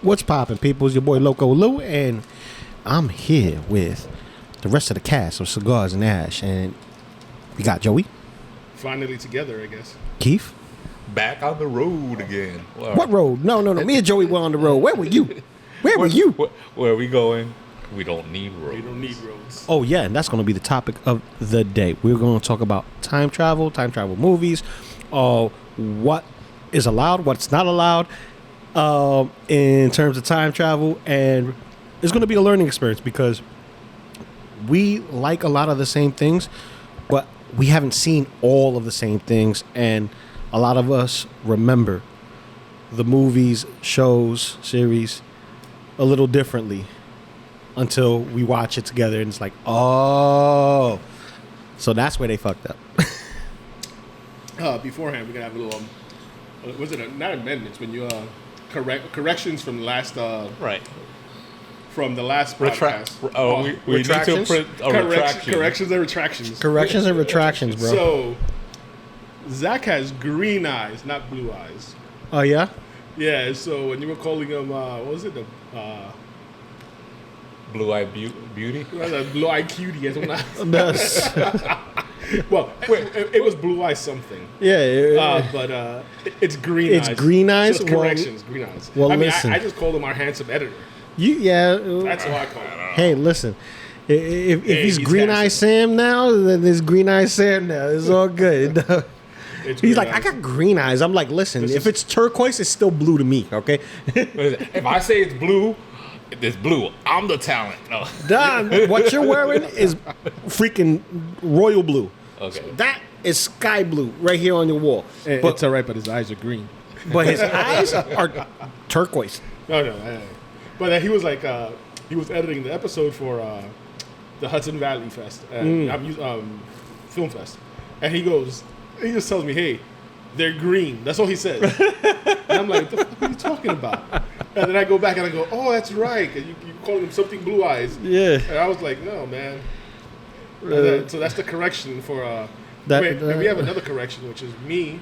What's poppin', people? It's your boy Loco Lou, and I'm here with the rest of the cast of Cigars and Ash, and we got Joey. Finally together, I guess. Keith. Back on the road again. Well, What road? No. Me and Joey were on the road. Where were you? Where were you? Where are we going? We don't need roads. We don't need roads. Oh, yeah, and that's going to be the topic of the day. We're going to talk about time travel movies, what is allowed, what's not allowed in terms of time travel, and it's going to be a learning experience because we like a lot of the same things, but we haven't seen all of the same things, and a lot of us remember the movies, shows, series a little differently until we watch it together and it's like, oh, so that's where they fucked up. Beforehand, we're gonna have a little. Was it not amendments when you corrections from the last Right. from the last podcast? We need to print a retraction. Corrections and retractions. Corrections and retractions, bro. So Zach has green eyes, not blue eyes. Oh, yeah? Yeah. So when you were calling him, what was it? The Blue-eyed beauty. blue-eyed cutie. As That's- well, it was blue eyes something. yeah. But it's green eyes. It's green eyes? So it's corrections, green eyes. well, I mean, listen. I just called him our handsome editor. Yeah. That's what I call him. Hey, listen. If he's he's Green Eye handsome. Sam now, then there's Green Eye Sam now. It's all good. It's He's green like, I eyes. got green eyes. I'm like, listen, if it's turquoise, it's still blue to me, okay? If I say it's blue, it's blue. I'm the talent. No. Don, what you're wearing is freaking royal blue. Okay. That is sky blue right here on your wall. But, It's all right, but his eyes are green. but his eyes are turquoise. No. But he was like, he was editing the episode for the Hudson Valley Fest, Film Fest, and he just tells me, "Hey, they're green." That's all he says. And I'm like, "What the fuck are you talking about?" And then I go back and I go, "Oh, that's right. 'Cause you calling him something blue eyes." Yeah. And I was like, "No, man." So that's the correction for. And we have another correction, which is me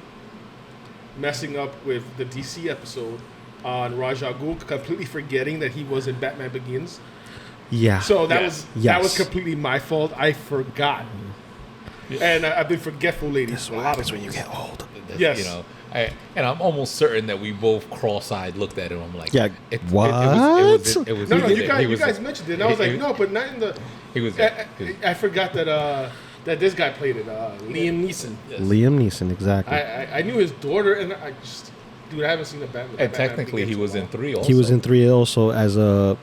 messing up with the DC episode on Ra's al Ghul, completely forgetting that he was in Batman Begins. Yeah. So that Yes. was completely my fault. I forgot, and I've been forgetful, ladies. This is a what lot happens of when you things. get old. Yes. You know, and I'm almost certain that we both cross-eyed looked at him. I'm like, Yeah, It was No, he you was- guys mentioned it. And I was like, no, but not in the. He was. I forgot that this guy played it, Liam Neeson. Yes. Liam Neeson, exactly. I knew his daughter, and I just, dude, I haven't seen the Batman. And technically, he was in 3 also. He was in 3 also as a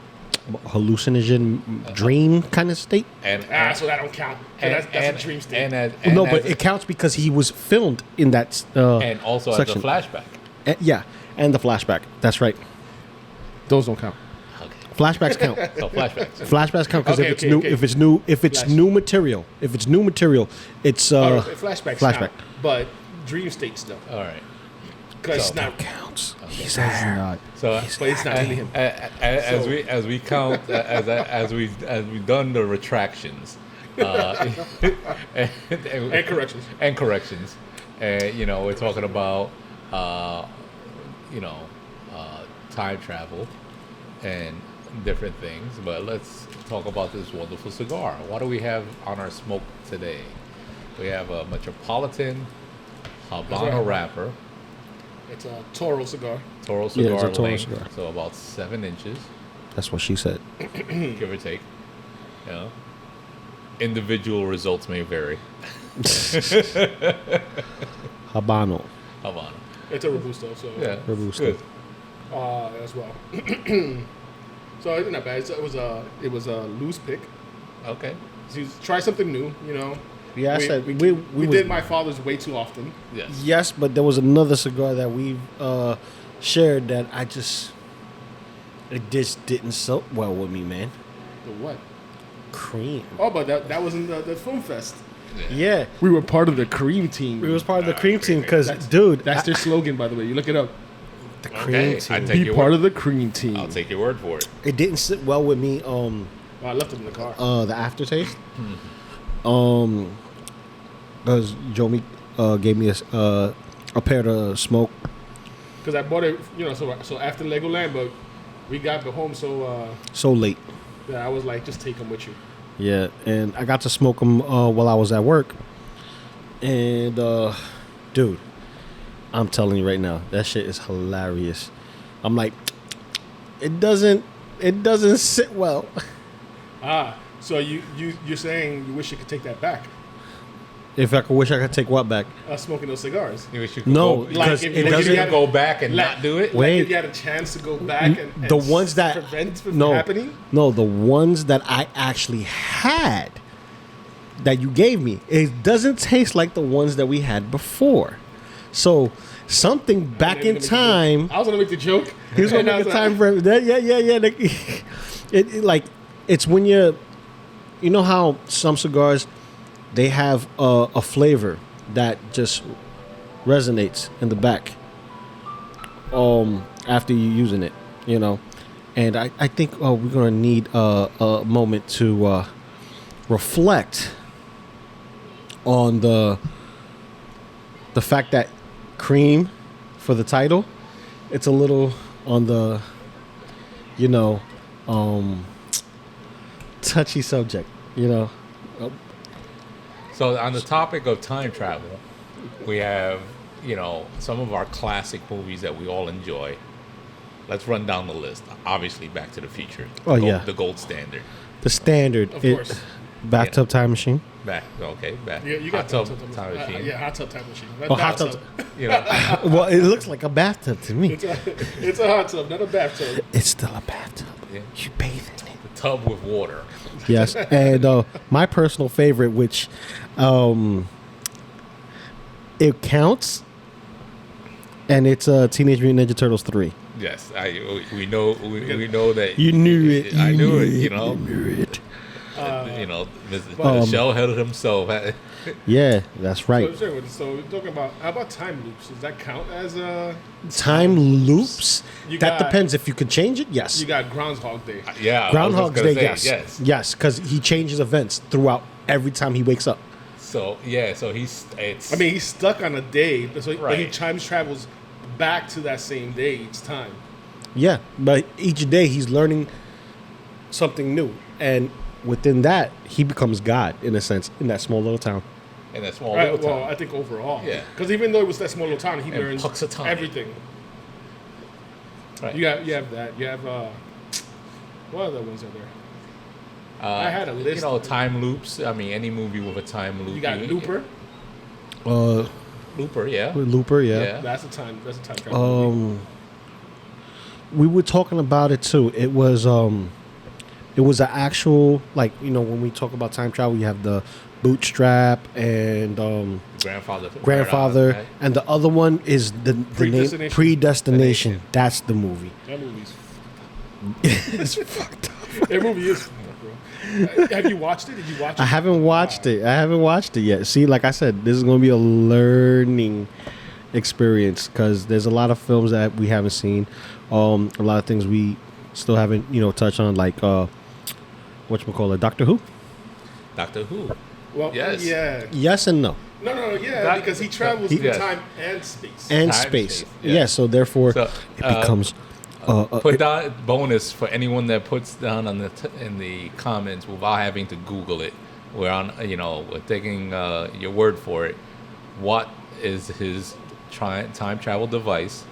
hallucinogen dream kind of state. And so that don't count. That's a dream state. No, but it counts because he was filmed in that and also section. as a flashback. Yeah, and the flashback. That's right. Those don't count. Okay. Flashbacks count. So flashbacks. Flashbacks count because Okay, if it's okay, new, okay. if it's Flash. new material, it's Flashbacks flashback. count, but dream states don't. All right. Because it's not. counts. He's It's there. not. So But it's not really him. as we count as we've done the retractions And corrections. and corrections, you know, we're talking about time travel and different things. But let's talk about this wonderful cigar. What do we have on our smoke today? We have a Metropolitan Habano right. wrapper. It's a Toro cigar. Toro Yeah, cigar it's a Toro length, cigar. so about 7 inches, That's what she said. give or take. You know, individual results may vary. Habano. Havana, It's a Robusto, so yeah, Robusto. good. as well. So it's not bad. It was a loose pick. Okay, So try something new, you know. Yeah, I said we was- did my father's way too often. yes. Yes, but there was another cigar that we've shared that it just didn't sell well with me, man. The what? Cream. Oh, but that was in the film fest. Yeah. We were part of the cream team. We was part of the cream team because, dude, That's their slogan, by the way. You look it up. the cream Okay, team. I take Be your part word. of the cream team. I'll take your word for it. It didn't sit well with me. Oh, I left it in the car. The aftertaste. Because Jomi gave me a pair to smoke. Because I bought it, you know, so after Legoland, but We got home So late. yeah, I was like, just take them with you. Yeah, and I got to smoke them while I was at work. And, dude, I'm telling you right now, that shit is hilarious. I'm like, it doesn't sit well. So you're saying you wish you could take that back? If I could wish I could take what back? Smoking those cigars. You wish you could No, go, because if it you- doesn't. you go back and not do it. Wait. Like if you had a chance to go back and The ones that prevent from no, happening. no, the ones that I actually had that you gave me, it doesn't taste like the ones that we had before. So something back in time. I was gonna make the joke. He was gonna And I make a was time like, for yeah. It like it's when you know how some cigars they have a flavor that just resonates in the back after you using it, you know. And I think we're gonna need a moment to reflect on the fact that cream for the title, it's a little on the touchy subject, you know. So on the topic of time travel, we have, some of our classic movies that we all enjoy. Let's run down the list. Obviously, Back to the Future. The gold standard. The standard, Of course. Bathtub Time Machine. Back. Yeah, you got Hot Tub Time Machine. Yeah, hot tub time machine. Oh, hot tub. Well, it looks like a bathtub to me. It's a hot tub, not a bathtub. It's still a bathtub. Yeah. You bathe in it. The tub with water. Yes, and my personal favorite, which it counts, and it's Teenage Mutant Ninja Turtles 3. Yes, we know that You knew it. I knew it. You knew it. Mr. Shell head himself. Yeah, that's right. So we're talking about how about time loops? Does that count as Time loops. You That got- depends if you can change it. Yes. you got Groundhog Day? Yeah, Groundhog's Day. Yes. Yes. Yes, because he changes events throughout every time he wakes up. So he's. I mean, he's stuck on a day, but he Right. time travels back to that same day each time. Yeah, but each day he's learning something new, and within that he becomes God in a sense in that small little town. in that small Right, little well, town. I think overall, Yeah. because even though it was that small little town, he And learns Puxatawny. everything. Right. You have that. You have what other ones are there? I had a list. Time loops. I mean, any movie with a time loop. You got Looper. Looper, yeah. Looper, yeah. Yeah. That's a time travel. movie. We were talking about it too. It was an actual, like, when we talk about time travel, you have the bootstrap and grandfather, Right? and the other one is the name Predestination. Predestination. That's the movie. That movie's It's fucked up. that movie is. Bro. Have you watched it? Did you watch it? I haven't watched it yet. See, like I said, this is going to be a learning experience because there's a lot of films that we haven't seen. A lot of things we still haven't, touched on, like whatchamacallit, Doctor Who. Doctor Who. Well, Yes. yeah. Yes and no. No, That- because he travels Yes. in time and space. And Time, space. space, Yeah. yeah. So therefore, So, it becomes. Put down bonus for anyone that puts down in the comments without having to Google it. We're on, we're taking your word for it. What is his time travel device,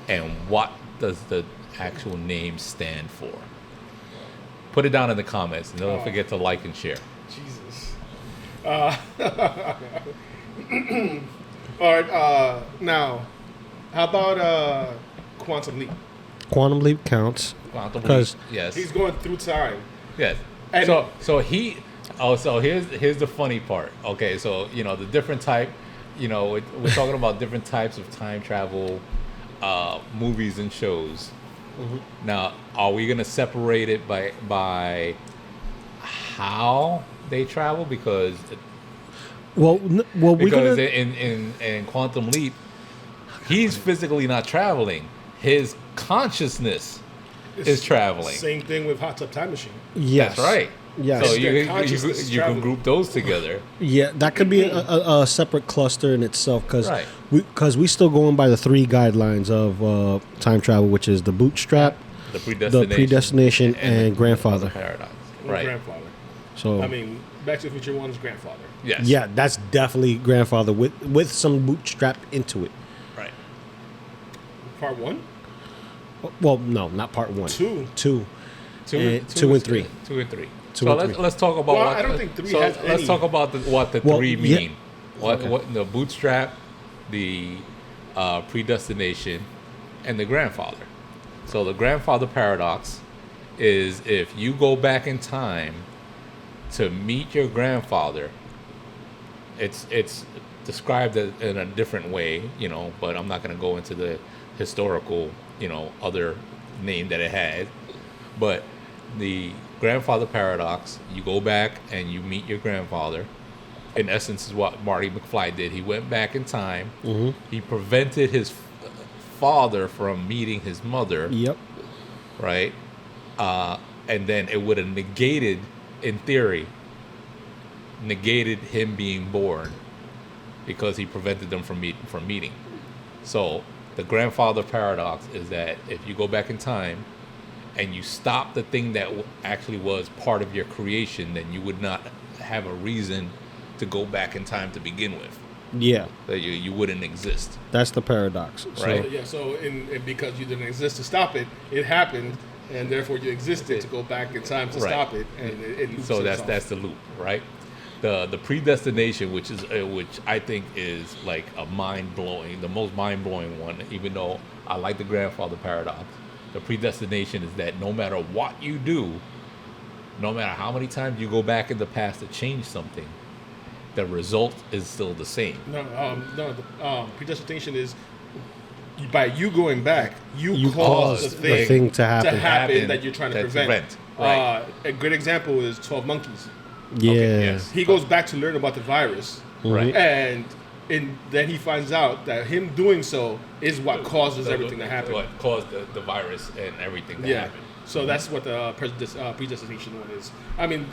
and what does the actual name stand for? Put it down in the comments, and don't forget to like and share. Jesus. All right. Now, how about Quantum Leap? Quantum Leap counts. Quantum Because- leap, yes, He's going through time. yes. And- So here's the funny part. Okay, so the different type. We're talking about different types of time travel movies and shows. Mm-hmm. Now, are we gonna separate it by how they travel? Because We're because gonna. in Quantum Leap, he's physically not traveling. His consciousness is traveling. Same thing with Hot Tub Time Machine. Yes. That's right. Yes. So Their you consciousness is can traveling. group those together. Yeah, that could be a separate cluster in itself because Right. we still going by the 3 guidelines of time travel, which is the bootstrap, The predestination. The predestination and grandfather. paradox. Or Right. grandfather. So I mean, Back to the Future 1's grandfather. Yes. yeah, that's definitely grandfather with some bootstrap into it. Right. Part 1? Well, no, not part 1. 2. 2. Two And is 2 and 3. good. 2 and 3. Two So and three. let's talk about Well, what I don't think 3 so has let's any. talk about what the Well, 3 yeah. mean. What Okay. what the bootstrap, the predestination, and the grandfather. So the grandfather paradox is if you go back in time to meet your grandfather, it's described in a different way, but I'm not going to go into the historical, other name that it had. But the grandfather paradox, you go back and you meet your grandfather. In essence, is what Marty McFly did. He went back in time. Mm-hmm. He prevented his father from meeting his mother, Yep. right? And then it would have negated, in theory, him being born because he prevented them from meeting. So the grandfather paradox is that if you go back in time and you stop the thing that actually was part of your creation, then you would not have a reason to go back in time to begin with. Yeah, That you wouldn't exist. that's the paradox. Right. So, yeah, so and because you didn't exist to stop it, it happened, and therefore you existed to go back in time to Right. stop it, and it loops So itself. that's the loop, right? The predestination, which I think is like the most mind blowing one. Even though I like the grandfather paradox, the predestination is that no matter what you do, no matter how many times you go back in the past to change something, the result is still the same. No. The predestination is by you going back, you caused caused the thing to happen. that you're trying to That's prevent. Right. A good example is 12 Monkeys. Yeah. Okay, yes. He goes back to learn about the virus, Right. and then he finds out that him doing so is what causes everything to happen. What caused the virus and everything to Yeah. happen. So that's what the predestination one is. I mean,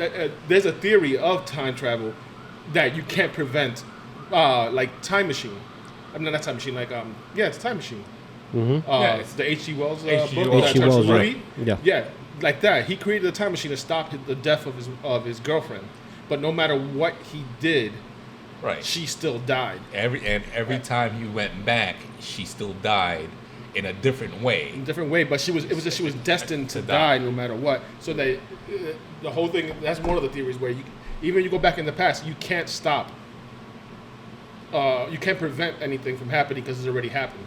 there's a theory of time travel that you can't prevent, like Time Machine. I mean, not Time Machine, like, it's Time Machine. Mm-hmm. Yeah, it's The H.G. Wells H.G. book, Wells. that H.G. Time Wells, Machine right. movie. Yeah. Yeah, like that. He created a time machine to stop the death of his girlfriend. But no matter what he did, Right. she still died. Every time he went back, she still died in a different way. In a different way, but she was destined to To die die. no matter what. So that the whole thing, that's one of the theories where even you go back in the past, you can't stop. You can't prevent anything from happening because it's already happened,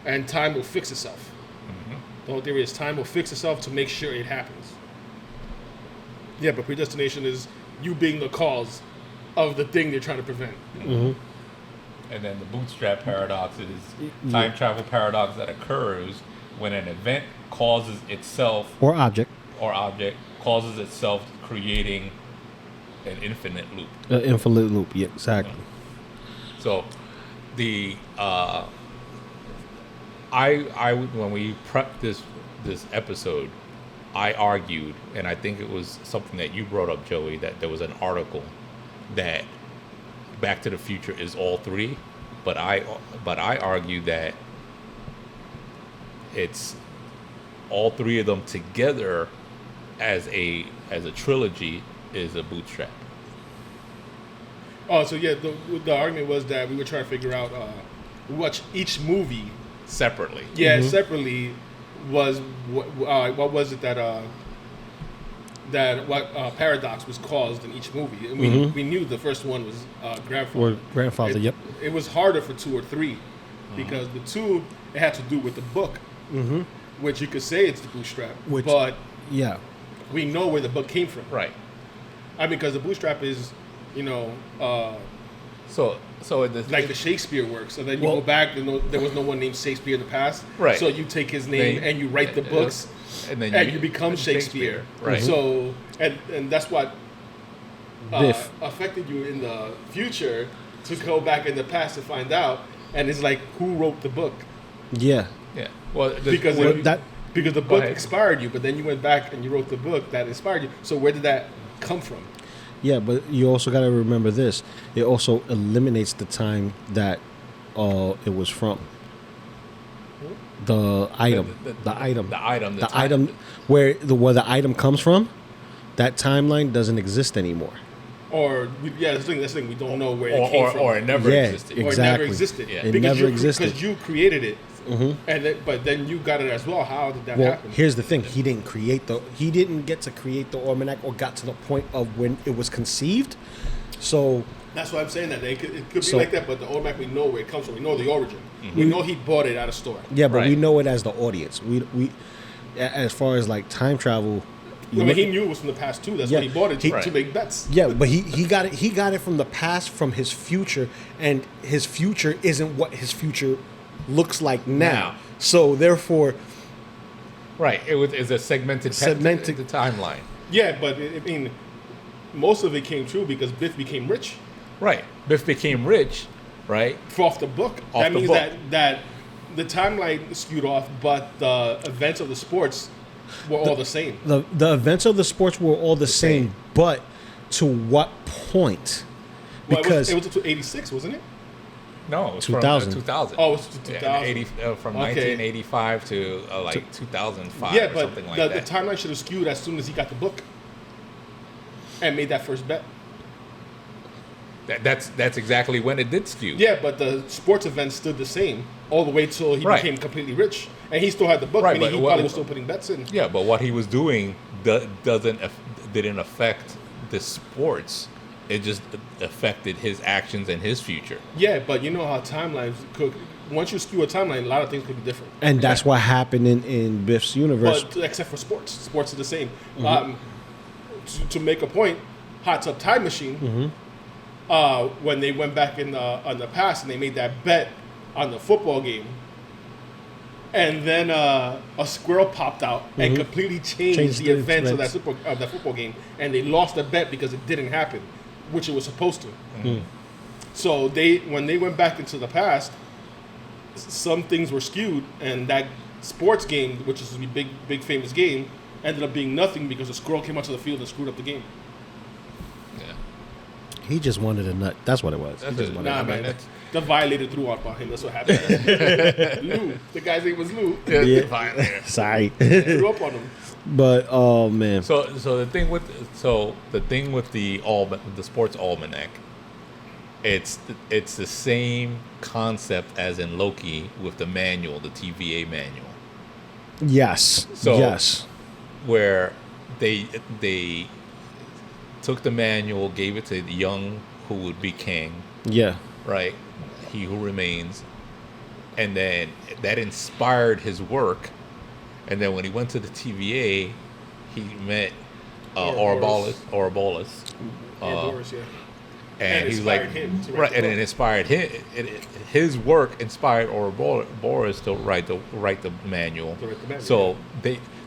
and time will fix itself. Mm-hmm. The whole theory is time will fix itself to make sure it happens. Yeah, but predestination is you being the cause of the thing you're trying to prevent. Mm-hmm. And then the bootstrap paradox is time travel paradox that occurs when an event causes itself Or object. causes itself creating an infinite loop. Infinite loop. Yeah, exactly. So the when we prepped this episode, I argued, and I think it was something that you brought up, Joey, that there was an article that Back to the Future is all three, but I argue that it's all three of them together as a trilogy is a bootstrap. Oh, so yeah, the argument was that we were trying to figure out what each movie, Separately. separately, was what was it that paradox was caused in each movie, and we knew the first one was grandfather. Or grandfather. Yep. It was harder for 2 or 3 because the 2 it had to do with the book, which you could say it's the bootstrap, but Yeah. we know where the book came from. Right. I mean, because the bootstrap is, So in this, like the Shakespeare works. So then you Well- go back, there was no one named Shakespeare in the past. Right. So you take his name and you write the books, and then you become Shakespeare. Right. So and that's what Biff. affected you in the future to go back in the past to find out. And it's like, who wrote the book? Yeah. Yeah. Well, Because Well, if- that- because the book ahead. inspired you, but then you went back and you wrote the book that inspired you. So where did that come from? Yeah, but you also got to remember this. It also eliminates the time that it was from. The item, the item, the time- where the item comes from, that timeline doesn't exist anymore. Or that's the thing. We don't know where it came from. or it never Yeah, existed. Or it never exactly. existed. Yeah. It Because never existed. Because you created it, but then you got it as well. How did that Well, happen? here's the thing: he didn't get to create the almanac or got to the point of when it was conceived. So That's why I'm saying that it could be So- like that. But the almanac, we know where it comes from. We know the origin. We know he bought it at a store. yeah, but we Right. know it as the audience. We as far as like time travel. I mean, he knew it was from the past too. That's Yeah. why he bought it to Right. make bets. Yeah, but he got it. He got it from the past, from his future, and his future isn't what his future looks like now. Now. So therefore, Right. It's a segmented the timeline. Yeah, but I mean, most of it came true because Biff became rich Right. Biff became rich, right? off the book. Off That the means book. that the timeline skewed off, but the events of the sports were all the same. the events of the sports were all the same, same. but to what point? Well, Because it was to 86, wasn't it? No, it was 2000. from 2000. Oh, it was to Yeah, 2000. 80, from Okay. 1985 to 2005 Yeah, or but something like the that. timeline should have skewed as soon as he got the book and made that first bet. That's exactly when it did skew. Yeah, but the sports events stood the same all the way till he Right. became completely rich, and he still had the book. Right, Meaning but he what- probably was still putting bets in. Yeah, but what he was doing didn't affect the sports. It just affected his actions and his future. Yeah, but you know how timelines could. Once you skew a timeline, a lot of things could be different. And that's what happened in Biff's universe. But except for sports, sports are the same. Mm-hmm. To make a point, Hot Tub Time Machine. Mm-hmm. When they went back on the past and they made that bet on the football game, and then a squirrel popped out and completely changed Changed the the events of events. that football game, and they lost the bet because it didn't happen, which it was supposed to. So when they went back into the past, some things were skewed, and that sports game, which is a big famous game, ended up being nothing because a squirrel came onto the field and screwed up the game. Yeah. He just wanted a nut. That's what it was. He That's just it. wanted Nah, a man, nut. the violator threw out on him. That's what happened. Lou, the guy's name was Lou. Yeah. Sorry. Threw up on him. But oh man. So the thing with the sports almanac, it's the same concept as in Loki with the manual, the TVA manual, Yes. So- yes. where they took the manual, gave it to the young who would be king, Yeah. right? He who remains, and then that inspired his work. And then when he went to the TVA, he met Ouroboros. Ouroboros, Ouroboros, yeah. and And he was like, inspired him to write right, the and book. it inspired him. His work inspired Ouroboros to write the manual. To write the manual, So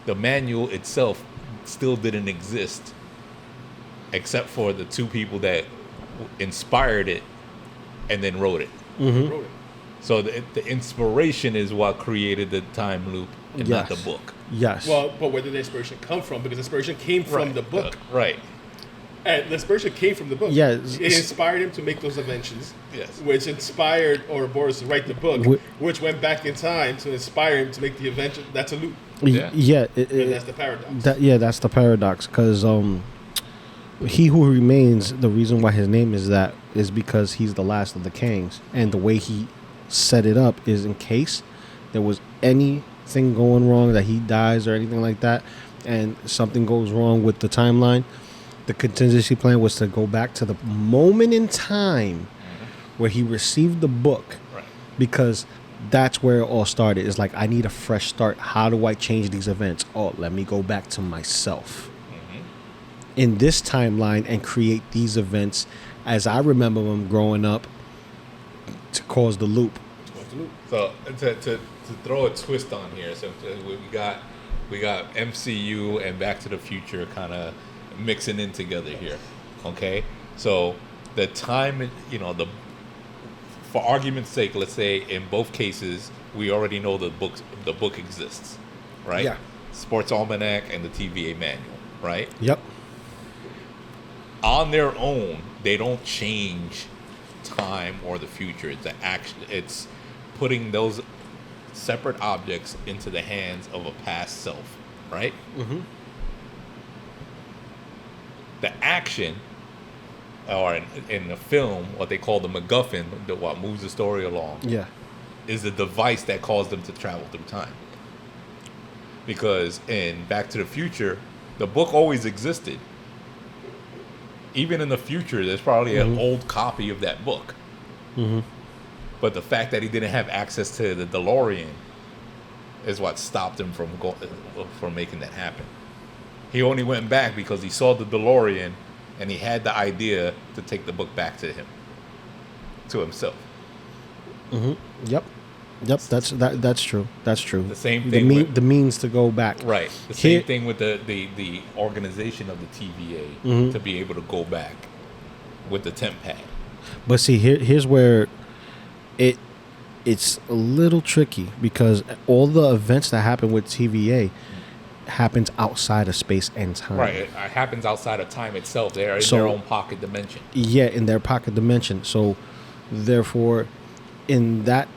the manual itself still didn't exist, except for the two people that inspired it and then wrote it. Wrote it. So the inspiration is what created the time loop and not the Yes. book. Yes. Well, but where did the inspiration come from? Because the inspiration came from the book. Right. And the inspiration came from the book. Yeah, It inspired him to make those inventions. Yes. Which inspired Ouroboros to write the book, which went back in time to inspire him to make the invention. That's a loop. Yeah. Yeah. And that's the paradox. That's the paradox. Because he who remains, the reason why his name is that is because he's the last of the kings, and the way he set it up is in case there was anything going wrong, that he dies or anything like that, and something goes wrong with the timeline. The contingency plan was to go back to the moment in time where he received the book, Right. because that's where it all started. It's like, I need a fresh start. How do I change these events? Oh, let me go back to myself in this timeline and create these events as I remember them growing up to cause the loop. What's the loop? So to throw a twist on here, so we got MCU and Back to the Future kind of mixing in together here. Okay, so the time, for argument's sake, let's say in both cases we already know the book exists, right? Yeah. Sports Almanac and the TVA manual, right? Yep. On their own, they don't change time or the future. It's putting those separate objects into the hands of a past self, right? Mm-hmm. The action, or in the film, what they call the MacGuffin, what moves the story along, Yeah. is the device that caused them to travel through time. Because in Back to the Future, the book always existed. Even in the future, there's probably an old copy of that book. Mm-hmm. But the fact that he didn't have access to the DeLorean is what stopped him from making that happen. He only went back because he saw the DeLorean and he had the idea to take the book back to himself. Mm-hmm. Yep. That's true. That's true. The same thing the means to go back. Right. The same thing with the organization of the TVA to be able to go back with the temp pad. But see, here's where it's a little tricky, because all the events that happen with TVA happens outside of space and time. Right. It happens outside of time itself. They're in their own pocket dimension. Yeah, in their pocket dimension. So therefore, in that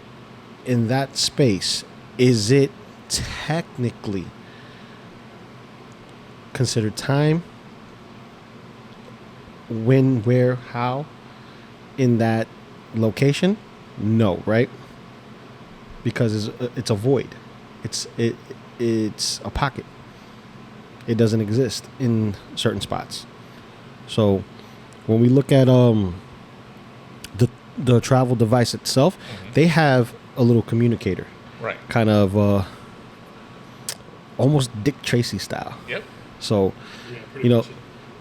space, is it technically considered time? When, where, how? In that location? No, right? Because it's a void. It's a pocket. It doesn't exist in certain spots. So when we look at the travel device itself, they have a little communicator, Right. kind of almost Dick Tracy style. Yep. So Yeah, pretty you know,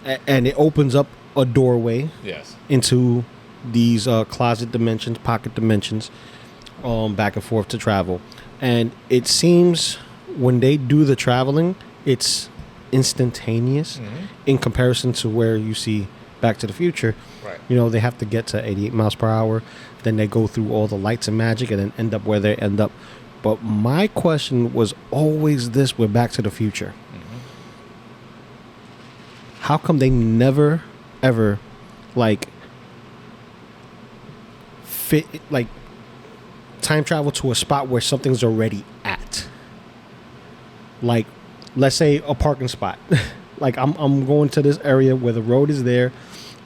much. and it opens up a doorway Yes. into these closet dimensions, pocket dimensions, back and forth to travel. And it seems when they do the traveling, it's instantaneous in comparison to where you see Back to the Future. Right. You know, they have to get to 88 miles per hour. Then they go through all the lights and magic and then end up where they end up. But my question was always this with Back to the Future. How come they never, ever, like, fit, like, time travel to a spot where something's already at? Like, let's say a parking spot. Like, I'm going to this area where the road is there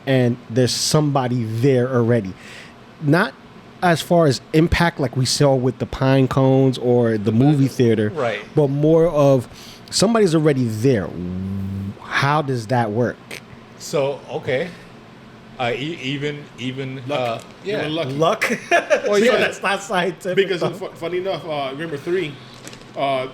and there's somebody there already. Not as far as impact like we saw with the pine cones or the movie theater, Right. but more of somebody's already there. How does that work? So, okay. Even Lucky. You yeah. were lucky. Luck? Well, yeah, that's not scientific. Because funny enough, remember 3,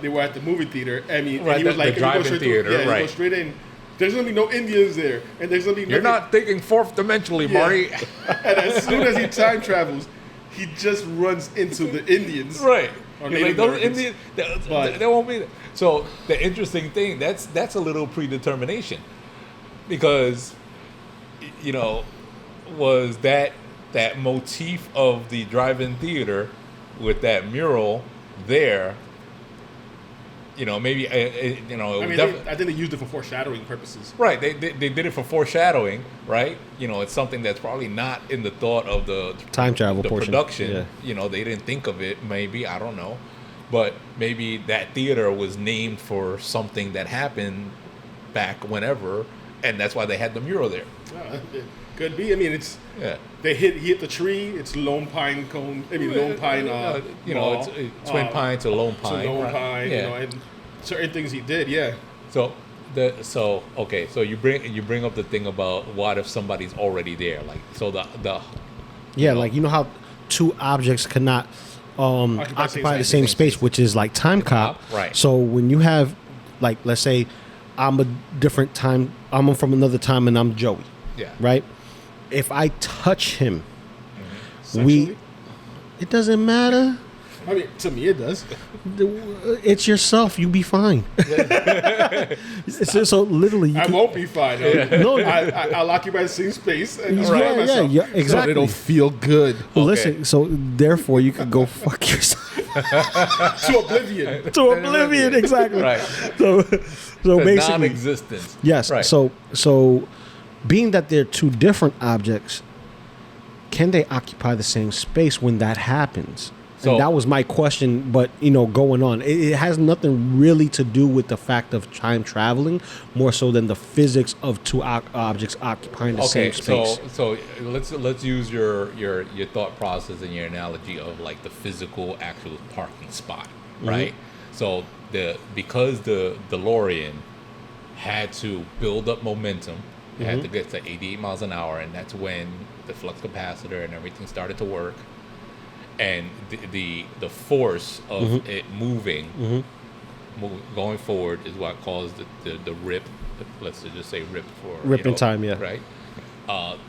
they were at the movie theater, and he Right, was the like, if you go drive-in straight theater, you right. go straight in. There's gonna be no Indians there, and there's gonna be You're nothing. not thinking fourth dimensionally, Yeah. Marty. And as soon as he time travels, he just runs into the Indians. Right. Or You're Native those Americans. Indians, But- they won't be there. So the interesting thing, that's a little predetermination, because you know, was that motif of the drive-in theater with that mural there. You know, maybe you know. It I was mean, I think they used it for foreshadowing purposes. Right, they did it for foreshadowing, right? You know, it's something that's probably not in the thought of the Time travel the portion. production. Yeah. You know, they didn't think of it. Maybe, I don't know, but maybe that theater was named for something that happened back whenever, and that's why they had the mural there. It could be. I mean, it's Yeah, he hit the tree. It's Lone Pine cone. I mean, Lone Pine. you know, Mall, it's Twin Pine to Lone Pine. To Lone right? Pine. Yeah. You know, and certain things he did. Yeah. So okay, so you bring up the thing about what if somebody's already there, like so the Yeah, like, you know how two objects cannot occupy the same space, which is like time cop. Right. So when you have, like, let's say I'm a different time, I'm from another time and I'm Joey, yeah, right? If I touch him, Sexually? it doesn't matter. I mean, to me, it does. It's yourself. You be fine. so literally, you I can, won't be fine. No. I'll occupy the same space and Yeah, surround yeah, myself. yeah, So exactly. it'll feel good well, Okay. listen. So therefore, you could go fuck yourself to oblivion. to oblivion. Exactly. right. So The basically, non-existence. yes. Right. So being that they're two different objects, can they occupy the same space when that happens? So and that was my question, but going on, it has nothing really to do with the fact of time traveling, more so than the physics of two objects occupying the same space. So let's use your thought process and your analogy of like the physical actual parking spot, right? So because the DeLorean had to build up momentum, it had to get to 88 miles an hour, and that's when the flux capacitor and everything started to work. And the force of it moving, going forward is what caused the rip. Let's just say rip for Rip in time, yeah. Right.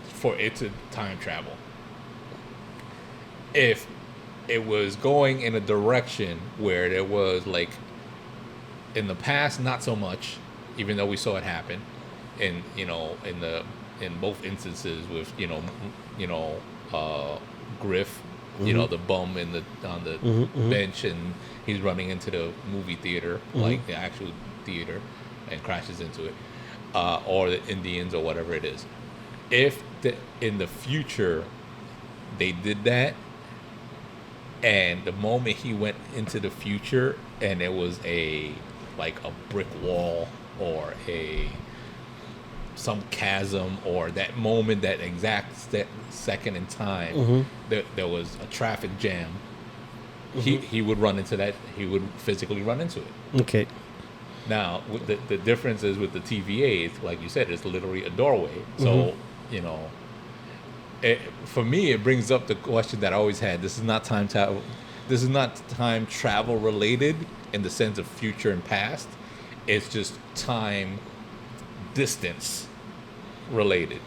For it to time travel. If it was going in a direction where there was like in the past, not so much, even though we saw it happen, in both instances with Griff. The bum on the bench, and he's running into the movie theater, like the actual theater, and crashes into it, or the Indians or whatever it is. If in the future they did that, and the moment he went into the future, and it was a brick wall or some chasm, or that moment, that exact second in time, there was a traffic jam, he would run into that. He would physically run into it. Okay. Now, the difference is with the TVA, it's, like you said, it's literally a doorway. So, for me, it brings up the question that I always had. This is not time travel. This is not time travel related in the sense of future and past. It's just time distance related.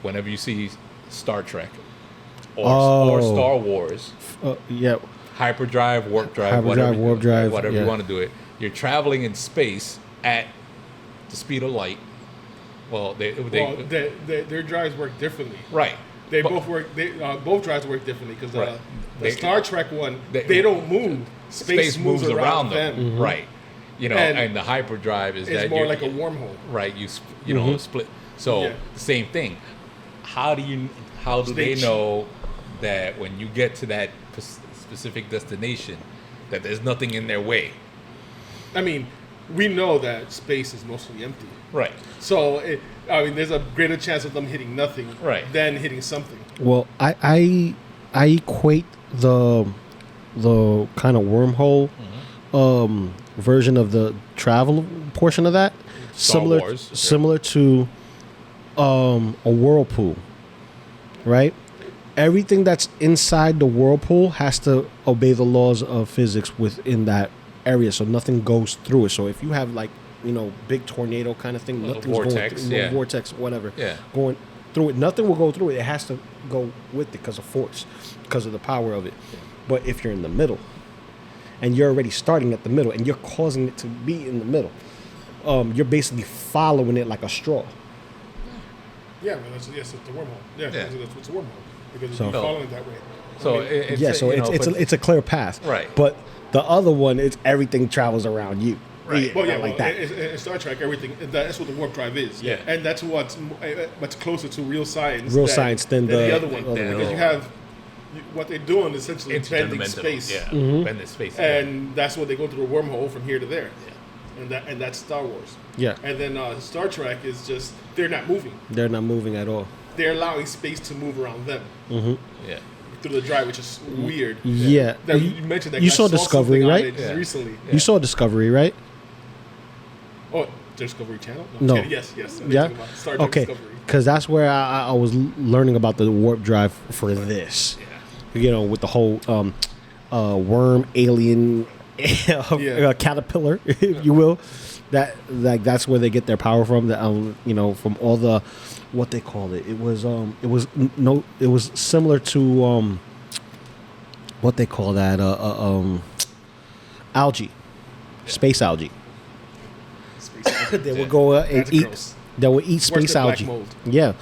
Whenever you see Star Trek or Star Wars, hyperdrive, warp drive, whatever you want to do it, you're traveling in space at the speed of light. Well, their drives work differently. Right. Both drives work differently because the Star Trek one, they don't move. Space moves around them. Right. And the hyperdrive is it's more like a wormhole. Right. You split. So the same thing. How do they know that when you get to that specific destination, that there's nothing in their way? I mean, we know that space is mostly empty. Right. So there's a greater chance of them hitting nothing than hitting something. Well, I equate the kind of wormhole version of the travel portion of that similar to a whirlpool, right? Everything that's inside the whirlpool has to obey the laws of physics within that area, so nothing goes through it. So if you have big tornado kind of thing, nothing's vortex, going through, vortex, whatever, going through it, nothing will go through it. It has to go with it because of force, because of the power of it. But if you're in the middle, and you're already starting at the middle, and you're causing it to be in the middle, you're basically following it like a straw. Yeah, well, it's the wormhole. Yeah, that's what's a wormhole, because you're following it that way. So it's a clear path. Right. But the other one is everything travels around you. Right. That. In Star Trek, everything, that's what the warp drive is. Yeah. And that's what's much closer to real science. Than the other one. Because you have what they're doing is essentially bending space. Yeah. Bending space. And that's what they go through a wormhole from here to there. Yeah. And that's Star Wars. Yeah. And then Star Trek is just, they're not moving. They're not moving at all. They're allowing space to move around them. Yeah. Through the drive, which is weird. Yeah. You mentioned that. You saw Discovery, right? Recently. Yeah. You saw Discovery, right? Oh, Discovery Channel? No. Yes. Yeah. Star Trek Discovery. Because that's where I was learning about the warp drive for this. Yeah. With the whole worm alien caterpillar, if you will. That's where they get their power from. That from all the what they call it. It was similar to what they call that algae, space algae. They would go and eat. Gross. They would eat space algae. Black mold. Yeah,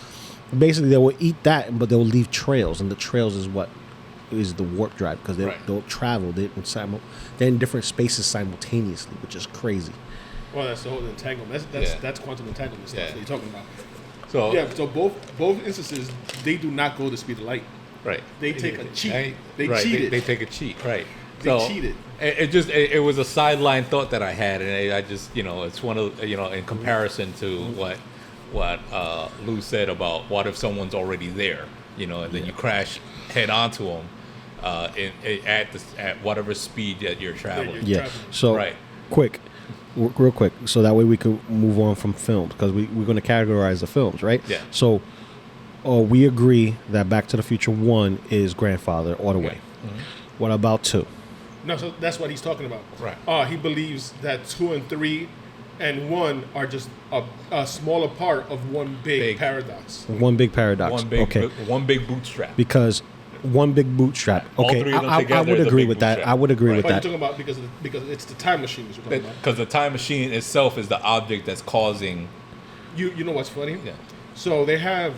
basically they would eat that, but they will leave trails, and the trails is what is the warp drive, because they'll travel. They're in different spaces simultaneously, which is crazy. Well, that's the whole entanglement. That's quantum entanglement stuff that you're talking about. So so both instances, they do not go the speed of light. Right. They take a cheat. Right. They Right. cheated. They take a cheat. Right. They cheated. It was a sideline thought that I had, and I just it's one of in comparison to what Lou said about what if someone's already there, and then you crash head onto them at whatever speed that you're traveling. Yeah. So Right. real quick, so that way we could move on from films because we're going to categorize the films, right? Yeah. So, we agree that Back to the Future 1 is grandfather all the way. Mm-hmm. What about 2? No, so that's what he's talking about. Right. He believes that 2 and 3 and 1 are just a smaller part of one big paradox. One big paradox. One big bootstrap. Because one big bootstrap. All Okay, three of them I together would is a agree big with that. bootstrap. I would agree Right. with But that. you're talking about because it's the time machines we're talking about. Because the time machine itself is the object that's causing. You know what's funny? Yeah. So they have.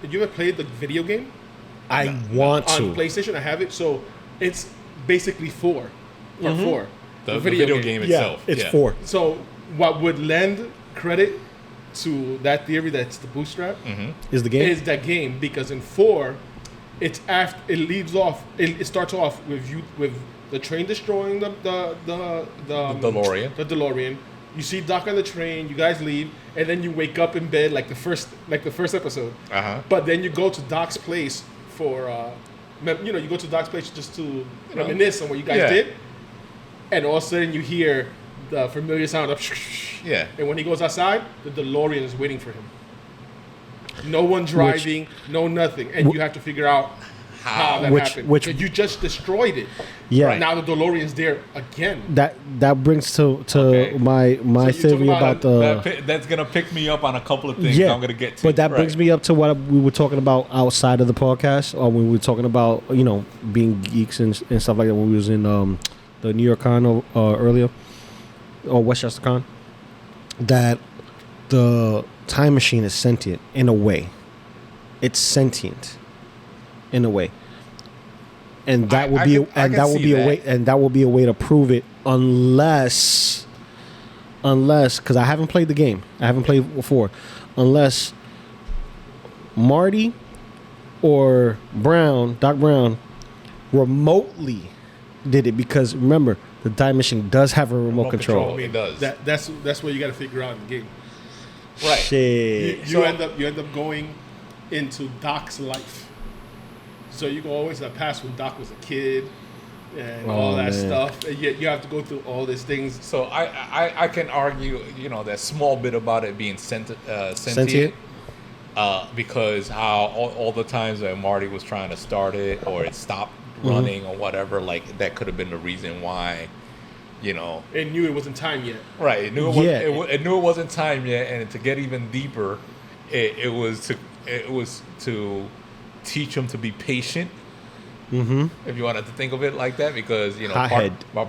You ever played the video game I want on to. PlayStation? I have it. So it's basically 4 or 4. The video game itself. It's 4. So what would lend credit to that theory that's the bootstrap Is the game? is that game, because in 4 it's after it leaves off it starts off with the train destroying the DeLorean. The DeLorean. You see Doc on the train, you guys leave, and then you wake up in bed like the first episode. Uh-huh. But then you go to Doc's place for you go to Doc's place just to reminisce on what you guys did. And all of a sudden you hear the familiar sound of Yeah. and when he goes outside, the DeLorean is waiting for him. No one driving, no nothing. And you have to figure out how that happened. Because you just destroyed it. Yeah. Right. Now the DeLorean's there again. That brings to Okay. my you're theory talking about the. That's gonna pick me up on a couple of things Yeah, I'm gonna get to. but that brings me up to what we were talking about outside of the podcast, or when we were talking about being geeks and stuff like that when we was in the New York Con earlier, or Westchester Con. That the time machine is sentient in a way. It's sentient in a way, and that will be a way to prove it, unless because I haven't played the game, I haven't played before, unless Marty or Doc Brown remotely did it, because remember the time machine does have a remote control. It does. That's what you got to figure out in the game. Right. Shit. You end up going into Doc's life. So you go always to the past when Doc was a kid and all that stuff. And yet you have to go through all these things. So I can argue, that small bit about it being sentient. Because how all the times that Marty was trying to start it or it stopped running or whatever, like that could have been the reason why, It knew it wasn't time yet. Right. It knew it knew it wasn't time yet, and to get even deeper, it was to teach him to be patient. Mm-hmm. If you wanted to think of it like that, because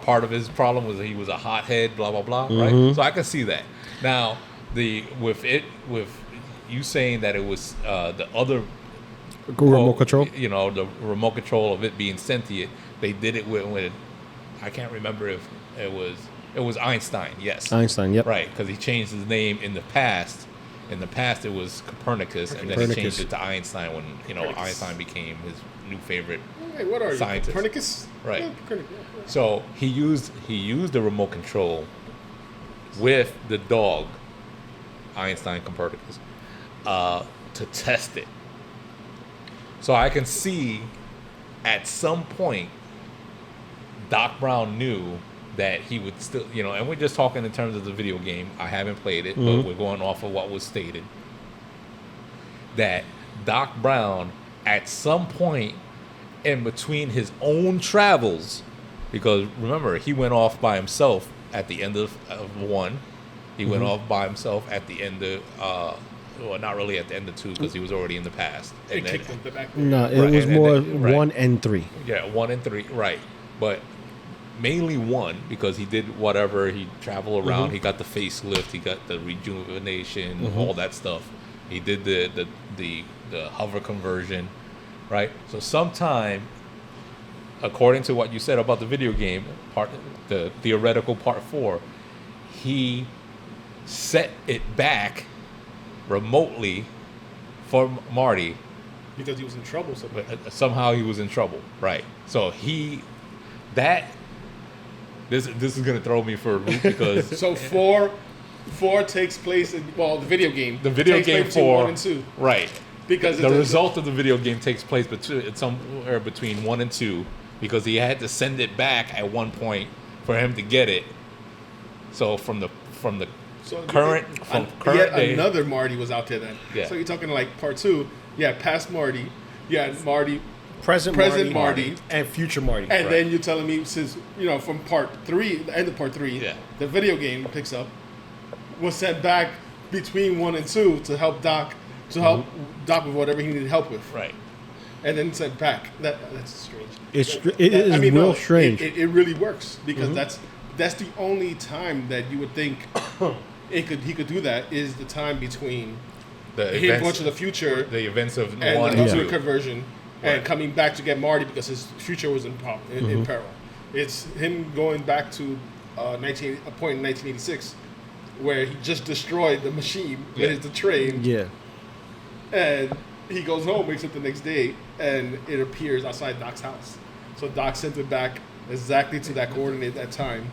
part of his problem was that he was a hothead, blah blah blah. Mm-hmm. Right. So I can see that. Now with you saying that it was the other Remote control. The remote control of it being sentient. They did it with I can't remember if it was Einstein. Yes. Einstein. Yep. Right, because he changed his name in the past. In the past, it was Copernicus, and then he changed it to Einstein when Einstein became his new favorite Hey, what are scientist. you, Copernicus? Right. Yeah, Copernicus. So he used the remote control with the dog, Einstein Copernicus, to test it. So I can see at some point Doc Brown knew that he would still, and we're just talking in terms of the video game. I haven't played it, but we're going off of what was stated. That Doc Brown, at some point in between his own travels, because remember, he went off by himself at the end of 1. He went off by himself at the end of, not really at the end of 2, because he was already in the past. It kicked him back. No, it was more 1 and 3. Yeah, 1 and 3, right. But mainly 1, because he did whatever, he traveled around, he got the facelift, he got the rejuvenation, all that stuff. He did the hover conversion, right? So sometime, according to what you said about the video game, the theoretical part 4, he set it back remotely for Marty because he was in trouble. But somehow he was in trouble, right? So this is gonna throw me for a loop because So four takes place in the video game. the video takes game place between 4, 1 and 2, right? because The result of the video game takes place somewhere between 1 and 2 because he had to send it back at one point for him to get it. So from the current yet day, another Marty was out there then. Yeah. So you're talking like part 2. Yeah, past Marty. Yeah, Marty. Present Marty. and future Marty. And Right. then you're telling me since from part 3, the end of part 3, Yeah. the video game picks up, was sent back between 1 and 2 to help Doc Doc with whatever he needed help with, right? and then sent back. That's strange. It is real strange. It really works because Mm-hmm. that's the only time that you would think he could do that is the time between The him events, going to the future the events of and 1 the and ultimate 2. conversion Right. and coming back to get Marty because his future was in peril. It's him going back to a point in 1986 where he just destroyed the machine Yeah. that is the train, Yeah. and he goes home, wakes up the next day, and it appears outside Doc's house. So Doc sent it back exactly to that coordinate at that time.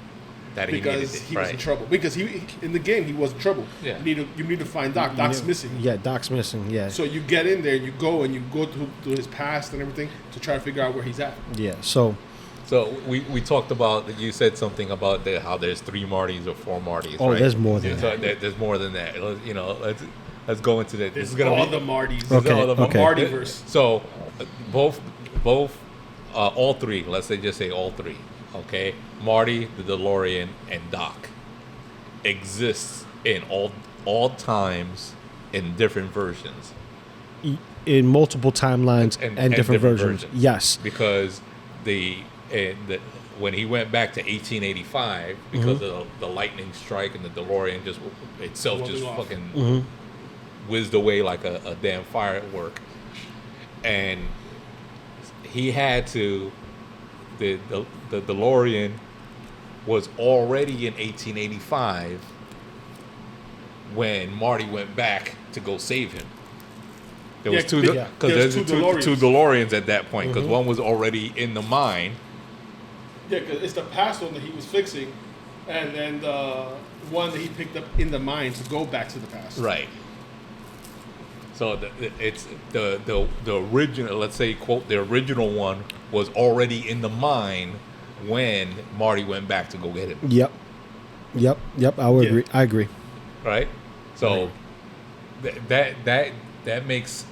That he Because needed it, he was in right. trouble. Because he in the game he was in trouble. Yeah. You need to find Doc. Doc's missing. Yeah, Doc's missing. Yeah. So you get in there, you go through his past and everything to try to figure out where he's at. Yeah. So So we talked about, you said something about how there's 3 Martys or 4 Martys. Oh, right? there's more than So that. There's more than that. Let's go into that. This is gonna all be the Martys. Okay, all the okay. Martyverse. So both all 3. Let's just say all 3. Okay, Marty, the DeLorean, and Doc exists in all times in different versions. in multiple timelines and different versions. Yes. Because when he went back to 1885 because of the lightning strike and the DeLorean itself Blew just off. fucking whizzed away like a damn firework, and he had to the DeLorean was already in 1885 when Marty went back to go save him. There was two Yeah, because there's there's two two DeLoreans at that point because one was already in the mine. Yeah, because it's the past one that he was fixing, and then the one that he picked up in the mine to go back to the past. Right. So it's the original, let's say, quote, the original one was already in the mine when Marty went back to go get him. Yep. I would Yeah. agree. I agree. Right. So that makes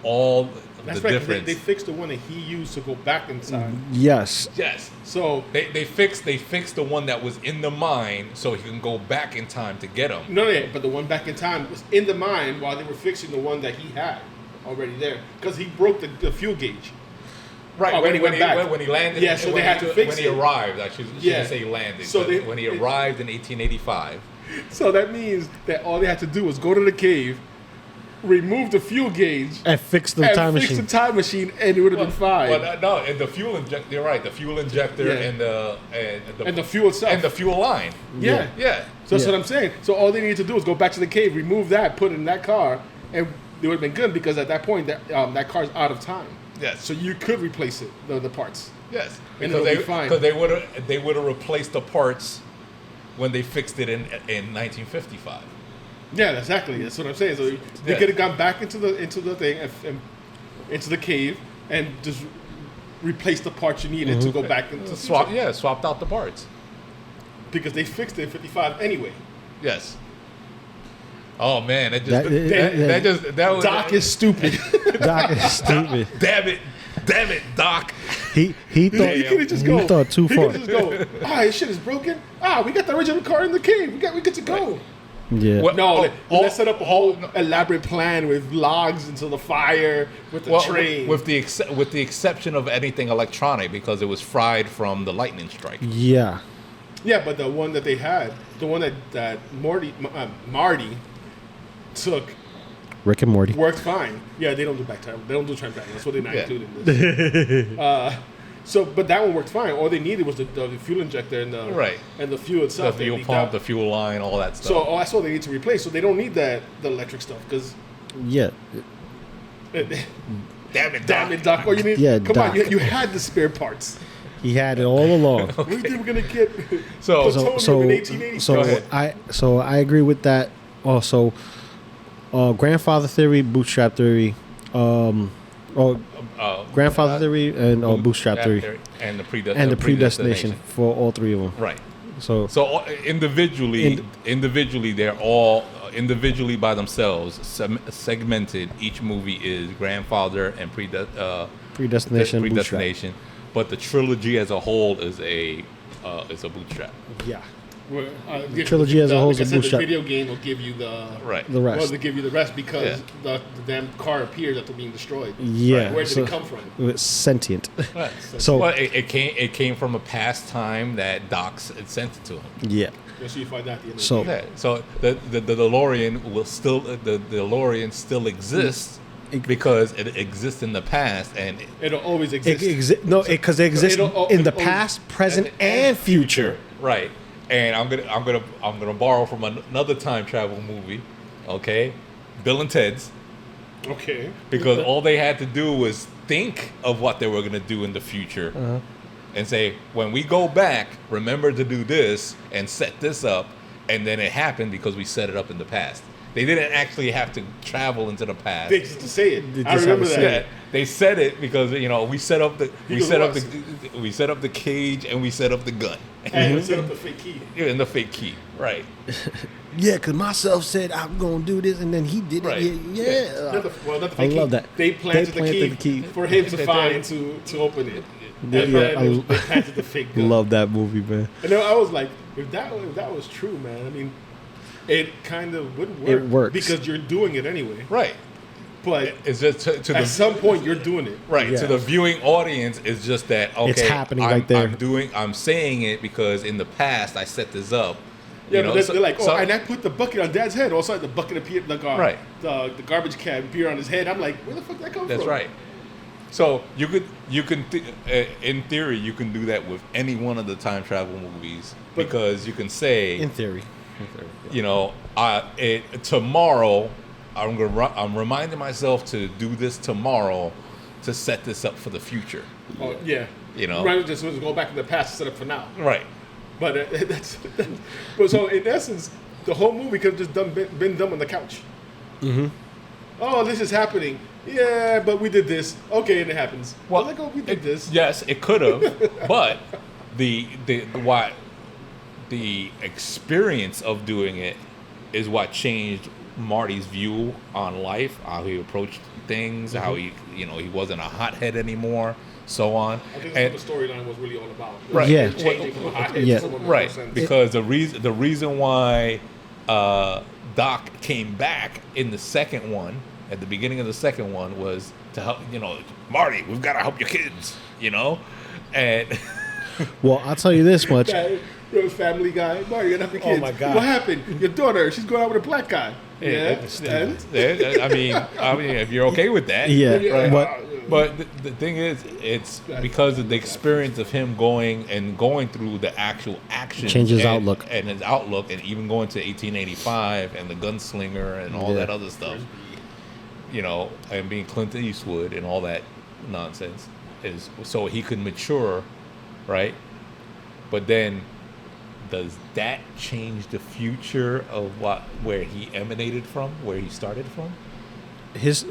all That's the right. 'cause difference. They fixed the one that he used to go back in time. Yes. Yes. So They fixed the one that was in the mine so he can go back in time to get him. no, yeah, but the one back in time was in the mine while they were fixing the one that he had already there because he broke the fuel gauge. Right, Oh, when he went back. when he landed. Yeah, so when they had he- to fix when he it. arrived. I shouldn't Yeah. say landed. So So when he arrived in 1885. So that means that all they had to do was go to the cave, remove the fuel gauge, And fix the and time fix machine. the time machine, and it would have been fine. Well, no, and the fuel injector. You're right. The fuel injector Yeah. and the And the fuel itself. and the fuel line. yeah. Yeah. So that's Yeah. what I'm saying. So all they needed to do was go back to the cave, remove that, put it in that car, and it would have been good because at that point that car's out of time. Yes. So you could replace it, the parts. Yes. And Because it'll be fine. Because they would have replaced the parts when they fixed it in 1955. Yeah, exactly. That's what I'm saying. So they Yeah. could have gone back into the thing and into the cave and just replace the parts you needed to go back into the future. Swapped out the parts. Because they fixed it in 55 anyway. Yes. Oh man, that was Doc is stupid. Doc is stupid. damn it, Doc. He thought He could just go. he thought too He far. could just go. This shit is broken. We got the original car in the cave. We get to go. Yeah. What- No, Oh, let's set up a whole elaborate plan with logs into the fire with the train. with the exception of anything electronic because it was fried from the lightning strike. Yeah. Yeah, but the one that they had, the one that Marty took, Rick and Morty. worked fine. Yeah, they don't do back time. They don't do time travel. That's what they're not Yeah. including in this. But that one worked fine. All they needed was the fuel injector and the fuel The itself. They fuel leaked pump, out. the fuel line, all that stuff. So that's all they need to replace. So they don't need the electric stuff because Yeah. Damn it, Damn it, Doc. All you need. Yeah, Come Doc. on, you had the spare parts. He had it all along. We think we're gonna get So- plutonium in 1880. Go ahead. So I agree with that. Also, grandfather theory, bootstrap theory, or grandfather theory and bootstrap theory, and the predestination for all three of them. Right. So Individually, they're all individually by themselves segmented. Each movie is grandfather and predestination, bootstrap. But the trilogy as a whole is a bootstrap. Yeah, The trilogy as a whole is a like I said, bootstrap. The video game will give you the Right. The rest. Well, they give you the rest because the damn car appears after being destroyed. Yeah. Where did so it come from? It's sentient. Right. So Well, it came from a past time that Docs had sent it to him. yeah. Just so you find out at the end of So- the game. Yeah. So the DeLorean will still the DeLorean still exists because it exists in the past and It'll always exist. Because it exists it'll- in the it'll- past, present, and future. right. And I'm gonna borrow from another time travel movie, okay, Bill and Ted's, Okay. because all they had to do was think of what they were gonna do in the future, and say, when we go back, remember to do this and set this up, and then it happened because we set it up in the past. They didn't actually have to travel into the past. They just to say it. They I just remember have to that. say Yeah, they said it because we set up the He goes, we set up the cage and we set up the gun And we set up the fake key. and the fake key, right? Yeah, because myself said I'm gonna do this, and then he did Right. it. Yeah. Not the I fake love key. that. They planted, planted the the key key. for him to find to open it. Yeah, And yeah, then they planted the fake gun. Love that movie, man. And then I was like, if that was true, man, I mean, it kind of would work. It works. because you're doing it anyway. Right. But It's just to at the some point, you're doing it. right Yeah. to the viewing audience. It's just that okay, It's happening right there. I'm saying it because in the past I set this up. Yeah, but so- they're like, oh, so- and I put the bucket on Dad's head. All of a sudden, the bucket appeared, Right. the garbage can appeared on his head. I'm like, where the fuck did that come That's from? right. So you can in theory you can do that with any one of the time travel movies But- because you can say In theory. tomorrow I'm reminding myself to do this tomorrow to set this up for the future. Oh, yeah. Right, just go back in the past and set up for now. Right. But but so in essence, the whole movie could have just been done on the couch. Mm-hmm. Oh, this is happening. Yeah, but we did this. Okay, and it happens. Well, like, oh, we did this. Yes, it could have, but the experience of doing it is what changed Marty's view on life, how he approached things, how he wasn't a hothead anymore, so on. I think And- that's what the storyline was really all about. Right. Yeah. Changing from a hothead Yeah. to someone who Right, knows sense. because the reason why Doc came back in the second one, at the beginning of the second one, was to help. Marty, we've got to help your kids. And Well, I'll tell you this much. Guy, Family Guy, Marty, you have the kids. my God. What happened? Your daughter, she's going out with a black guy. Yeah. And? I mean, if you're okay with that, Yeah, Right. But the thing is, it's because of the experience of him going through the actual action, Change his outlook. and his outlook, and even going to 1885 and the gunslinger and all Yeah. that other stuff, and being Clint Eastwood and all that nonsense is so he could mature, right? But then, does that change the future of where he emanated from, where he started from?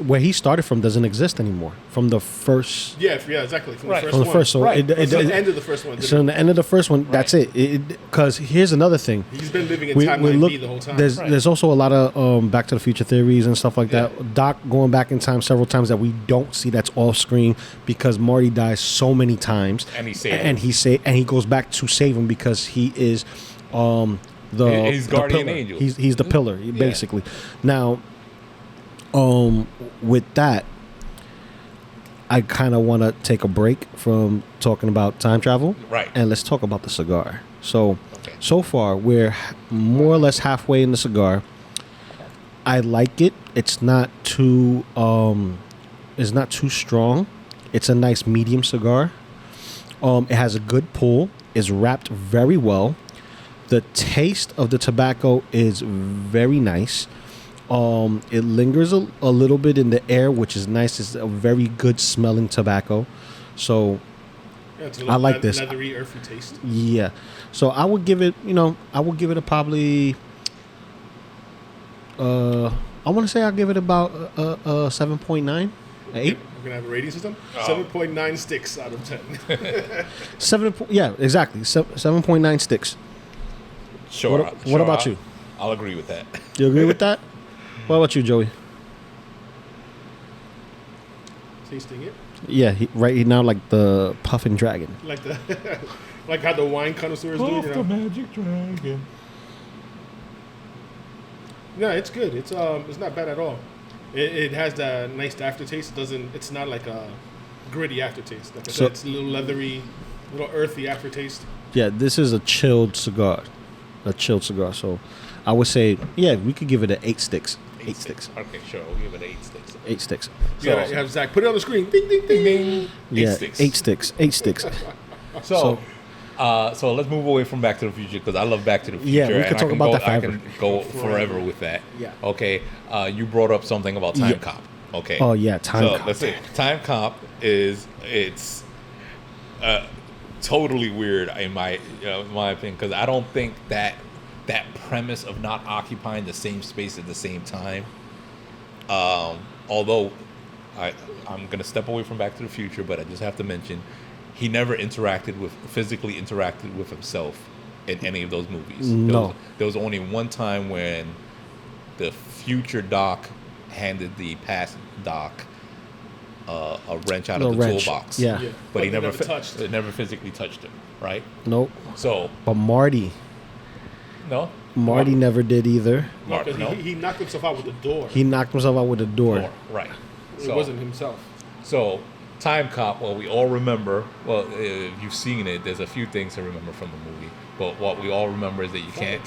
Where he started from doesn't exist anymore. From the first. Yeah, exactly. From Right. the first From the one. first, so Right. So the end of the first one. So in the end of the first one, that's it. Because here's another thing. He's been living in timeline B the whole time. There's also a lot of Back to the Future theories and stuff like that. Doc going back in time several times that we don't see that's off screen because Marty dies so many times, And he saved him. and he goes back to save him because he is He's the guardian pillar. angel. He's the pillar basically. Now, with that, I kind of want to take a break from talking about time travel, Right. And let's talk about the cigar. So, Okay. so far we're more or less halfway in the cigar. I like it. It's not too strong. It's a nice medium cigar. It has a good pull. It's wrapped very well. The taste of the tobacco is very nice. It lingers a little bit in the air, which is nice. It's a very good smelling tobacco. So Yeah, it's a I like this. leathery, earthy taste. yeah. So I would give it, a probably. I want to say I'll give it about 7.9, 8. We're gonna have a rating system. Oh. 7.9 sticks out of 10. 7. Yeah, exactly. 7.9 sticks. Sure. What about you? I'll agree with that. You agree with that? What about you, Joey? Tasting it Yeah, he now like the puffing dragon. like the like how the wine connoisseurs do. You know? magic dragon. No, it's good. It's not bad at all. It has that nice aftertaste. It's not like a gritty aftertaste. Like I said, it's a little leathery, little earthy aftertaste. Yeah, this is a chilled cigar. So I would say, yeah, we could give it an 8 sticks. 8 sticks. Okay, sure. We'll give it 8 sticks. 8 sticks. You have Zach put it on the screen. Ding ding ding. Ding. Yeah, 8 sticks. 8 sticks. 8 sticks. So let's move away from Back to the Future because I love Back to the Future. Yeah, we could and talk about that I forever. can go forever with that. Yeah. Okay. You brought up something about Time Yeah. Cop. Okay. Oh yeah, time. So cop. let's see. Time Cop it's totally weird in my opinion because I don't think that premise of not occupying the same space at the same time. Although I'm gonna step away from Back to the Future, but I just have to mention he never physically interacted with himself in any of those movies. No. There was only one time when the future Doc handed the past Doc a wrench out of the toolbox. Yeah. But he never touched. never physically touched him, right? Nope. So But Marty never did either. No, because No. he knocked himself out with the door. He knocked himself out with the door. Right. It wasn't himself. So, Time Cop, well, we all remember, if you've seen it, there's a few things to remember from the movie. But what we all remember is that you can't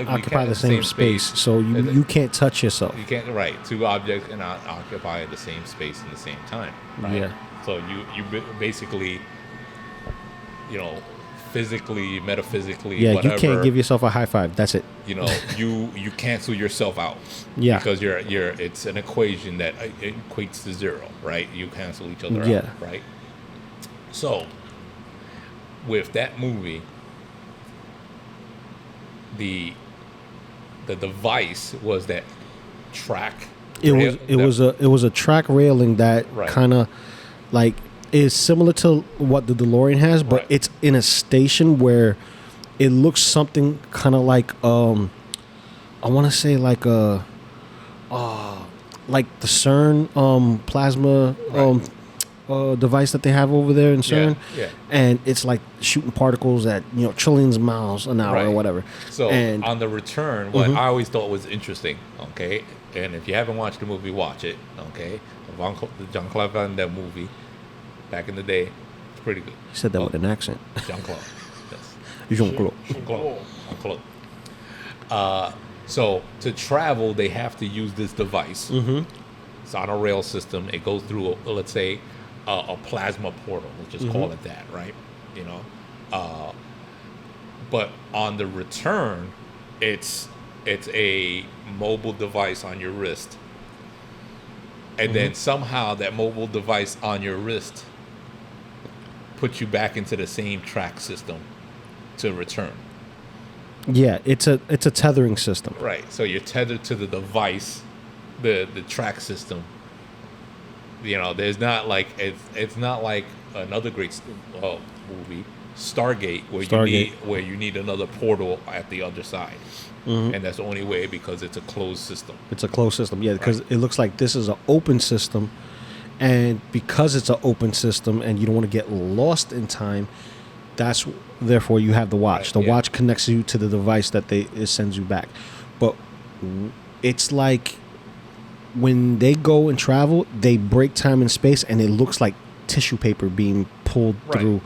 occupy the same space, so you can't touch yourself. You can't, right. Two objects cannot occupy the same space in the same time. Right? Yeah. So you basically, physically, metaphically, Yeah, whatever. you can't give yourself a high five. That's it. You cancel yourself out. Yeah. Because it's an equation that equates to 0, right? You cancel each other Yeah. out, right? So, with that movie, the device was that track. It was a track railing that Right. kind of like is similar to what the DeLorean has, but Right. it's in a station where it looks something kind of like I want to say like like the CERN plasma device that they have over there in CERN. Yeah. And it's like shooting particles at trillions of miles an hour or Right. whatever. So and on the return, what I always thought was interesting, okay, and if you haven't watched the movie, watch it, okay. The Jean-Claude Van Damme movie back in the day, it's pretty good. he said that with an accent. Jean-Claude, yes. Jean-Claude. Jean-Claude. So to travel, they have to use this device. It's on a rail system. It goes through, let's say, a plasma portal. Let's just call it that, right? But on the return, it's a mobile device on your wrist, and then somehow that mobile device on your wrist puts you back into the same track system to return. Yeah, it's a tethering system. Right. So you're tethered to the device, the track system. There's not like it's not like another great movie, Stargate, where you need another portal at the other side, and that's the only way because it's a closed system. It's a closed system, yeah, because it looks like this is an open system, and because it's an open system and you don't want to get lost in time, therefore you have the watch. Right, the watch connects you to the device that it sends you back. But it's like when they go and travel, they break time and space, and it looks like tissue paper being pulled through.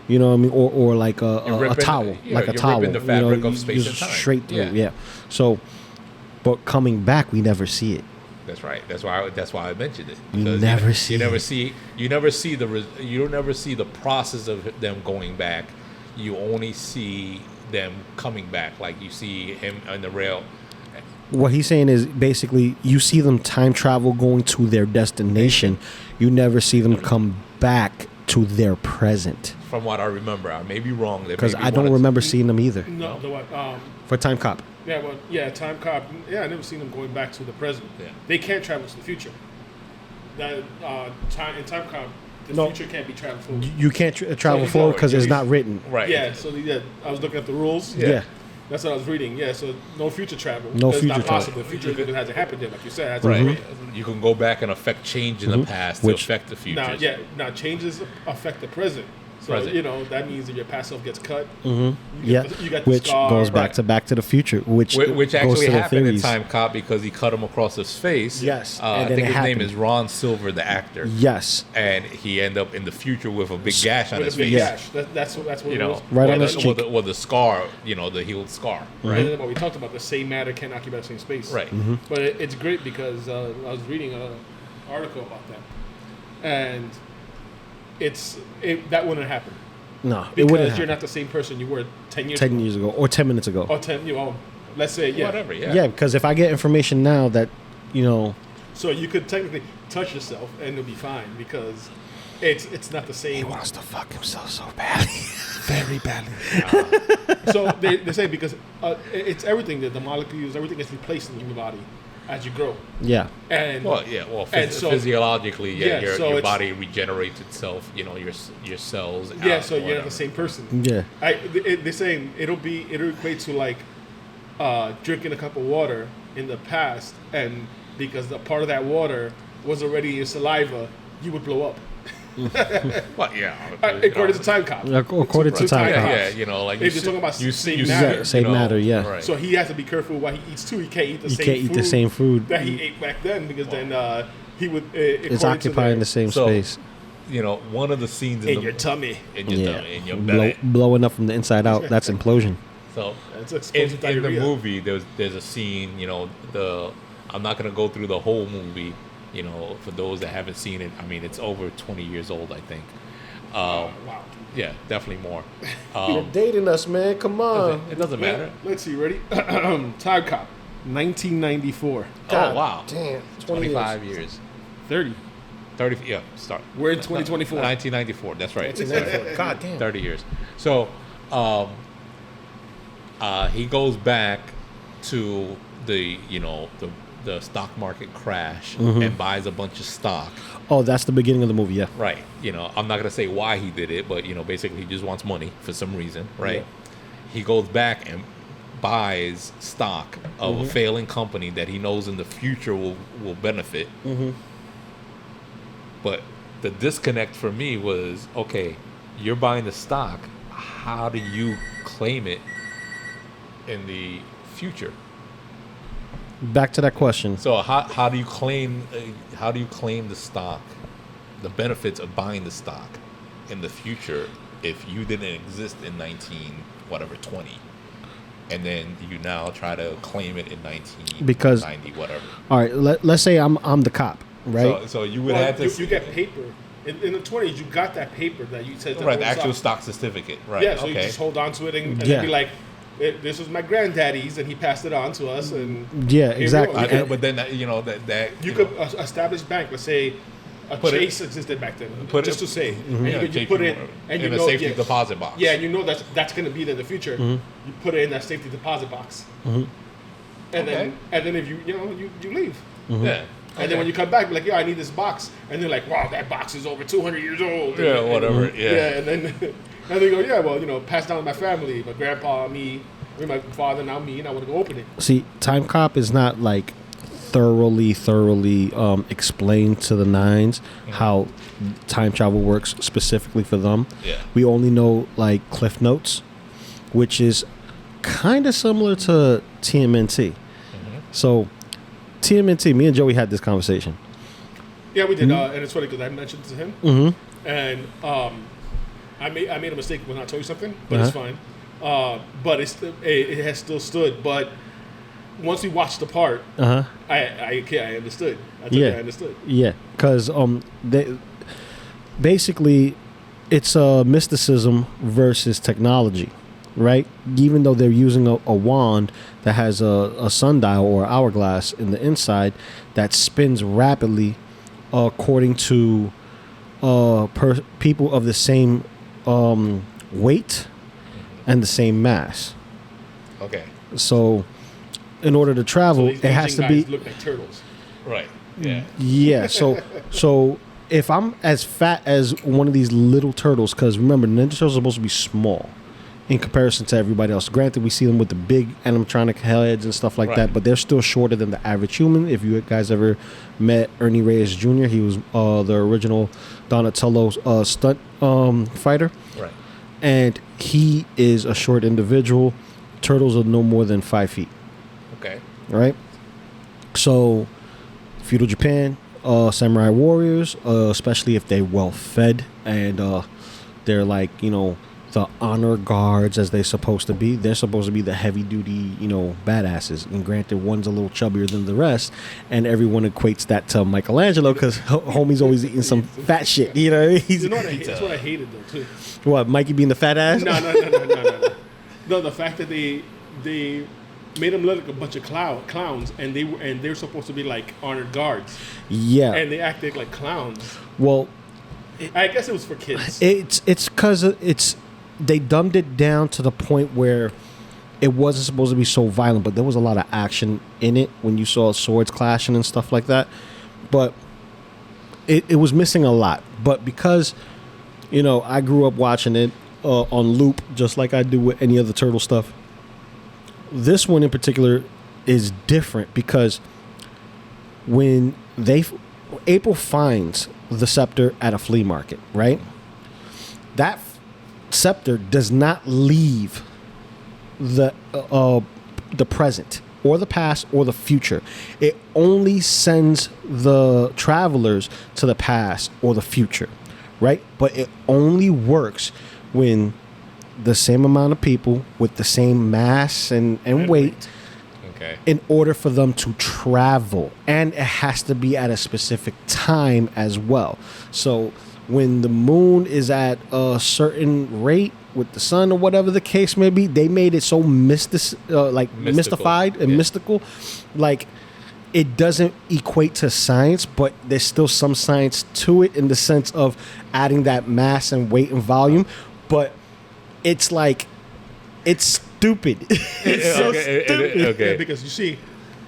You know what I mean? Or like a towel. Like a towel. Ripping the fabric of space and time. Straight through, yeah. So, but coming back, we never see it. That's right. That's why I mentioned it. You Because never see you never it. see the process of them going back. You only see them coming back. Like you see him on the rail, What he's saying is basically you see them time travel going to their destination. You never see them come back to their present. From what I remember, I may be wrong. Because I don't remember seeing them either. No, the what? For Time Cop. Yeah, well, yeah, Time Cop. Yeah, I never seen them going back to the present. Yeah. They can't travel to the future. That in Time Cop, the No. future can't be traveled forward. You can't travel he's forward not- because it's not written. Right. Yeah, so I was looking at the rules. Yeah. That's what I was reading. Yeah, so no future travel. No It's future not travel. possible. The future hasn't happened yet, like you said. It hasn't Right. happened. You can go back and affect change in the past to Which- affect the future. Now changes affect the present. So Present. that means that your past self gets cut. Yeah, You got the which scar. goes back to the Future, which Which goes actually to the happened in theories. Time Cop because he cut him across his face. Yes, I and then think it his name happened. is Ron Silver, the actor. Yes, And he ended up in the future with a big gash on With his a big face. gash. That's what You it know, was. Right on with his the, cheek. with the scar, the healed scar, And right? then what we talked about, the same matter can't occupy the same space. Right. But it's great because I was reading an article about that, and that wouldn't happen no, it wouldn't because happen. you're not the same person you were 10 years 10 ago. years ago or 10 minutes ago. Or 10, let's say, yeah. Whatever, yeah. Yeah, because if I get information now that, So you could technically touch yourself and it'll be fine because it's not the he same. wants to fuck himself so badly. Very badly. So they say because it's everything that the molecules, everything is replaced in your body as you grow. Yeah. And Well, so- physiologically, Yeah, your so it's- body regenerates itself. Your cells. yeah, so you're not the same person. Yeah. They're saying it'll equate to like drinking a cup of water in the past, and because the part of that water was already in your saliva, you would blow up. Well, yeah. According to Time Cop. According to Time Cop. Yeah, like If you're talking about you same you matter. Same matter, yeah. Right. So he has to be careful what he eats too. He can't eat the You same can't food eat the same food. that he ate back then because then he would. It's occupying the same So, space. one of the scenes in your tummy. in your Yeah. tummy, in your belly. Blowing up from the inside out. That's implosion. So It's explosive in the diarrhea. movie, there's a scene. I'm not gonna go through the whole movie. For those that haven't seen it, I mean, it's over 20 years old, I think. Wow. Yeah, definitely more. You're dating us, man. Come on. It doesn't matter. Let's see. Ready? Time Cop, 1994. Oh wow, Damn. 25 years. 30. 30. Yeah, start. We're in 2024. 1994. That's right. 1994. God damn. 30 years. So, he goes back to the stock market crash and buys a bunch of stock. Oh, that's the beginning of the movie, yeah. Right. I'm not gonna say why he did it, but basically he just wants money for some reason, right? Yeah. He goes back and buys stock of a failing company that he knows in the future will benefit. But the disconnect for me was, okay, you're buying the stock. How do you claim it in the future? Back to that question. So how do you claim the stock, the benefits of buying the stock in the future if you didn't exist in 20, and then you now try to claim it in 1990 Because- whatever. All right, let's say I'm the cop, right? So you would Well, have to you get paper. In the 20s, you got that paper that you said. right the actual stock certificate, right? Yeah, so you okay. just hold on to it and Yeah. then be like, this was my granddaddy's, and he passed it on to us. And Yeah, here we exactly. go. But then that You could establish bank. Let's say a Put it- Chase existed back then. put Just it- to say, yeah, and you take put you it and you in a know safety deposit box. Yeah, and you know that's going to be there in the future. You put it in that safety deposit box, and then if you leave. Yeah. And then when you come back, be like, I need this box. And they're like, wow, that box is over 200 years old. Yeah, And- whatever. and- Yeah. and then they go, yeah, well, passed down to my family, my grandpa, me, my father, now me, and I want to go open it. See, Time Cop is not like thoroughly explained to the nines how time travel works specifically for them. Yeah. We only know like Cliff Notes, which is kind of similar to TMNT. So TMNT, me and Joey had this conversation. Yeah, we did, and it's funny because I mentioned it to him, and I made a mistake when I told you something, but it's fine. But it has still stood. But once we watched the part, I understood. I understood. Yeah, because basically it's mysticism versus technology. right? Even though they're using a wand that has a sundial or hourglass in the inside that spins rapidly according to people of the same weight and the same mass. Okay. So in order to travel, So these it has to Asian be guys look like turtles. Right. Yeah. yeah. So if I'm as fat as one of these little turtles, because remember, Ninja Turtles are supposed to be small in comparison to everybody else. Granted, we see them with the big animatronic heads and stuff like Right. that, but they're still shorter than the average human. If you guys ever met Ernie Reyes Jr., he was the original Donatello stunt fighter, Right. and he is a short individual. Turtles are no more than 5 feet. Okay. Right? So, feudal Japan, samurai warriors, especially if they're well fed and they're like, the honor guards as they're supposed to be. They're supposed to be the heavy duty, badasses. And granted, one's a little chubbier than the rest, and everyone equates that to Michelangelo because homie's always eating some fat shit. He's You know what that's what I hated though too. what, Mikey being the fat ass? No. No, the fact that they made them look like a bunch of clowns, and they're supposed to be like honored guards, Yeah. and they acted like clowns. Well, I guess it was for kids. it's because they dumbed it down to the point where it wasn't supposed to be so violent, but there was a lot of action in it when you saw swords clashing and stuff like that. But it was missing a lot. But because, I grew up watching it on loop, just like I do with any other turtle stuff, this one in particular is different because when April finds the scepter at a flea market, right? That scepter does not leave the present or the past or the future. It only sends the travelers to the past or the future, right? But it only works when the same amount of people with the same mass and weight Okay. in order for them to travel, and it has to be at a specific time as well. So when the moon is at a certain rate with the sun or whatever the case may be, they made it so mystified and mystical, like it doesn't equate to science, but there's still some science to it in the sense of adding that mass and weight and volume. But it's like, it's stupid. It's so stupid. Okay. Yeah, because you see,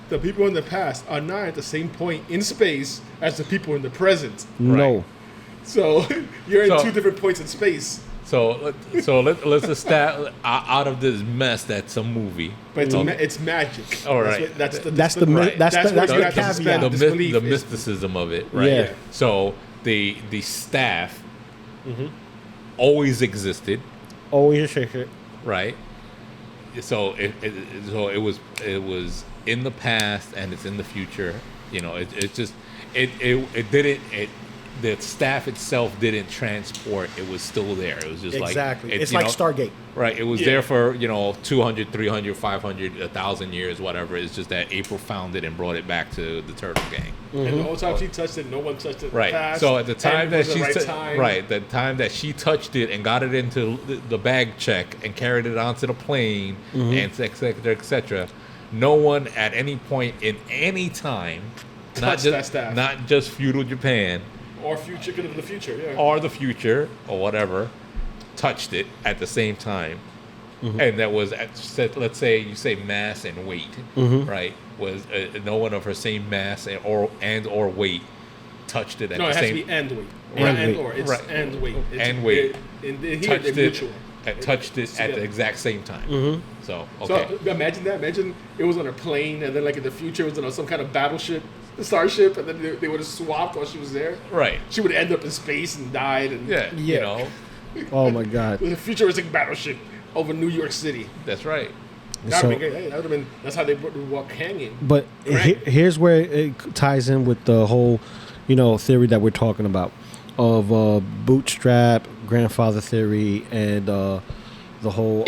the people in the past are not at the same point in space as the people in the present. No. Right. So you're in So- two different points in space. Let's establish out of this mess that's a movie. But it's magic. All right. That's the That's the disbelief. that's the where you have to caveat. suspend the disbelief is- mysticism of it, right? Yeah. So the staff always existed, Always shake it. right? So it was in the past and it's in the future. The staff itself didn't transport. It was still there. It was just Exactly. like It's like Stargate. Right. It was Yeah. there for 200, 300, 500, 1,000 years, whatever. It's just that April found it and brought it back to the Turtle Gang. And the whole time she touched it, no one touched it. In Right. the past, So at the time and it that was the she right time. the time that she touched it and got it into the bag check and carried it onto the plane and et cetera, no one at any point in any time, Touched that staff. not just feudal Japan Or future, could have been the future. Yeah. or the future or whatever, touched it at the same time. And that was let's say you say mass and weight, right? Was no one of her same mass or weight touched it at No, the it has same to be and weight. And Not and weight. or. It's Right. and weight. It's, And weight. Here, touched they're it mutual. touched it It's at the together. exact same time. So okay, So imagine that. Imagine it was on a plane, and then like in the future, it was on some kind of battleship, starship, and then they would have swapped while she was there. right? She would end up in space and died. And Yeah, Yeah. Oh my God. with a futuristic battleship over New York City. that's right. That So- would have been. That's how they would walk hanging. But Correct. here's where it ties in with the whole, theory that we're talking about of bootstrap, grandfather theory, and the whole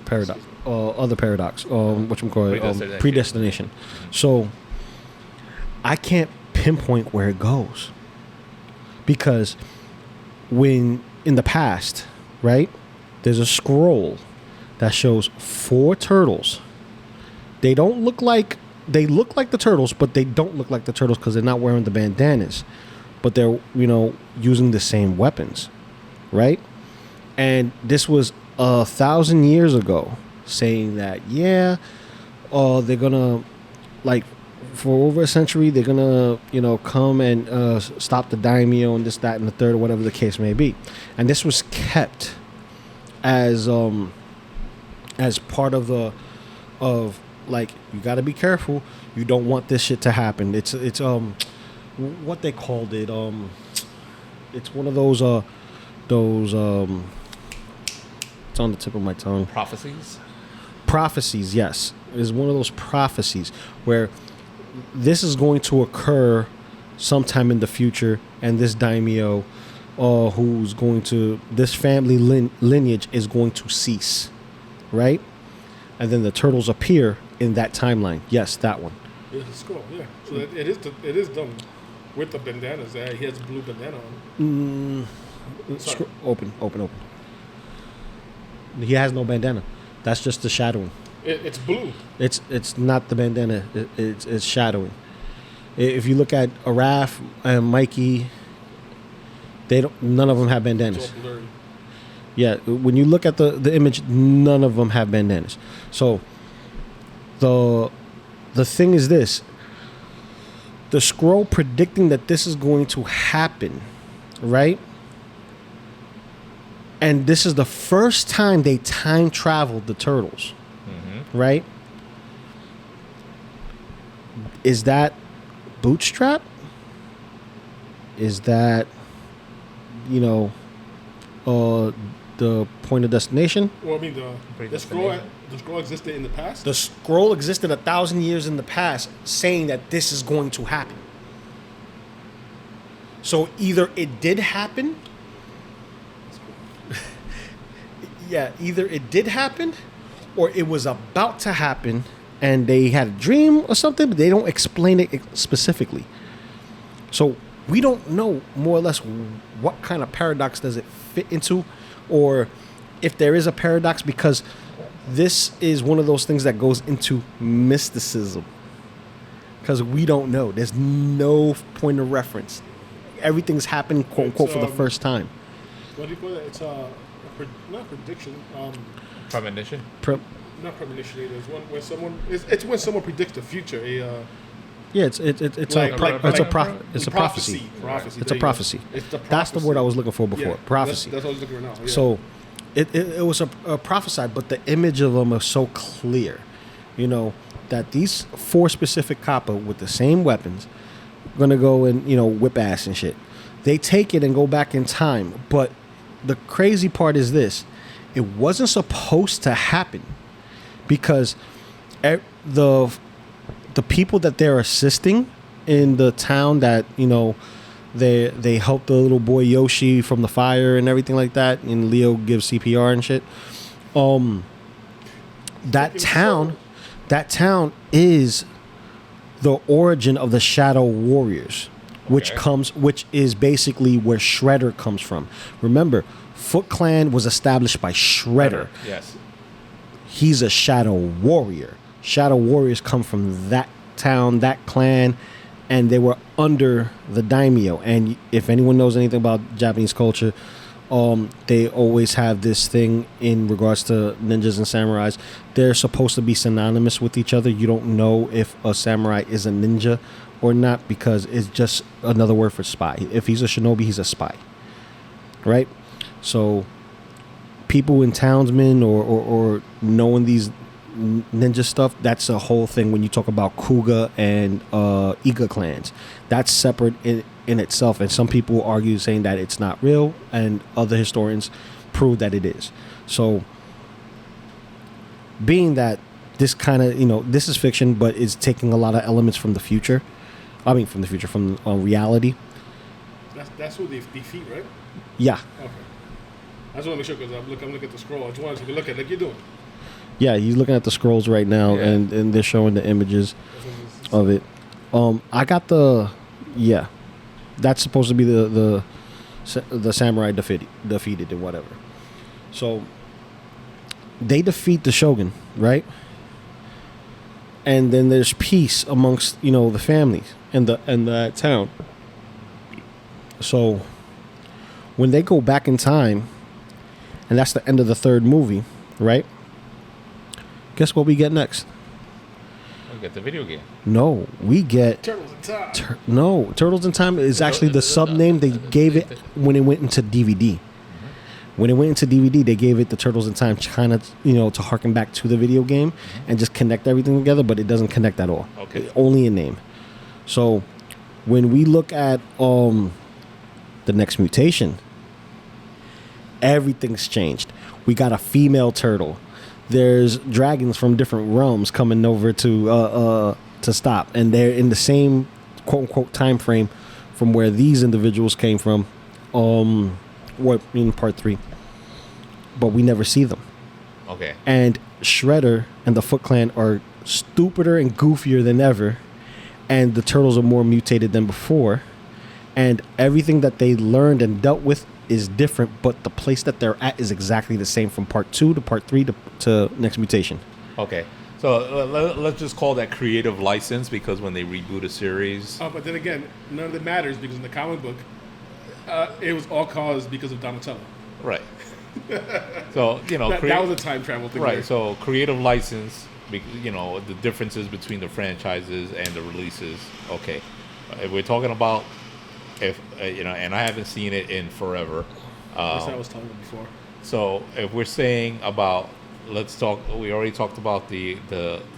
paradox, other paradox, Predestination. predestination. So I can't pinpoint where it goes because when in the past, right, there's a scroll that shows 4 turtles. They don't look like they look like the turtles, but they don't look like the turtles because they're not wearing the bandanas, but they're using the same weapons, right? And this was 1,000 years ago, saying that they're gonna like for over a century they're gonna come and stop the daimyo and this, that, and the third, or whatever the case may be. And this was kept as part of like, you got to be careful. You don't want this shit to happen. It's what they called it. It's one of those it's on the tip of my tongue. Prophecies, yes. It's one of those prophecies where this is going to occur sometime in the future, and this daimyo, this family lineage is going to cease, right? And then the turtles appear in that timeline. Yes, that one. It's a scroll, yeah. So it is done with the bandanas. He has a blue bandana on. Open. He has no bandana. That's just the shadowing. It's blue. It's not the bandana. It's shadowing. If you look at Araf and Mikey, none of them have bandanas. It's all blurry. Yeah, when you look at the image, none of them have bandanas. So the thing is this: the scroll predicting that this is going to happen, right? And this is the first time they time traveled the turtles, right? Is that Bootstrap? Is that the point of destination? Well, I mean, the scroll existed in the past. The scroll existed 1,000 years in the past, saying that this is going to happen. So either it did happen. Yeah, either it did happen, or it was about to happen, and they had a dream or something, but they don't explain it specifically. So we don't know more or less what kind of paradox does it fit into, or if there is a paradox, because this is one of those things that goes into mysticism, because we don't know. There's no point of reference. Everything's happening, quote unquote, for the first time. What do you call that? It's not prediction. Premonition. Not premonition either. It's when someone predicts the future. It's a prophecy. Prophecy. It's a prophecy. That's the word I was looking for before. Yeah, prophecy. That's what I was looking for now. Yeah. So it was a prophesied, but the image of them is so clear, that these 4 specific copper with the same weapons are gonna go and whip ass and shit. They take it and go back in time, but the crazy part is this: it wasn't supposed to happen, because the people that they're assisting in the town that they help the little boy Yoshi from the fire and everything like that, and Leo gives CPR and shit. That town is the origin of the Shadow Warriors, which is basically where Shredder comes from. Remember, Foot Clan was established by Shredder. Yes. He's a Shadow Warrior. Shadow Warriors come from that town, that clan, and they were under the daimyo. And if anyone knows anything about Japanese culture, they always have this thing in regards to ninjas and samurais. They're supposed to be synonymous with each other. You don't know if a samurai is a ninja or not, because it's just another word for spy. If he's a shinobi, he's a spy, right? So people in townsmen or knowing these ninja stuff, that's a whole thing. When you talk about Kuga and Iga clans, that's separate in itself, and some people argue saying that it's not real, and other historians prove that it is. So being that this kind of this is fiction, but it's taking a lot of elements from the future, from reality. That's who they defeat, right? Yeah. Okay. I just want to make sure, because I'm looking at the scroll. I just wanted to look at it like you're doing. Yeah, he's looking at the scrolls right now, and they're showing the images of it. I got that's supposed to be the samurai defeated or whatever. So they defeat the Shogun, right? And then there's peace amongst the families and the town. So when they go back in time, and that's the end of the third movie, right? Guess what we get next? We get the video game. No, we get Turtles in Time. Turtles in Time is actually the sub name they gave it when it went into DVD. When it went into DVD, they gave it the Turtles in Time, kind of, to harken back to the video game and just connect everything together, but it doesn't connect at all. Okay. Only a name. So when we look at the next mutation, everything's changed. We got a female turtle. There's dragons from different realms coming over to stop, and they're in the same quote unquote time frame from where these individuals came from. What in part 3, but we never see them. Okay. And Shredder and the Foot Clan are stupider and goofier than ever, and the turtles are more mutated than before, and everything that they learned and dealt with is different, but the place that they're at is exactly the same from part 2 to part 3 to next mutation. Okay. So let's just call that creative license, because when they reboot a series, But then again, none of it matters because in the comic book, it was all caused because of Donatello. right? So That was a time travel thing. right. There. So creative license, the differences between the franchises and the releases. Okay, if we're talking about and I haven't seen it in forever. That's what I was talking about before. So if we're saying about, let's talk. We already talked about the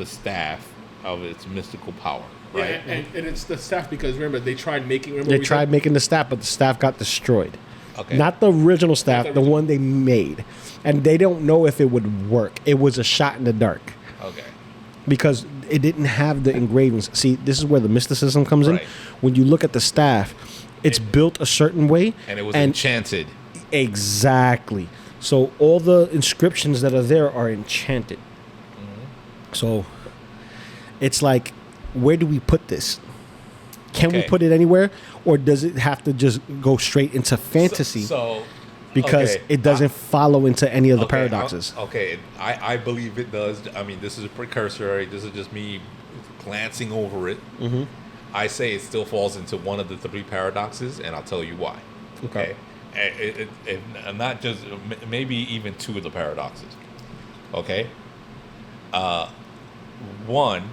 staff of its mystical power, right? Yeah, and it's the staff because remember they tried making. They tried making the staff, but the staff got destroyed. Okay. Not the original staff, Not the the one they made. And they don't know if it would work. It was a shot in the dark. Okay. Because it didn't have the engravings. See, this is where the mysticism comes in. Right. When you look at the staff, it's built a certain way. And it was enchanted. Exactly. So all the inscriptions that are there are enchanted. Mm-hmm. So it's like, where do we put this? Can we Okay. put it anywhere? Or does it have to just go straight into fantasy? So because okay, it doesn't follow into any of the okay, paradoxes. Okay, I believe it does. I mean, this is a precursor. This is just me glancing over it. Mm-hmm. I say it still falls into one of the 3 paradoxes, and I'll tell you why. Okay. And not just maybe even 2 of the paradoxes. Okay. One,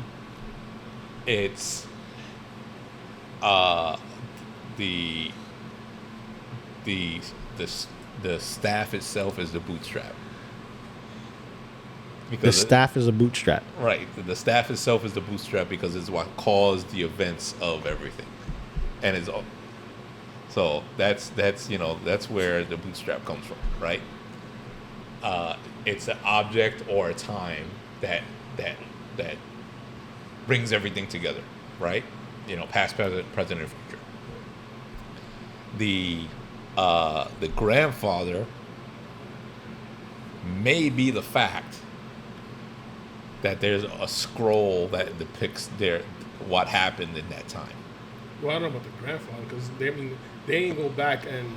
it's the staff itself is the bootstrap. The staff is a bootstrap. Right. The staff itself is the bootstrap because it's what caused the events of everything, and it's all. So that's where the bootstrap comes from, right? It's an object or a time that brings everything together, right? Past, present, and future. The grandfather may be the fact that there's a scroll that depicts what happened in that time. Well, I don't know about the grandfather because they ain't go back and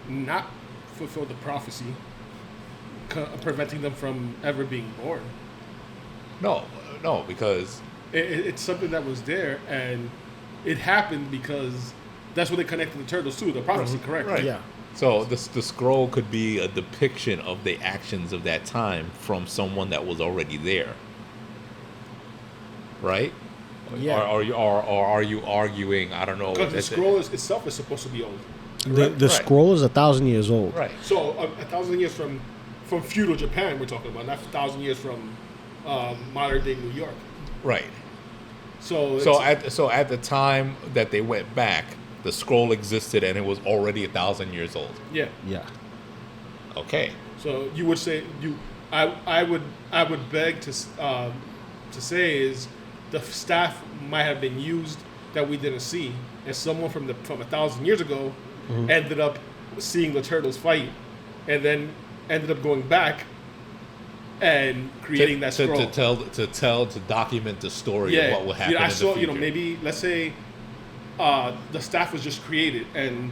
not fulfill the prophecy, preventing them from ever being born. No, because It's something that was there, and it happened because that's what they connected the turtles to, the prophecy, correct? right. Yeah. So the scroll could be a depiction of the actions of that time from someone that was already there, right? Yeah. Or are you arguing? I don't know. Because the scroll itself is supposed to be old. The Right. scroll is 1,000 years old. Right. So 1,000 years from feudal Japan, we're talking about, not 1,000 years from modern day New York. Right. So at the time that they went back, the scroll existed and it was already 1,000 years old. yeah. Yeah. Okay. So you would say I would beg to say is the staff might have been used that we didn't see, and someone from 1,000 years ago ended up seeing the turtles fight, and then ended up going back and creating that scroll to document the story of what will happen. I in saw the future. maybe let's say the staff was just created and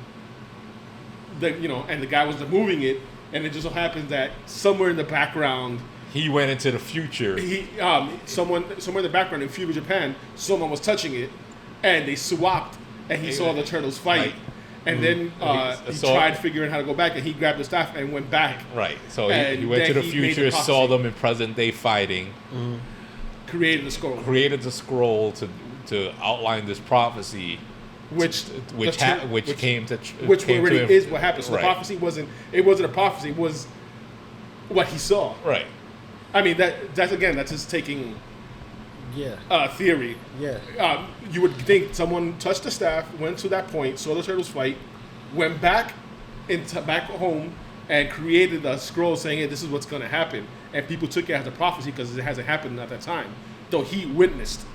the guy was moving it, and it just so happens that somewhere in the background He went into the future. Somewhere in the background in feudal Japan, someone was touching it, and they swapped, and he saw the turtles fight. And then he tried figuring how to go back, and he grabbed the staff and went back. Right. So he went to the future, saw them in present day fighting. Created the scroll. To outline this prophecy, which came to already is what happened. So the prophecy wasn't a prophecy. It was what he saw. Right. I mean that's just taking theory. Yeah. You would think someone touched the staff, went to that point, saw the turtles fight, went back home, and created a scroll saying, "Hey, this is what's going to happen." And people took it as a prophecy because it hasn't happened at that time, though he witnessed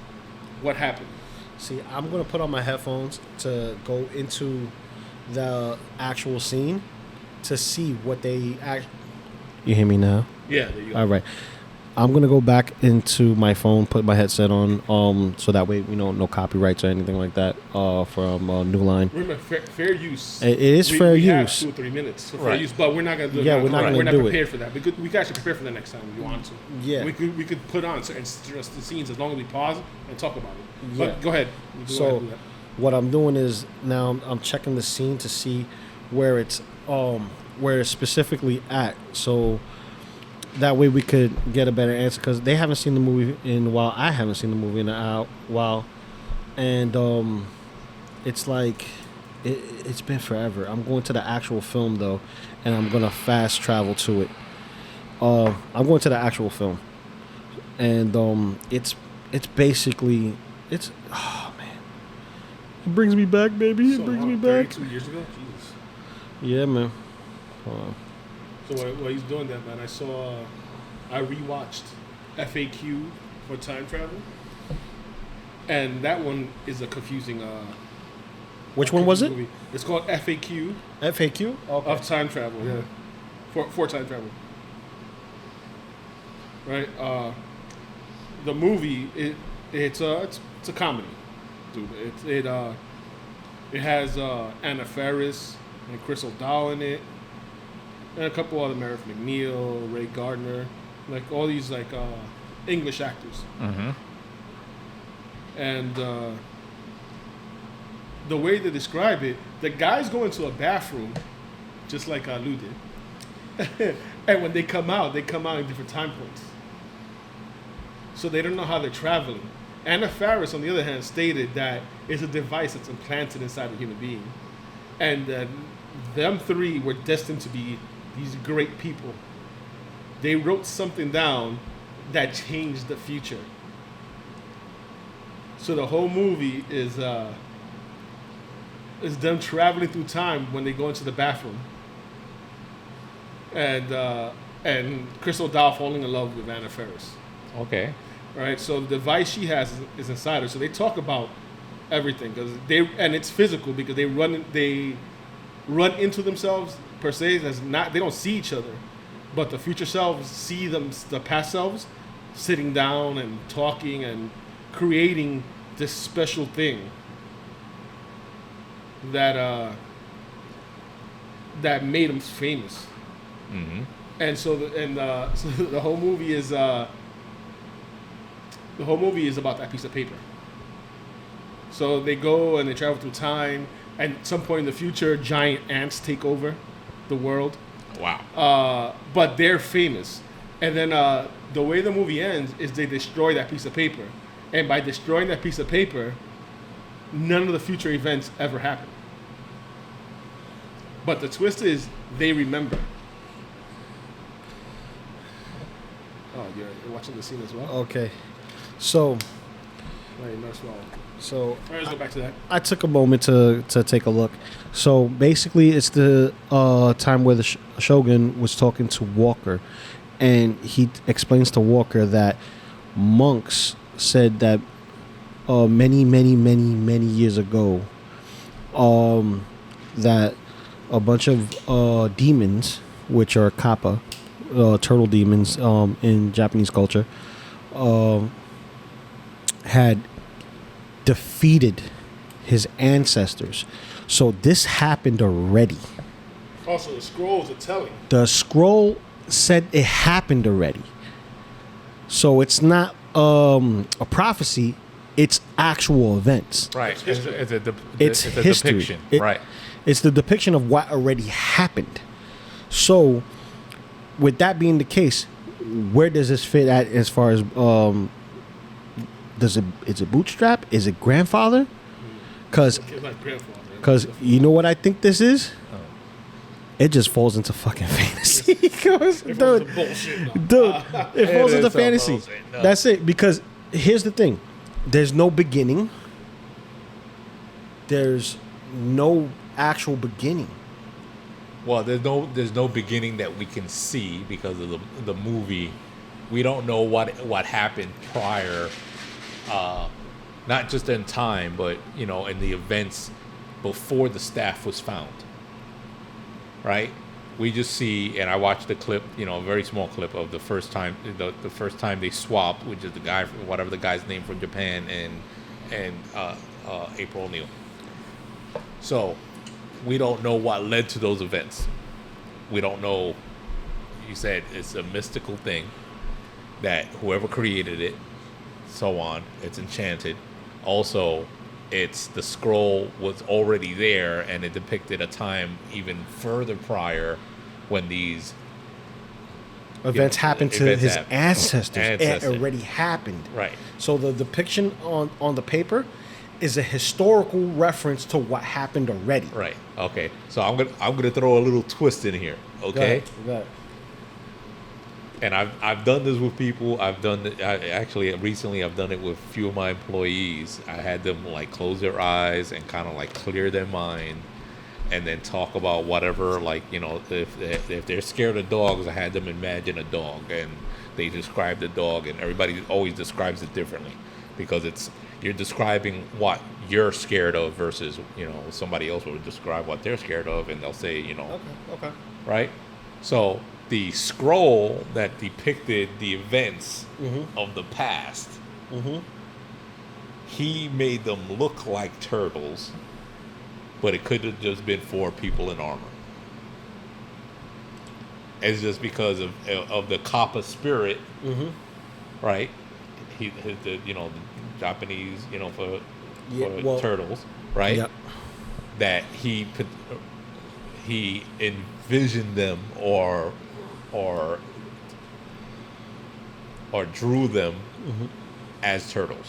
what happened. See, I'm going to put on my headphones to go into the actual scene to see what they act. You hear me now? Yeah, there you go. All right. I'm going to go back into my phone, put my headset on, so that way, no copyrights or anything like that from New Line. Remember, fair use. It is fair use. We have 2 or 3 minutes for fair use, but we're not going to do it. Yeah, we're not prepared for that. We can actually prepare for that next time if you want to. Yeah. We could put on certain scenes as long as we pause and talk about it. Yeah. But go ahead. So what I'm doing is now I'm checking the scene to see where it's specifically at. So that way we could get a better answer, because they haven't seen the movie in a while. I haven't seen the movie in a while, and it's like it's been forever. I'm going to the actual film though, and I'm gonna fast travel to it. I'm going to the actual film, and it's basically oh man, it brings me back, baby. It brings me back. 32 years ago, Jesus. Yeah, man. So while he's doing that, man, I rewatched FAQ for time travel, and that one is a confusing. Which one was it? Movie. It's called FAQ. FAQ Of time travel. Yeah. For time travel. Right. The movie it's a comedy, dude. It has Anna Faris and Chris O'Dowd in it. And a couple other, Meredith McNeil, Ray Gardner, like all these English actors. Mm-hmm. And the way they describe it, the guys go into a bathroom, just like Lou did. And when they come out in different time points. So they don't know how they're traveling. Anna Faris, on the other hand, stated that it's a device that's implanted inside a human being. And them three were destined to be these great people. They wrote something down that changed the future. So the whole movie is them traveling through time when they go into the bathroom, and Chris O'Dowd falling in love with Anna Faris. Okay. Right. So the device she has is inside her. So they talk about everything and it's physical because they run into themselves per se. They don't see each other, but the future selves see them, the past selves, sitting down and talking and creating this special thing that made them famous. Mm-hmm. And so the whole movie is about that piece of paper. So they go and they travel through time, and at some point in the future, giant ants take over the world. Wow. But they're famous. And then the way the movie ends is they destroy that piece of paper. And by destroying that piece of paper, none of the future events ever happen. But the twist is they remember. Oh, you're watching the scene as well? Okay. So. Wait, no, small. So. All right, let's go back to that. I took a moment to take a look. So basically, it's the time where the Shogun was talking to Walker, and he explains to Walker that monks said that many years ago, that a bunch of demons, which are kappa, turtle demons in Japanese culture, had defeated his ancestors. So this happened already. Also, the scrolls are telling. The scroll said it happened already. So it's not a prophecy; it's actual events. Right. history. It's a history. depiction. Right. It's the depiction of what already happened. So, with that being the case, where does this fit at as far as is it bootstrap? Is it grandfather? Because It's like grandfather. you know what I think this is? It just falls into fucking fantasy. It falls Dude, into bullshit. Dude, it falls is into some fantasy. bullshit, no. That's it. Because here's the thing: there's no beginning. There's no actual beginning. Well, there's no beginning that we can see because of the movie. We don't know what happened prior, not just in time, but in the events before the staff was found. Right? We just see, and I watched the clip, a very small clip of the first time they swapped, which is the guy, whatever the guy's name from Japan, and April O'Neil. So we don't know what led to those events. We don't know. You said it's a mystical thing that whoever created it, so on, it's enchanted. Also, it's the scroll was already there, and it depicted a time even further prior when these Events happened to events his happened. ancestors. It Ancestors. already happened. Right. So the depiction on the paper is a historical reference to what happened already. Right. Okay. So I'm gonna throw a little twist in here. Okay. Go ahead. And I've done this with people. Recently I've done it with a few of my employees. I had them like close their eyes and kind of like clear their mind, and then talk about whatever, like, if they're scared of dogs, I had them imagine a dog, and they describe the dog, and everybody always describes it differently because you're describing what you're scared of versus somebody else will describe what they're scared of, and they'll say Okay. right? So the scroll that depicted the events of the past, he made them look like turtles, but it could have just been 4 people in armor. It's just because of the Kappa spirit, right? The Japanese, for turtles, right? Yep. That he envisioned them or drew them as turtles.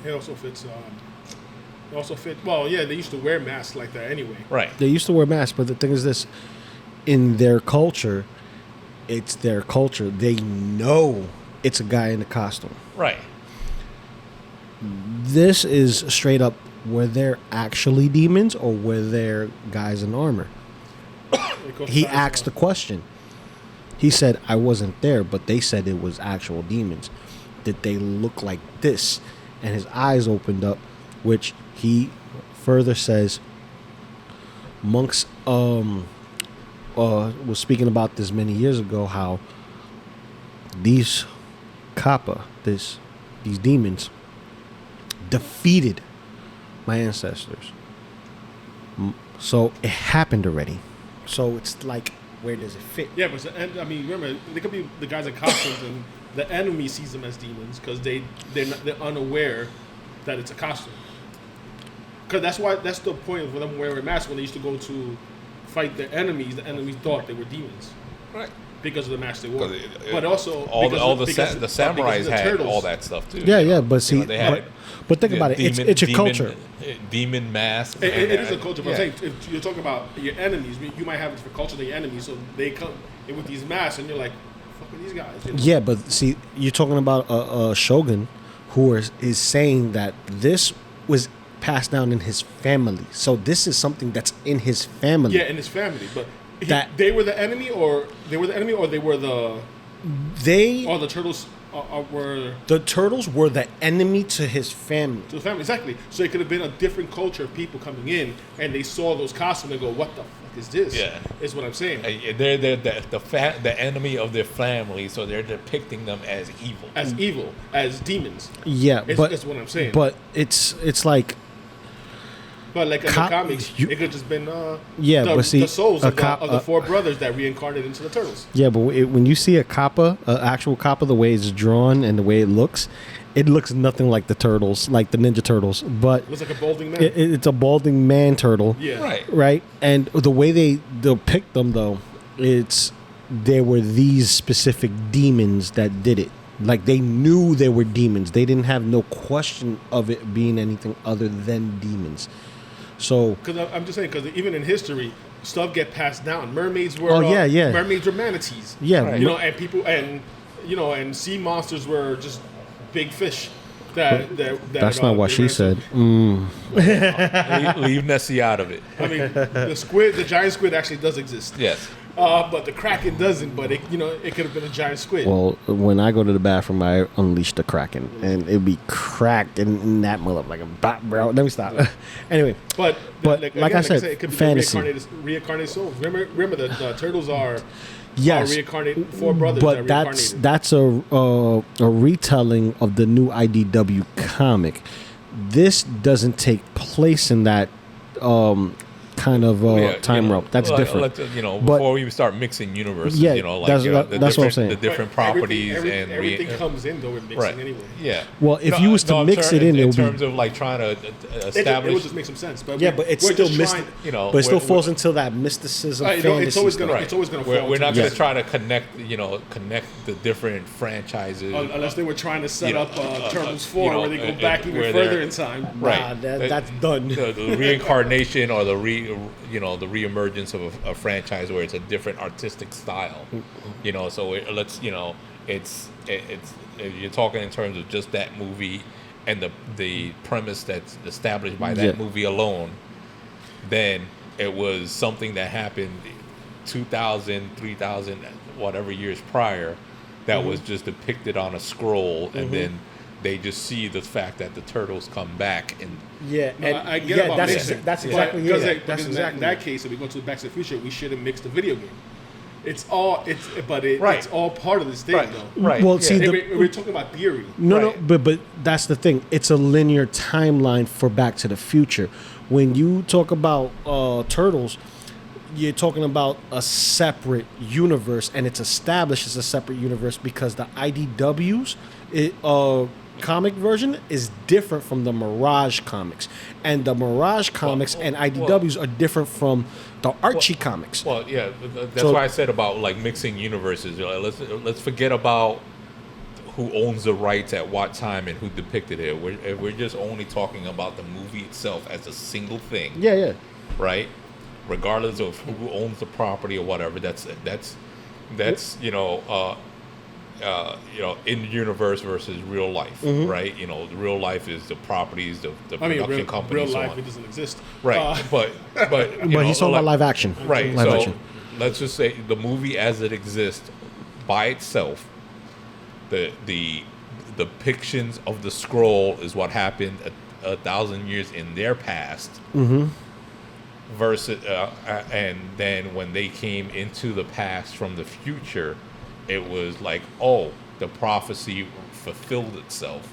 It also fits. Well, yeah, they used to wear masks like that anyway. Right. They used to wear masks, but the thing is this: in their culture, it's their culture. They know it's a guy in a costume. Right. This is straight up: were there actually demons or were there guys in armor? He asked the question. He said, "I wasn't there, but they said it was actual demons. Did they look like this?" And his eyes opened up, which he further says, monks was speaking about this many years ago, how these kappa, these demons, defeated my ancestors. So it happened already. So it's like, where does it fit? Yeah, but remember, they could be the guys in costumes, and the enemy sees them as demons because they're unaware that it's a costume. Because that's the point of them wearing masks. When they used to go to fight their enemies, the enemies thought they were demons, Right. because of the mask they wore. But also the samurais had turtles. all that stuff too. Yeah, but see, they had but think about it. It's your culture. Demon masks. It is a culture, but Yeah. I'm saying, if you're talking about your enemies, you might have it for culture to your enemies, so they come in with these masks, and you're like, fuck with these guys. Yeah, but see, you're talking about a shogun who is saying that this was passed down in his family. So this is something that's in his family. Yeah, in his family, but they were the enemy, or they were the turtles were the turtles were the enemy to his family. to the family, exactly. So it could have been a different culture of people coming in, and they saw those costumes and go, "What the fuck is this?" Yeah. Is what I'm saying. They're the enemy of their family, so they're depicting them as evil. As evil, as demons. Yeah, It's what I'm saying. But it's like But like in the Cop- comics, you- it could just been Yeah, the, but see, the souls a of cop- the four brothers that reincarnated into the turtles. Yeah, but when you see a kappa, an actual kappa, the way it's drawn and the way it looks nothing like the turtles, like the Ninja Turtles. But It looks like a balding man. it's a balding man turtle. Yeah. Right. Right? And the way they depict them, though, there were these specific demons that did it. Like, they knew they were demons. They didn't have no question of it being anything other than demons. So, Because I'm just saying, because even in history, stuff get passed down. Mermaids were yeah. mermaids were manatees. yeah. Right. You know, and people and sea monsters were just big fish. That's not what they she ran said. Leave Nessie out of it. I mean, the giant squid actually does exist. Yes. But the kraken doesn't. But it could have been a giant squid. Well, when I go to the bathroom, I unleash the Kraken, and it'd be cracked in that mother like a bat, bro. Let me stop. Anyway, But like I said, it could be fantasy. reincarnated souls. Remember the turtles are yes, reincarnated four brothers. but that are reincarnated. that's a retelling of the new IDW comic. This doesn't take place in that kind of time rope. That's different. But- Before we start mixing universes, Yeah, like that's the what I'm different- saying. the different Right, properties everything comes in though in mixing right. anyway. Yeah. Well, if you was to I'm mix it in, it in would be- terms of like trying to It establish. would just make some sense. But Yeah, but it's we're still just mystic. trying- But it still we're- falls into that mysticism, It's fantasy always stuff. gonna. It's always gonna We're fall not into going to this. try to connect the different franchises. Unless they were trying to set up Turtles 4 you know, where they go back even where further they're- in time. Right. Nah, that's done. The reincarnation or the reemergence of a franchise where it's a different artistic style. So it's you're talking in terms of just that movie and the premise that's established by that movie alone. Then it was something that happened 2,000, 3,000, whatever years prior that was just depicted on a scroll, and then they just see the fact that the turtles come back and Yeah, No, and I get about mixing. that's But- exactly because it. That's in exactly that it. case, if we go to Back to the Future, we shouldn't mix the video game. It's Right. all part of this thing Right. though. Right. Well, yeah. see, We're talking about theory. No, Right. but that's the thing. It's a linear timeline for Back to the Future. When you talk about turtles, you're talking about a separate universe, and it's established as a separate universe because the IDW's comic version is different from the Mirage comics, and the Mirage comics and IDW's are different from the Archie comics. Well, yeah, that's So- why I said about like mixing universes. Let's forget about who owns the rights at what time and who depicted it. We're just only talking about the movie itself as a single thing, Yeah. right? Regardless of who owns the property or whatever. That's in universe versus real life, right? The real life is the properties, the I mean, production real companies, so life on. it doesn't exist. Right, but But he's talking about live action. Right. Live So action. let's just say the movie as it exists by itself, the depictions of the scroll is what happened 1,000 years in their past. Versus, and then when they came into the past from the future, it was like, oh, the prophecy fulfilled itself.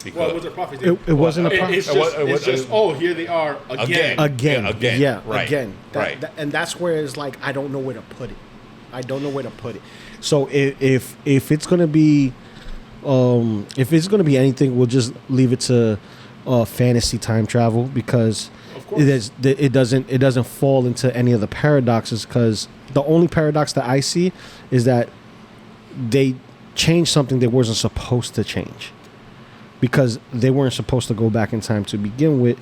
Because Well, it was a prophecy. It wasn't a prophecy. It's just here they are again. Again, Yeah, right, again. right. And that's where it's like I don't know where to put it. So if it's gonna be, anything, we'll just leave it to fantasy time travel because Of course. it doesn't fall into any of the paradoxes. Because the only paradox that I see is that they changed something they wasn't supposed to change. Because they weren't supposed to go back in time to begin with.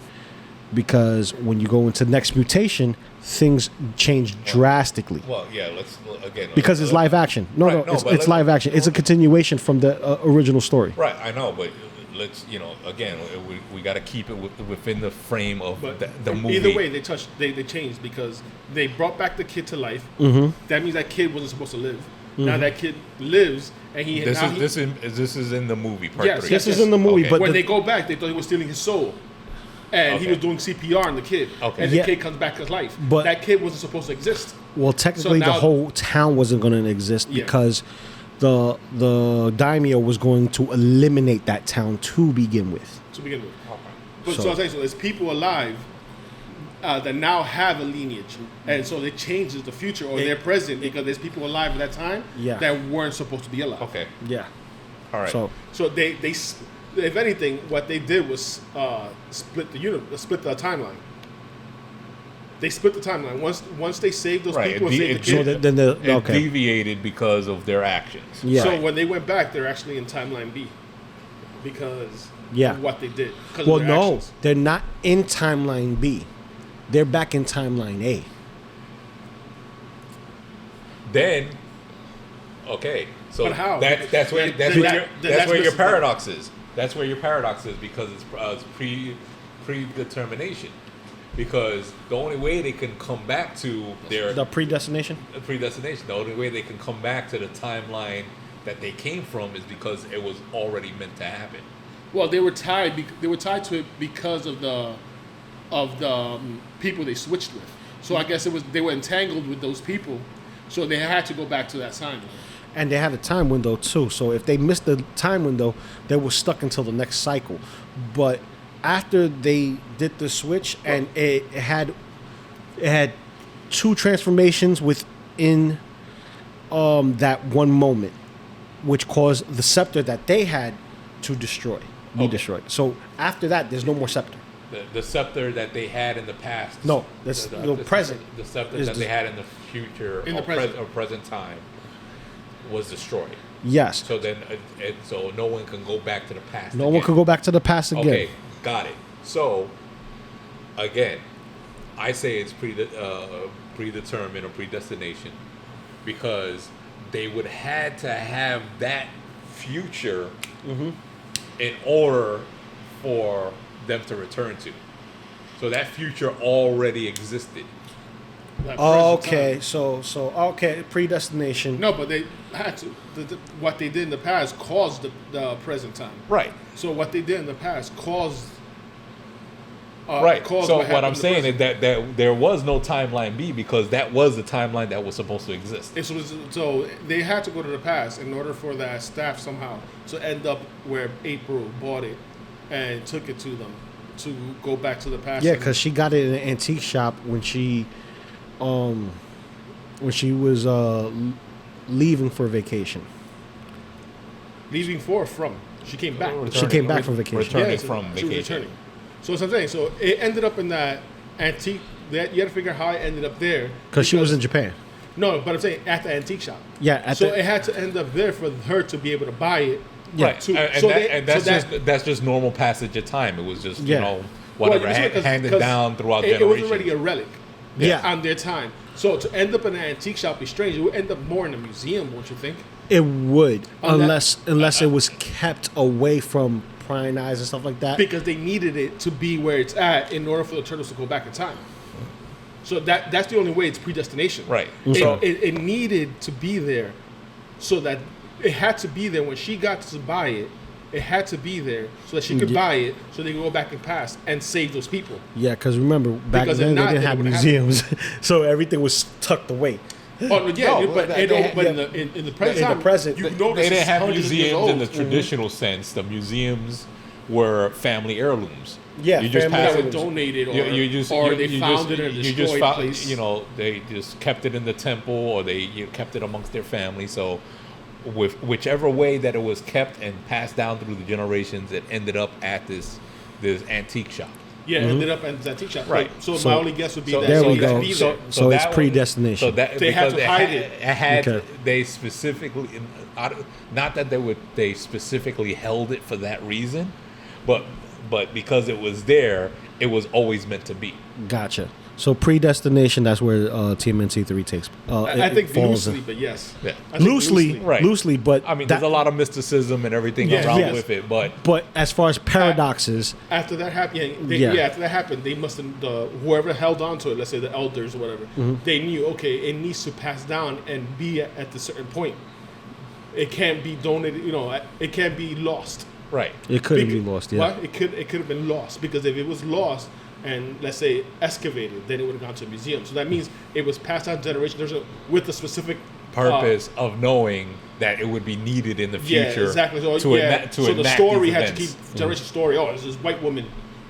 Because when you go into next mutation, things change drastically. well, yeah, let's again. Because it's live action. No, Right, no, it's but live action. It's a continuation from the original story. Right, I know, but let's again, we got to keep it within the frame of But the movie. either way, they changed because they brought back the kid to life. That means that kid wasn't supposed to live. Now that kid lives, and This is in the movie part Yes, 3. yes, This is in the movie, Okay. but when the- they go back, they thought he was stealing his soul. And he Okay. was doing CPR on the kid. Okay. And the Yeah. kid comes back to life. But- that kid wasn't supposed to exist. Well, technically, So the now- whole town wasn't going to exist Yeah. because the daimyo was going to eliminate that town to begin with. To begin with. But So- so I'm saying, so there's people alive that now have a lineage, and so it changes the future or their present because there's people alive at that time that weren't supposed to be alive. Okay. Yeah. All right. So they if anything, what they did was split the timeline. They split the timeline. Once they saved those people, it deviated because of their actions. Yeah. So when they went back, they're actually in timeline B because of what they did. Well, no, they're not in timeline B. They're back in timeline A. Then, okay, so but how? That's where your paradox is. That's where your paradox is because it's predetermination. Because the only way they can come back to the predestination. The only way they can come back to the timeline that they came from is because it was already meant to happen. Well, they were tied. They were tied to it because of the people they switched with. So I guess they were entangled with those people, so they had to go back to that timeline. And they had a time window too. So if they missed the time window, they were stuck until the next cycle. But after they did the switch, and it had two transformations within that one moment, which caused the scepter that they had to be destroyed. So after that, there's no more scepter. The scepter that they had in the past. No, that's the present. The scepter that they had in the future or present time was destroyed. Yes. So then, so no one can go back to the past. No one could go back to the past again. Okay, got it. So, again, I say it's predetermined or predestination because they would had to have that future in order for them to return to. So that future already existed. Okay, so predestination. No, but they had to. What they did in the past caused the present time. Right. So what they did in the past caused. Right. Caused So what I'm saying is that there was no timeline B because that was the timeline that was supposed to exist. So they had to go to the past in order for that staff somehow to end up where April bought it and took it to them to go back to the past. Yeah, because she got it in an antique shop when she was leaving for vacation. Leaving from. She came back. She came back from vacation. Returning from vacation. She was returning. So that's what I'm saying. So it ended up in that antique. You had to figure out how it ended up there. Because she was in Japan. No, but I'm saying at the antique shop. Yeah. It had to end up there for her to be able to buy it. Yeah. Right. That's just normal passage of time. It was just whatever handed down throughout generations. It was already a relic. On their time. So to end up in an antique shop is strange. It would end up more in a museum, won't you think? It would, unless it was kept away from prying eyes and stuff like that. Because they needed it to be where it's at in order for the turtles to go back in time. So that's the only way it's predestination. Right. It needed to be there, so that it had to be there when she got to buy it. It had to be there so that she could buy it, so they could go back and past and save those people. Yeah, because remember back then they didn't have museums, so everything was tucked away. Oh yeah, but in the present, they didn't have museums in the traditional sense. The museums were family heirlooms. Yeah, you just were donated, or they found it in a destroyed place. They just kept it in the temple, or they kept it amongst their family. So, with whichever way that it was kept and passed down through the generations, it ended up at this antique shop. Yeah, it ended up at the antique shop. Right. So my only guess would be that. There we go. So it's predestination. So that they had to hide it. They specifically, not that they specifically held it for that reason, but because it was there, it was always meant to be. Gotcha. So predestination, that's where TMNT 3 takes. I think loosely, but yes. Yeah. Loosely, but I mean, there's a lot of mysticism and everything around with it, but as far as paradoxes, after that happened, they must have whoever held on to it, let's say the elders or whatever, they knew it needs to pass down and be at a certain point. It can't be donated, it can't be lost. Right. It couldn't be lost. Yeah. It could have been lost because if it was lost and let's say excavated, then it would have gone to a museum. So that means it was passed down generation with a specific purpose of knowing that it would be needed in the future. Yeah, exactly. So, so the story had to events. keep generation story. Oh, there's this white woman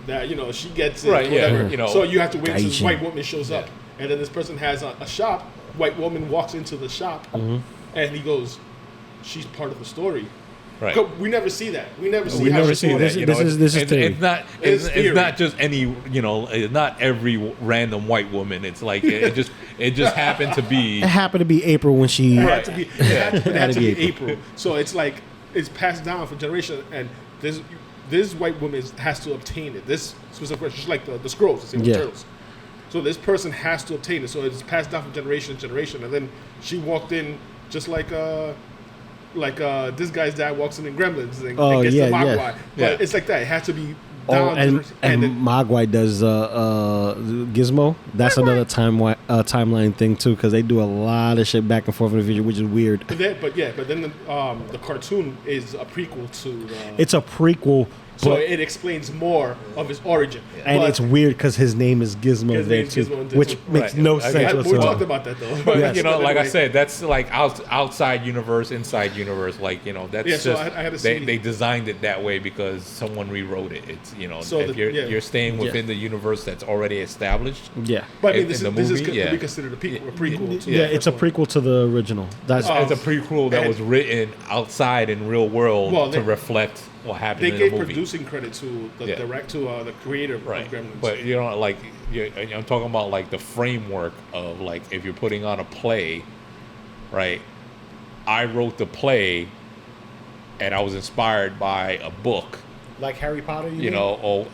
that she gets it, Right, or yeah, whatever. So you have to wait until this Gaijin. white woman shows up, and then this person has a shop. White woman walks into the shop, and he goes, "She's part of the story." Right. We never see that. We never see. We how never she's see doing this. that. This is theory. It's not just any. It's not every random white woman. It's like it just happened to be. It happened to be April when she. It had to be. It had to be April. April. So it's like it's passed down for generation, and this white woman has to obtain it. This specific person, just like the scrolls, the same with turtles. So this person has to obtain it. So it's passed down from generation to generation, and then she walked in just like this guy's dad walks in Gremlins and gets the Mogwai. But it's like that. It has to be down. And Mogwai does Gizmo. That's another timeline thing too, because they do a lot of shit back and forth in the future, which is weird. But then the cartoon is a prequel to. It's a prequel. So it explains more of his origin. And it's weird because his name is Gizmo there too, which makes no sense We whatsoever. talked about that though. But like I said, that's like outside universe, inside universe. Like that's so just I had to see. they designed it that way because someone rewrote it. It's So if you're staying within the universe that's already established. Yeah. But I mean, in this the is movie, could be considered a prequel. To It's a prequel to the original. That's It's a prequel that was written outside in real world to reflect what happened They in the gave movie. producing credit to the the creator of Gremlins. But I'm talking about like the framework of like if you're putting on a play, right? I wrote the play, and I was inspired by a book, like Harry Potter.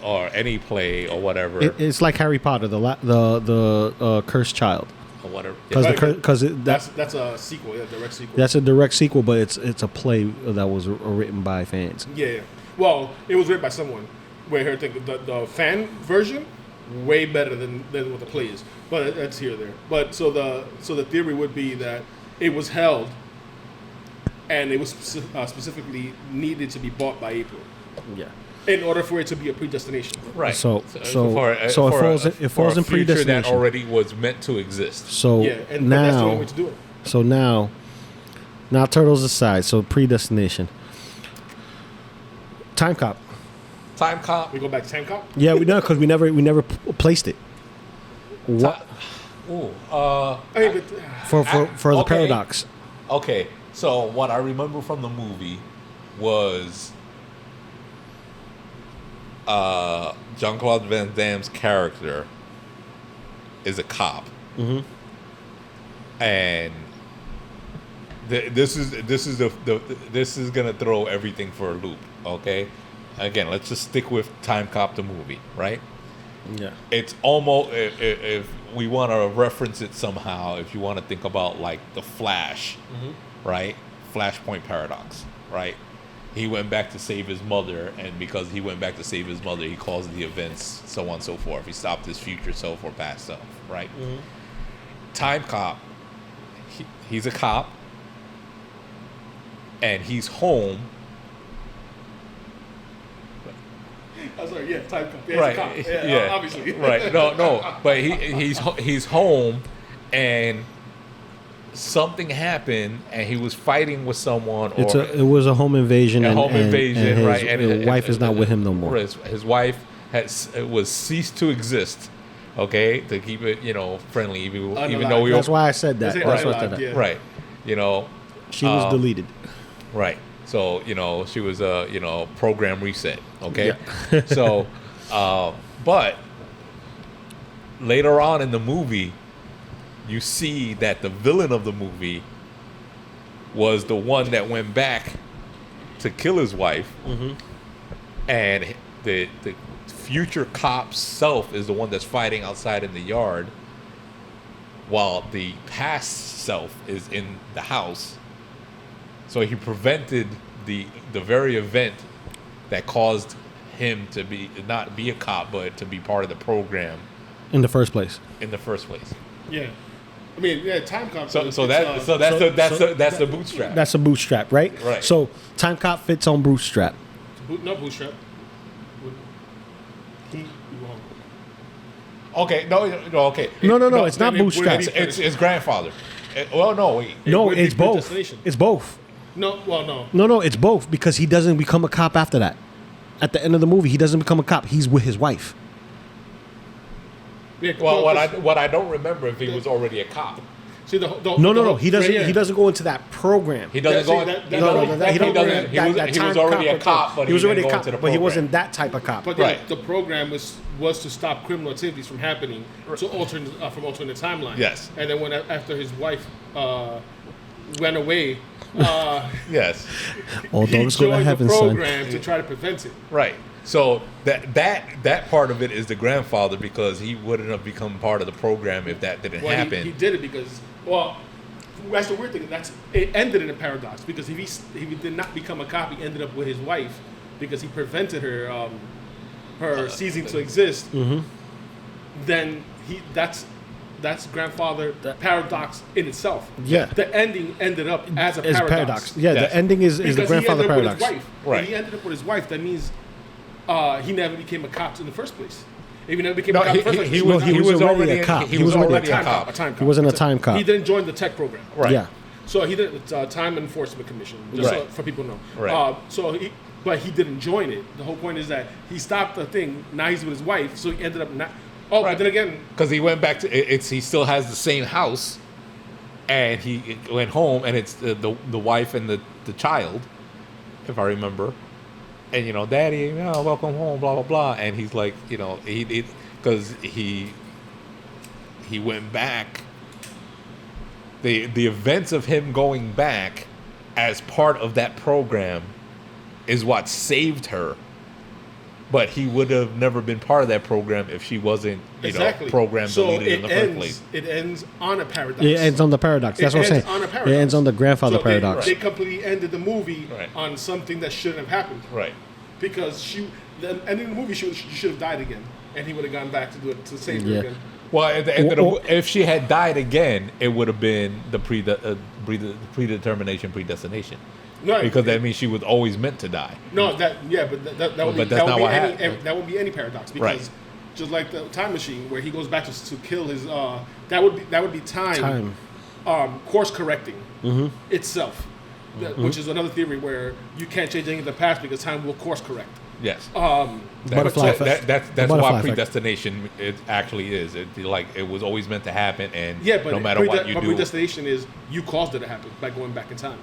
Or any play or whatever. It's like Harry Potter, the Cursed Child. Or whatever. Because that's a sequel, direct sequel. That's a direct sequel, but it's a play that was written by fans. Yeah. Well, it was written by someone. Where here, think the fan version way better than what the play is, but that's here or there. But so the theory would be that it was held, and it was specifically needed to be bought by April. Yeah. In order for it to be a predestination. Right. So it falls in future predestination. that already was meant to exist. So but that's the only way to do it. So now turtles aside. So predestination. Time Cop. Time Cop. We go back to Time Cop. Yeah, we know because we never placed it. What for the paradox? Okay, so what I remember from the movie was Jean-Claude Van Damme's character is a cop, and this is gonna throw everything for a loop. Okay, again, let's just stick with Time Cop the movie, right? Yeah, it's almost if we want to reference it somehow. If you want to think about like the Flash, right? Flashpoint paradox, right? He went back to save his mother, and because he went back to save his mother, he caused the events, so on and so forth. He stopped his future self or past self, right? Time Cop, he's a cop, and he's home. I'm sorry, Time Cop. Yeah, right, Cop. Yeah, obviously. Right, no, but he's home, and something happened, and he was fighting with someone. It was a home invasion. And right? And his wife is not with him no more. His wife was ceased to exist. Okay, to keep it friendly, even though we. That's why I said that. That's why I said that. Yeah. Right, she was deleted. Right. So she was program reset. Okay. Yeah. So, but later on in the movie, you see that the villain of the movie was the one that went back to kill his wife, and the future cop's self is the one that's fighting outside in the yard, while the past self is in the house. So he prevented the very event that caused him to not be a cop, but to be part of the program in the first place. Yeah. I mean, Time Cop. So that's the bootstrap. That's a bootstrap, right? Right. So Time Cop fits on bootstrap. No bootstrap. Okay. No. Okay. No. It's not bootstrap. It's his grandfather. Well, no. Wait. No, it's both. It's both. No. Well, no. No. It's both because he doesn't become a cop after that. at the end of the movie, he doesn't become a cop. He's with his wife. Yeah, Well, what I don't remember if he was already a cop. See No. He doesn't. He doesn't go into that program. He doesn't go. He doesn't. He was already a cop, but he was already a didn't go cop, into the but he program. wasn't that type of cop. But Right. the program was to stop criminal activities from happening, to altering from altering the timeline. Yes. And then after his wife went away, Yes. All he dogs go to joined heaven, the son. program to try to prevent it. Right. So that part of it is the grandfather because he wouldn't have become part of the program if that didn't Well, happen. he did it because that's the weird thing. It ended in a paradox because if he did not become a cop, he ended up with his wife because he prevented her ceasing to exist. Mm-hmm. Then that's grandfather paradox in itself. Yeah. The ending ended up as a It's paradox. Yeah, Yes. the ending is the Because grandfather he ended up paradox. with his wife. Right. When he ended up with his wife, that means he never became a cop in the first place. If he never became No, a cop in the first place, he was already a cop. He was already a a cop. time cop. He wasn't a time cop. He didn't join the tech program. Right. Yeah. So he did Time Enforcement Commission, just Right. for people to know. Right. But he didn't join it. The whole point is that he stopped the thing. Now he's with his wife, so he ended up not. Oh, Right. but then again, Because he went back to he still has the same house, and he went home, and it's the wife and the child, if I remember, and Daddy, welcome home, blah blah blah, and he's like, because he went back. The events of him going back as part of that program is what saved her. But he would have never been part of that program if she wasn't, exactly. programmed so deleted in the first ends, place. It ends on a paradox. It ends on the paradox. That's what I'm saying. On a paradox. It ends on the grandfather So paradox. They completely ended the movie Right. on something that shouldn't have happened. Right. Because the ending of the movie, she should have died again, and he would have gone back to do it to save her Yeah. again. Well, at the end of the, if she had died again, it would have been the predetermination, predestination. No, Because that means she was always meant to die. No, but that would But be, that's that not would what be any happened. that would be any paradox because Right. just like the time machine where he goes back to kill his that would be time. Course correcting itself, which is another theory where you can't change anything in the past because time will course correct. Yes. Butterfly effect. That's The what butterfly effect. predestination it actually is. It was always meant to happen, and Yeah, but no matter what you but do, predestination is you caused it to happen by going back in time.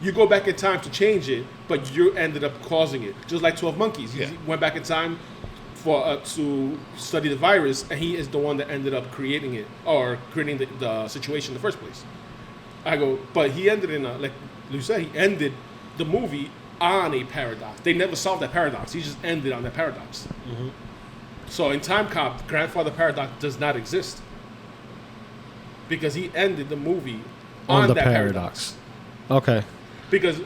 You go back in time to change it, but you ended up causing it. Just like 12 Monkeys. He Yeah. went back in time for to study the virus, and he is the one that ended up creating it or creating the situation in the first place. But he ended like you said, he ended the movie on a paradox. They never solved that paradox. He just ended on that paradox. So in Time Cop, grandfather paradox does not exist because he ended the movie on the that paradox. Okay. Because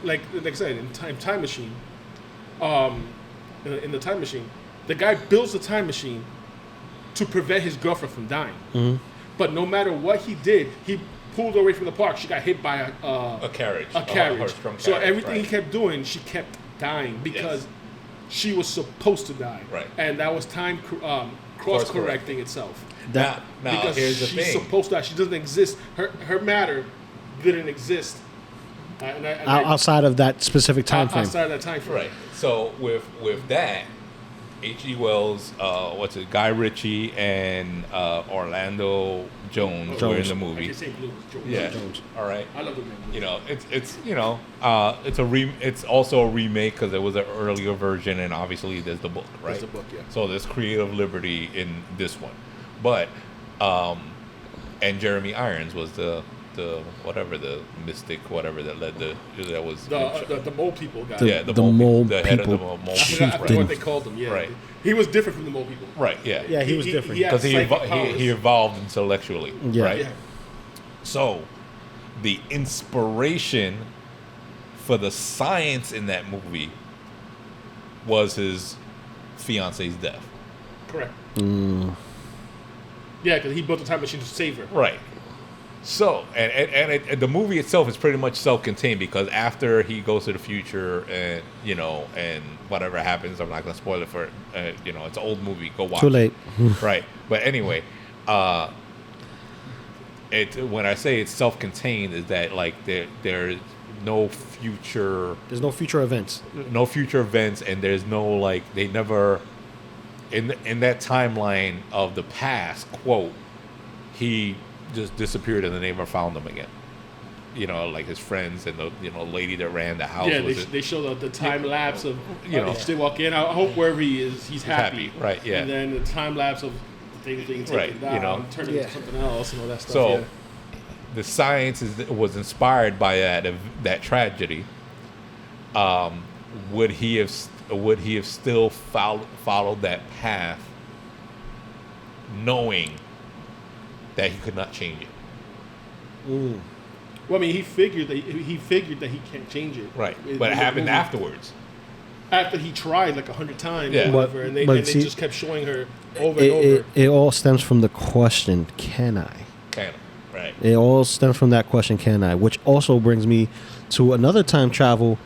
like I said, in time machine, in the time machine, the guy builds the time machine to prevent his girlfriend from dying. But no matter what he did, he pulled her away from the park. She got hit by a carriage. A carriage. horse-drawn So carriage, everything right. he kept doing, she kept dying because she was supposed to die. Right. And that was time cross correcting itself. Now Because here's the she's thing. supposed to die. She doesn't exist. Her matter didn't exist. Outside of that specific time frame. Outside of that time frame. Right. So with that, H.G. Wells, Guy Ritchie and Orlando Jones were in the I movie. can say Blues. Jones. Yeah. Jones. All right. I love the man. It's also a remake because there was an earlier version, and obviously there's the book, right? There's the book, yeah. So there's creative liberty in this one, but and Jeremy Irons was the mystic that was The mole people guy. The mole the head of the people. mole I people. forgot what they called him. Yeah. Right. He was different from the mole people. Right. Yeah. Yeah, he was different. He had Because psychic powers. he evolved intellectually, Yeah. right? Yeah. So, the inspiration for the science in that movie was his fiance's death. Correct. Yeah, because he built a time machine to save her. Right. So, and the movie itself is pretty much self-contained because after he goes to the future and, and whatever happens, I'm not going to spoil it for, it's an old movie. Go watch Too it. late. Right. But anyway, when I say it's self-contained is that like there no future. There's no future events. No future events, and there's no like they never in that timeline of the past quote. He just disappeared, and they never found him again. You know, like his friends and the lady that ran the house. Yeah, they show the time lapse of they walk in. I hope wherever he is, he's happy. Right. Yeah. And then the time lapse of the thing taken right, down, turning into something else and all that stuff. So the science was inspired by that tragedy. Would he have still followed that path, knowing that he could not change it? Mm. Well, I mean, he figured that he can't change it. Right, but it happened afterwards. After he tried like 100 times, Yeah. or whatever, and they just kept showing her over and over. It all stems from the question, can I? Kind of, right. It all stems from that question, can I? Which also brings me to another time travel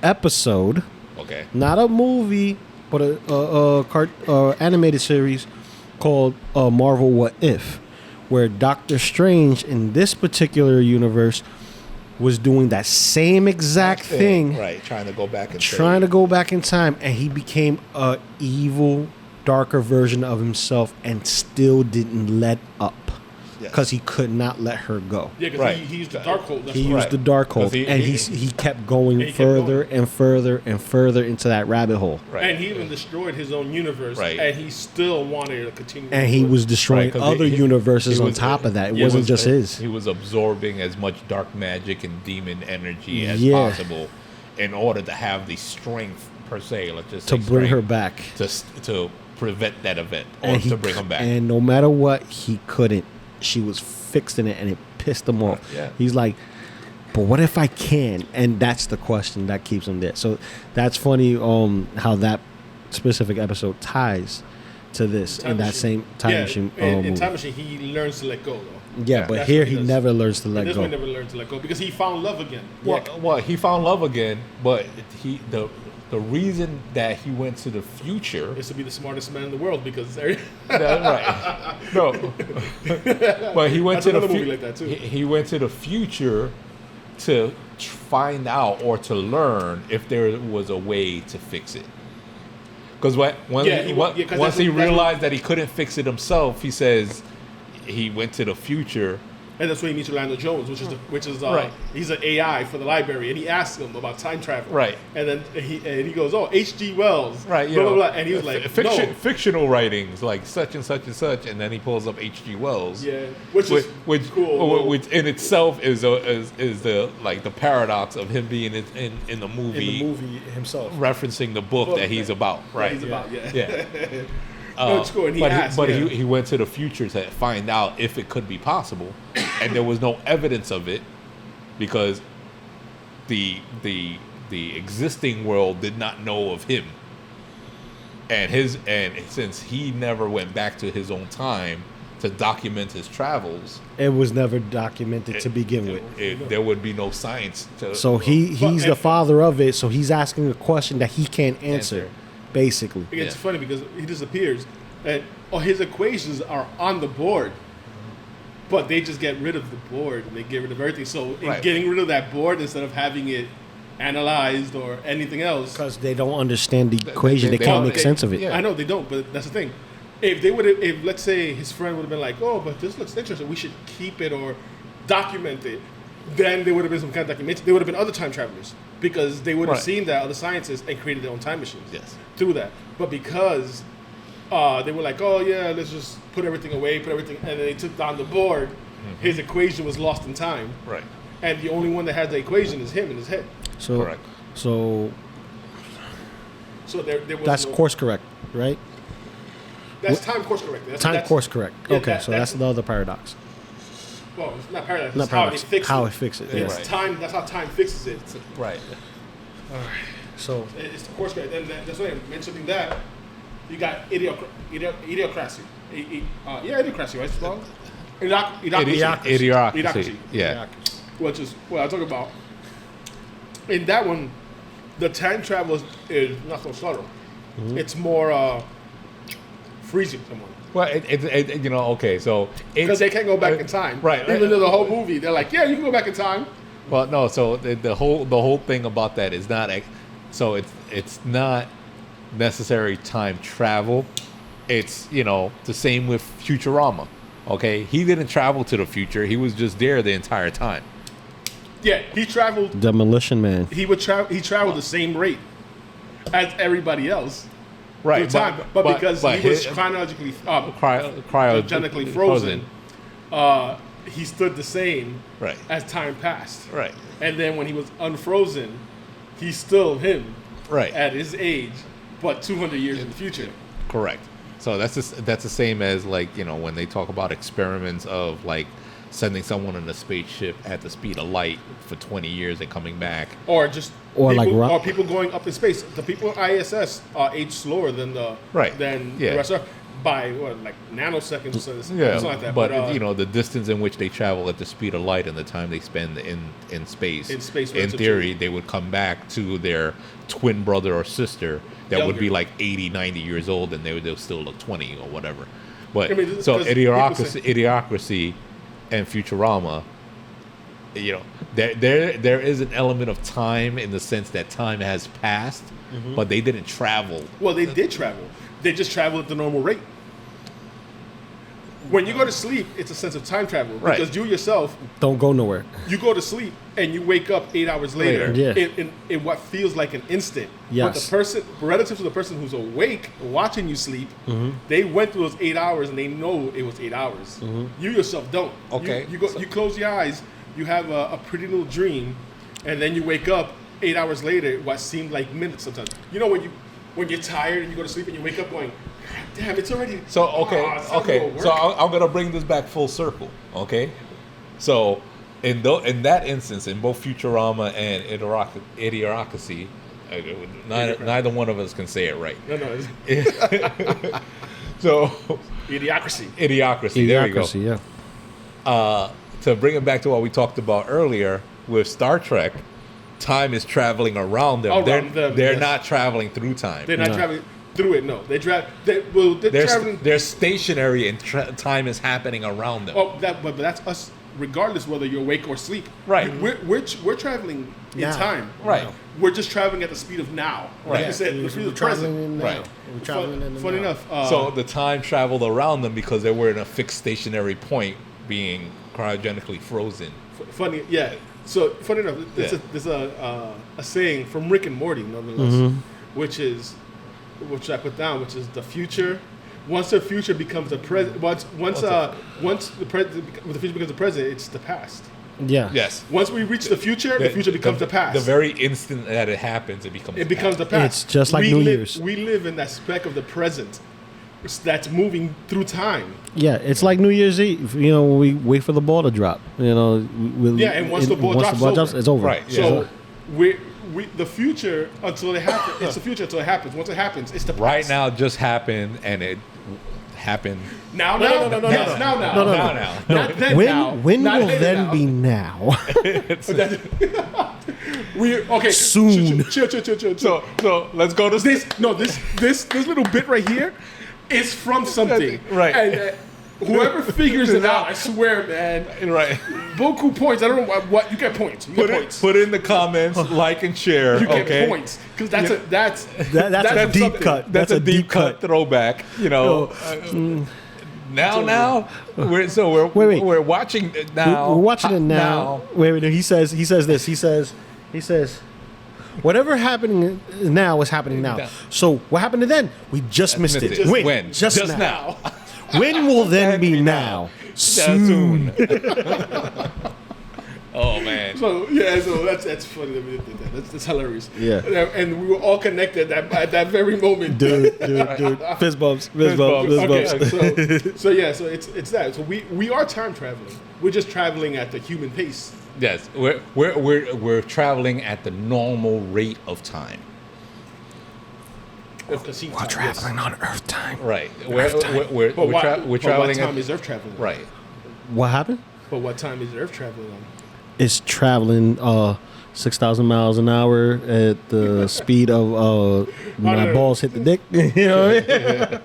episode. Okay. Not a movie, but a animated series called Marvel What If, where Doctor Strange in this particular universe was doing that same exact thing. Right, trying to go back in time, and he became a evil, darker version of himself and still didn't let up. Because he could not let her go. Yeah, because he used the Darkhold. He used the Darkhold, and he kept going further and further and further into that rabbit hole. Right. And he even destroyed his own universe, and he still wanted to continue. And he was destroying other universes on top of that. It wasn't just his. He was absorbing as much dark magic and demon energy as possible in order to have the strength, per se, let's just say, to bring her back. To prevent that event, or to bring him back. And no matter what, he couldn't. She was fixing it, and it pissed him off. Yeah. He's like, but what if I can? And that's the question that keeps him there. So that's funny how that specific episode ties to this in that same time machine. In Time Machine, he learns to let go, though. Yeah, but here he never learns to let go. This one never learns to let go because he found love again. Well, he found love again, but the reason that he went to the future is to be the smartest man in the world because right. No, but he went to the future. Like that too. He went to the future to find out or to learn if there was a way to fix it. Because once he realized that he couldn't fix it himself, he says he went to the future. And that's when he meets Orlando Jones, which is right. He's an AI for the library, and he asks him about time travel. Right. And then he goes, "Oh, H.G. Wells." Right. Blah, blah, blah. And he was like, "No, fictional writings like such and such and such," and then he pulls up H.G. Wells. Yeah. Which is cool. Which in itself is the like the paradox of him being in the movie. In the movie himself, referencing the book that he's about. Right. He's about. Yeah. Yeah. No, it's cool. And he went to the future to find out if it could be possible, and there was no evidence of it because the existing world did not know of him, and since he never went back to his own time to document his travels, it was never documented to begin with. There would be no science. So he's the father of it. So he's asking a question that he can't answer. Basically, it's funny because he disappears, and his equations are on the board, but they just get rid of the board. They get rid of everything. So in getting rid of that board, instead of having it analyzed or anything else, because they don't understand the equation, they can't make sense of it. Yeah. I know they don't, but that's the thing. If let's say his friend would have been like, "Oh, but this looks interesting. We should keep it or document it," then there would have been some kind of documentation. There would have been other time travelers because they would have seen that other scientists and created their own time machines. Yes. Through that. But because they were like, "Oh yeah, let's just put everything away, and then they took down the board, his equation was lost in time. Right. And the only one that has the equation is him in his head. So, correct. So there was that's course correct, right? That's time course correct. Course correct. Yeah, okay, so that's the other paradox. Well, it's not paradox. Not It's paradox. how it fixes it. Yeah. It's Right. time. That's how time fixes it. Right. All right. So It's the course correct. And that's why I'm mentioning that. You got idiocracy. Idiocracy, right? Spelled? Idiocracy. Yeah. Which is what I talk about. In that one, the time travel is not so subtle. Mm-hmm. It's more freezing someone. Well, okay, so Because they can't go back in time. Right. Even though the whole movie, they're like, yeah, you can go back in time. Well, no. So the whole thing about that is not. So it's not necessary time travel. It's the same with Futurama. Okay, he didn't travel to the future. He was just there the entire time. Yeah, he traveled. Demolition Man. He traveled the same rate as everybody else. Right, through time, but because he was chronologically cryogenically frozen, he stood the same Right. as time passed. Right. And then when he was unfrozen, he's still him Right. at his age, but 200 years in the future. Correct. So that's the same as when they talk about experiments of sending someone in a spaceship at the speed of light for 20 years and coming back. Or Or people going up in space. The people at ISS age slower than the rest of by nanoseconds or something like that. But the distance in which they travel at the speed of light and the time they spend in space. In theory, they would come back to their twin brother or sister that would be 80, 90 years old, and they'll still look 20 or whatever. But so Idiocracy and Futurama, there is an element of time in the sense that time has passed, but they didn't travel. Well, they did travel. They just travel at the normal rate. When you go to sleep, it's a sense of time travel. Right. Because you yourself, Don't go nowhere. you go to sleep and you wake up 8 hours later Yeah. in what feels like an instant. Yes. But the person, relative to the person who's awake, watching you sleep, they went through those 8 hours and they know it was 8 hours. You yourself don't. Okay. You close your eyes, you have a pretty little dream, and then you wake up 8 hours later, what seemed like minutes sometimes. You know when you're tired and you go to sleep and you wake up going, damn, it's already. So it's time to go to work." So I'm gonna bring this back full circle. Okay, so in that instance, in both Futurama and Idiocracy, neither one of us can say it right. No. So Idiocracy. Idiocracy. There we go. Yeah. To bring it back to what we talked about earlier with Star Trek, time is traveling around them. They're yes. not traveling through time. They're not traveling through it. No, they're traveling. They're stationary and time is happening around them. Oh, but that's us, regardless whether you're awake or asleep. Right. We're traveling in Now. time. Right. We're just traveling at the speed of now. Right. Like you said, the speed We're of the present. traveling in now. Right. We're traveling in the Funny now. enough. So the time traveled around them because they were in a fixed stationary point, being cryogenically frozen. Funny, yeah. So funny enough, there's a saying from Rick and Morty, nonetheless, which I put down, which is the future. Once the future becomes the present, once the future becomes the present, it's the past. Yeah. Yes. Once we reach the future becomes the past. The very instant that it happens, it becomes the past. It's just like New Year's. We live in that speck of the present that's moving through time. Yeah, it's like New Year's Eve. We wait for the ball to drop. And once the ball drops, it's over. Right. So the future until it happens. It's the future until it happens. Once it happens, it's the past. Right now just happened, and it happened. Now. No. Now. Not then. When Not will then then now. be now? Okay. Soon. Chill. So let's go to This little bit right here is from something. Right. And whoever figures it out, I swear, man. Right. Boku points. I don't know what you get points. You get points. Put in the comments, like and share. You get okay. points because that's a deep something. cut. That's a deep cut throwback. Now we're watching it now. We're watching it now. Wait. He says this. He says, whatever happening now is happening now. So what happened to then? We just missed it. When? Just now. When will then be now? Soon. Oh man. So that's funny. That's hilarious. Yeah. And we were all connected at that very moment. Dude. Fist bumps. Okay, so it's that. So we are time traveling. We're just traveling at the human pace. Yes, we're traveling at the normal rate of time. We're traveling on Earth time. Right. We're traveling. What time is Earth traveling on? Right. What happened? But what time is Earth traveling on? It's traveling 6,000 miles an hour at the speed of my balls hit the dick. You know what I mean?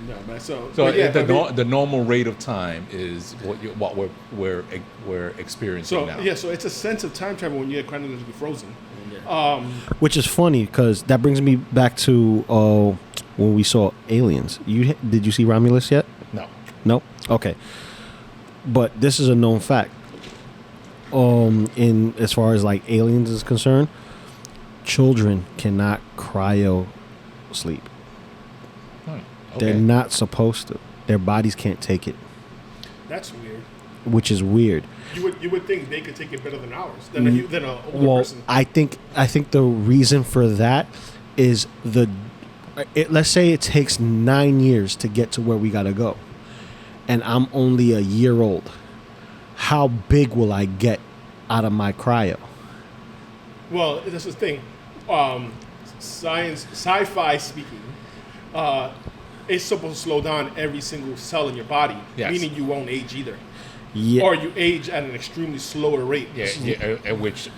No, man. So So yeah, the normal rate of time is what we're experiencing now. so it's a sense of time travel when you're chronologically frozen. Which is funny because that brings me back to when we saw Aliens. Did you see Romulus yet? No. No. Okay. But this is a known fact. In as far as like aliens is concerned, children cannot cryo sleep. Okay. They're not supposed to. Their bodies can't take it, That's weird. which is weird. You would think they could take it better than ours than a older person. I think the reason for that is let's say it takes 9 years to get to where we gotta go, and I'm only a year old. How big will I get out of my cryo? Well, this is the thing. Sci-fi speaking, it's supposed to slow down every single cell in your body, Yes. meaning you won't age either. Yeah. Or you age at an extremely slower rate. Yeah, which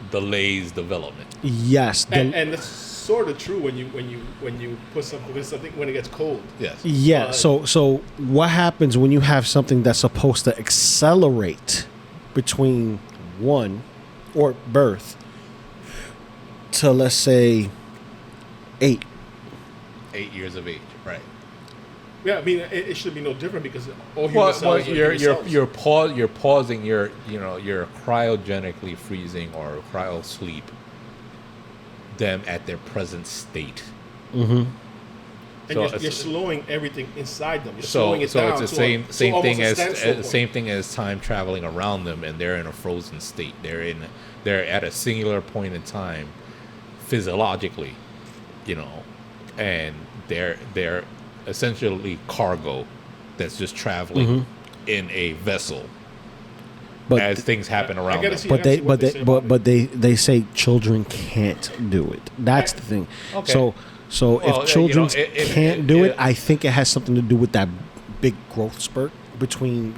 delays development. Yes. And that's sort of true when you put something when it gets cold. Yes. Yeah. So what happens when you have something that's supposed to accelerate between one or birth to, let's say, 8? 8 years of age, right? Yeah, I mean it should be no different because all human cells are human cells. you're pausing you're cryogenically freezing or cryo sleep them at their present state. Mm-hmm. And you're slowing everything inside them. You're So slowing it down. it's the same thing as standstill same thing as time traveling around them, and they're in a frozen state. They're at a singular point in time, physiologically, and they're essentially cargo that's just traveling in a vessel But as things happen around them. but they say children can't do it. That's the thing. Okay. So Well, if children it- can't do it, it- I think it has something to do with that big growth spurt between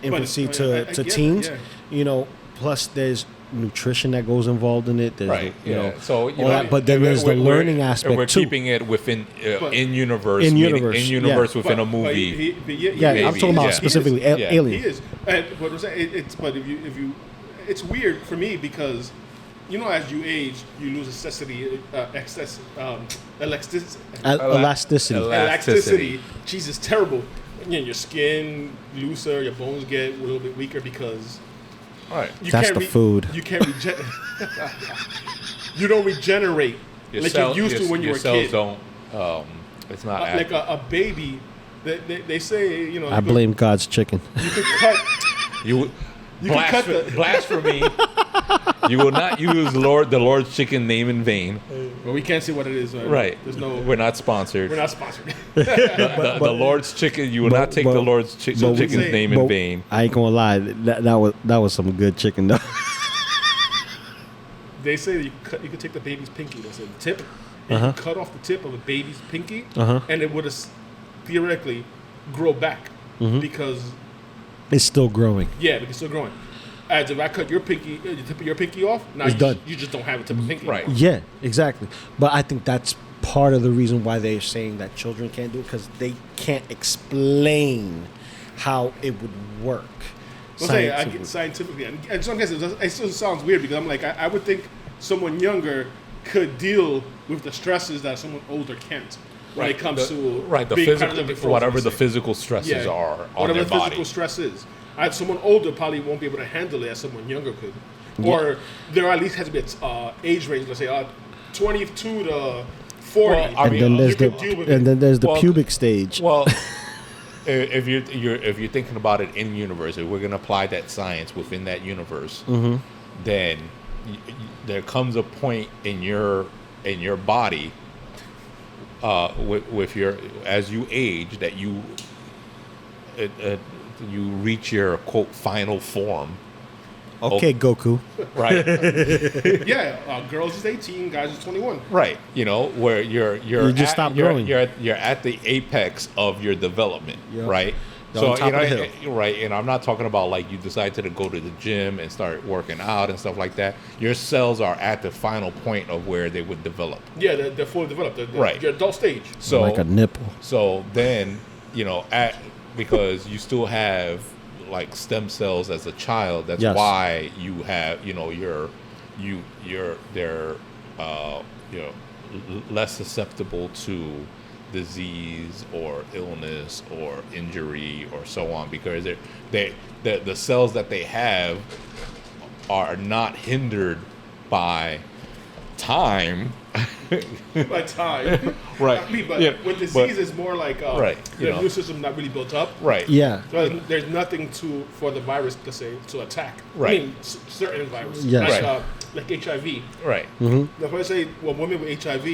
infancy I to get it, teens. yeah. Plus there's nutrition that goes involved in it. There's Right. all So that, but then there's the learning aspect We're too. keeping it within But- in universe. In meaning universe, In universe yeah. within a movie. Yeah, I'm Maybe, talking about yeah. specifically He is, yeah. Alien. He is. And what I'm saying, but if you, it's weird for me because, as you age, you lose Elasticity. elasticity. Jesus, terrible. Your skin looser, your bones get a little bit weaker because All right. you That's can't the food. You can't you don't regenerate you used to when you were a cells kid. don't. It's not Like a baby. They say I blame God's chicken. you could cut. You can cut blasphemy. You will not use the Lord's chicken name in vain. Well, we can't say what it is. Right. There's no. We're not sponsored. We're not sponsored. The Lord's chicken. You will not take the Lord's chicken's say- name in vain. I ain't gonna lie. That was some good chicken though. They say that you could take the baby's pinky. They say the tip. And you cut off the tip of a baby's pinky, and it would theoretically grow back because It's still growing. because it's still growing. As if I cut your pinky, the tip of your pinky off, now It's done. You just don't have a tip of pinky. Right. anymore. Yeah, exactly. But I think that's part of the reason why they're saying that children can't do it because they can't explain how it would work. I'm saying I get scientifically, and some cases it still sounds weird because I'm like I would think someone younger could deal with the stresses that someone older can't. When it comes to the being physical, chronically frozen, whatever let's the say. physical stresses are on whatever their the body. physical stress is. Someone older probably won't be able to handle it as someone younger could, or there at least has to be an age range. Let's say 22 to 40. Well, I And mean, then you there's could deal with and then there's the Well, pubic stage. Well, if you're thinking about it in universe, if we're going to apply that science within that universe, then there comes a point in your body with your as you age that you reach your quote final form. Okay, Goku. Right. Girls is 18, guys is 21. Right, where you're You just stop growing. You're at the apex of your development, Yep. right? They're on top of the hill. right? And I'm not talking about like you decide to go to the gym and start working out and stuff like that. Your cells are at the final point of where they would develop. Yeah, they're fully developed. They're Right. your adult stage. So Like a nipple. So then, because you still have like stem cells as a child. That's Yes. why you have, they're less susceptible to disease or illness or injury or so on, because the cells that they have are not hindered by time. By time. Right. I mean, but Yeah, with disease, but- it's more like Right, the immune system not really built up. Right. Yeah. So there's nothing for the virus to attack. Right. I mean, certain viruses. Yes. Like, Right. like HIV. Right. That's why I say when women with HIV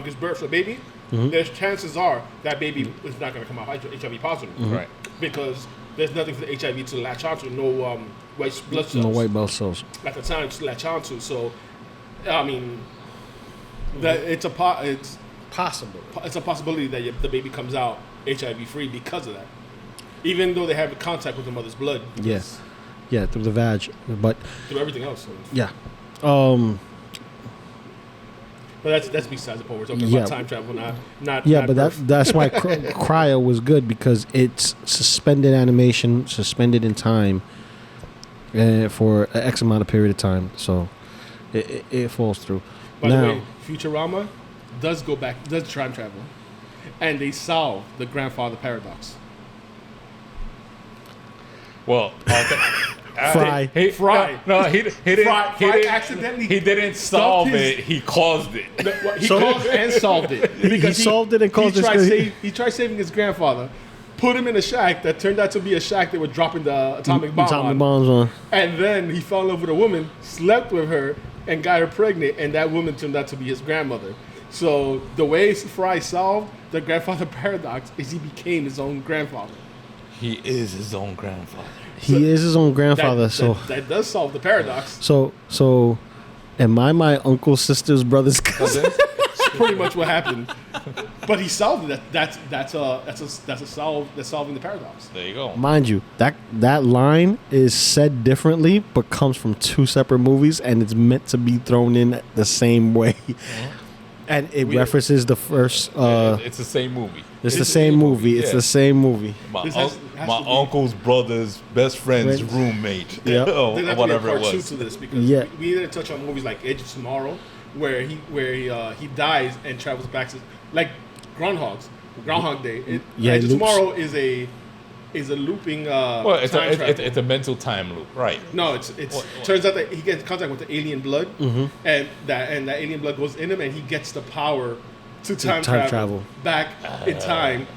gives birth to a baby, there's chances are that baby is not going to come out HIV positive. Right. Because there's nothing for the HIV to latch onto. No white blood cells. No white blood cells. At the time to latch onto. So, I mean, that it's Possible. it's a possibility that the baby comes out HIV free because of that. Even though they have contact with the mother's blood. Yes. Yeah, through the vag. But Through everything else. So. yeah. But that's besides the point. We're talking Yeah. about time travel, not Yeah, not but birth. that's why Cryo was good, because it's suspended animation, suspended in time for an X amount of period of time. So it falls through. By now, the way, Futurama does time travel, and they solve the grandfather paradox. Well, Fry. Fry. No, he didn't. Fry he didn't, accidentally He didn't solve stuffed it. He caused it. He So- caused and solved it. Because solved it and caused it. He tried saving his grandfather, put him in a shack that turned out to be a shack they were dropping the atomic bomb Atomic on. bombs on. And then he fell in love with a woman, slept with her, and got her pregnant, and that woman turned out to be his grandmother. So the way Fry solved the grandfather paradox is he became his own grandfather. He is his own grandfather. He is his own grandfather. That does solve the paradox. So, am I my uncle's sister's brother's cousin? That's pretty much what happened. But he solved it. That's solving the paradox. There you go. Mind you, that line is said differently, but comes from two separate movies, and it's meant to be thrown in the same way. And it Weird. references the first. It's the same movie. It's the same movie. It's Yeah. the same movie. My, This un- has my to be- uncle's brother's best friend's Friends. roommate. Yep. or There's whatever a it part two was. to this because Yeah. we didn't touch on movies like Edge of Tomorrow, where he dies and travels back to like Groundhog Day. Yeah, Edge it of loops. Tomorrow is a looping Well, it's time travel. it's a mental time loop, right? No, it's turns out that he gets in contact with the alien blood, and that alien blood goes in him, and he gets the power to time travel back in time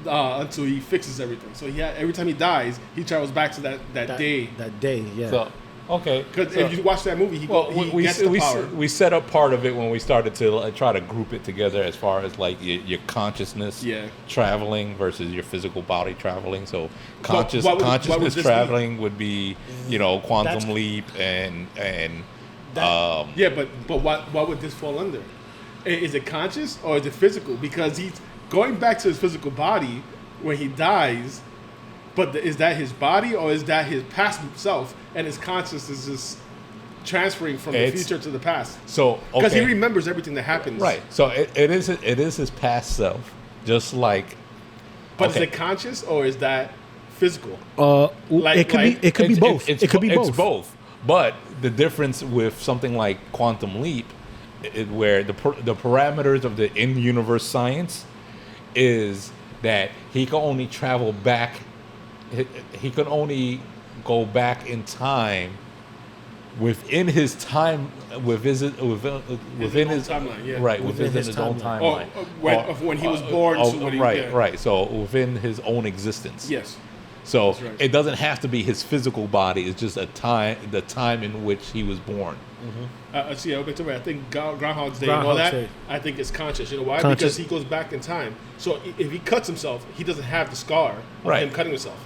until he fixes everything. So every time he dies, he travels back to that day. That day, yeah. So, okay. Because So- if you watch that movie, he gets the power. we set up part of it when we started to try to group it together as far as like your consciousness traveling versus your physical body traveling. So what would consciousness this traveling would be quantum leap and Yeah, but what would this fall under? Is it conscious or is it physical? Because he's going back to his physical body when he dies, but is that his body or is that his past self and his consciousness is just transferring from the future to the past? So because he remembers everything that happens, right. So it is his past self, just like. But is it conscious or is that physical? It could be both. It could be both. It's both. But the difference with something like quantum leap, where the parameters of the in-universe science is that he can only travel back. He can only go back in time within his time, within his timeline, yeah. right, within his own timeline. Of when he was born to when he right. So within his own existence. Yes. So right. it doesn't have to be his physical body. It's just the time in which he was born. See, I think Groundhog's Day and all Groundhog's that, Day. I think it's conscious. You know why? Conscious. Because he goes back in time. So if he cuts himself, he doesn't have the scar of Right. him cutting himself.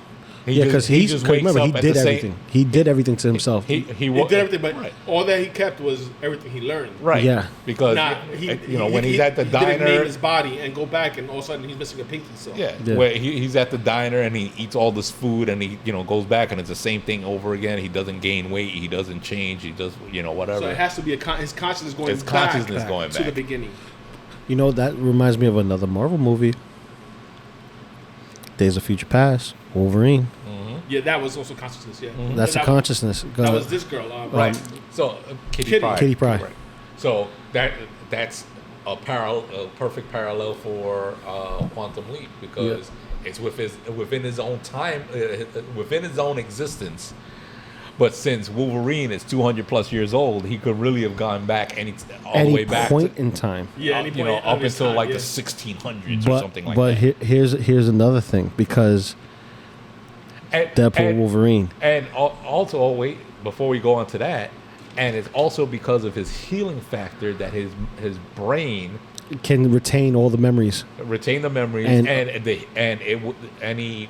Yeah, because he just remember wakes he up at did the same- everything. He did everything to himself. He did everything, but all that he kept was everything he learned. Right. Yeah. Because when he's at the he didn't name diner, his body and go back, and all of a sudden he's missing a pinky. So yeah, Yeah. where he's at the diner and he eats all this food and he goes back and it's the same thing over again. He doesn't gain weight. He doesn't change. He does whatever. So it has to be his consciousness going His back, consciousness going to the back. beginning. You know, that reminds me of another Marvel movie. Days of Future Past, Wolverine. Yeah, that was also consciousness. Yeah, That's that, a consciousness. That was this girl, Right. So Kitty. Kitty Pryde. Right. So that's a perfect parallel for Quantum Leap because it's within his own time, within his own existence. But since Wolverine is 200 plus years old, he could really have gone back all the way back point to, in time. Yeah, any point up of his until time, like yeah. the 1600s or But something like that. here's another thing because Deadpool Wolverine. And also, wait, before we go on to that, and it's also because of his healing factor that his brain Can retain all the memories. retain the memories And- any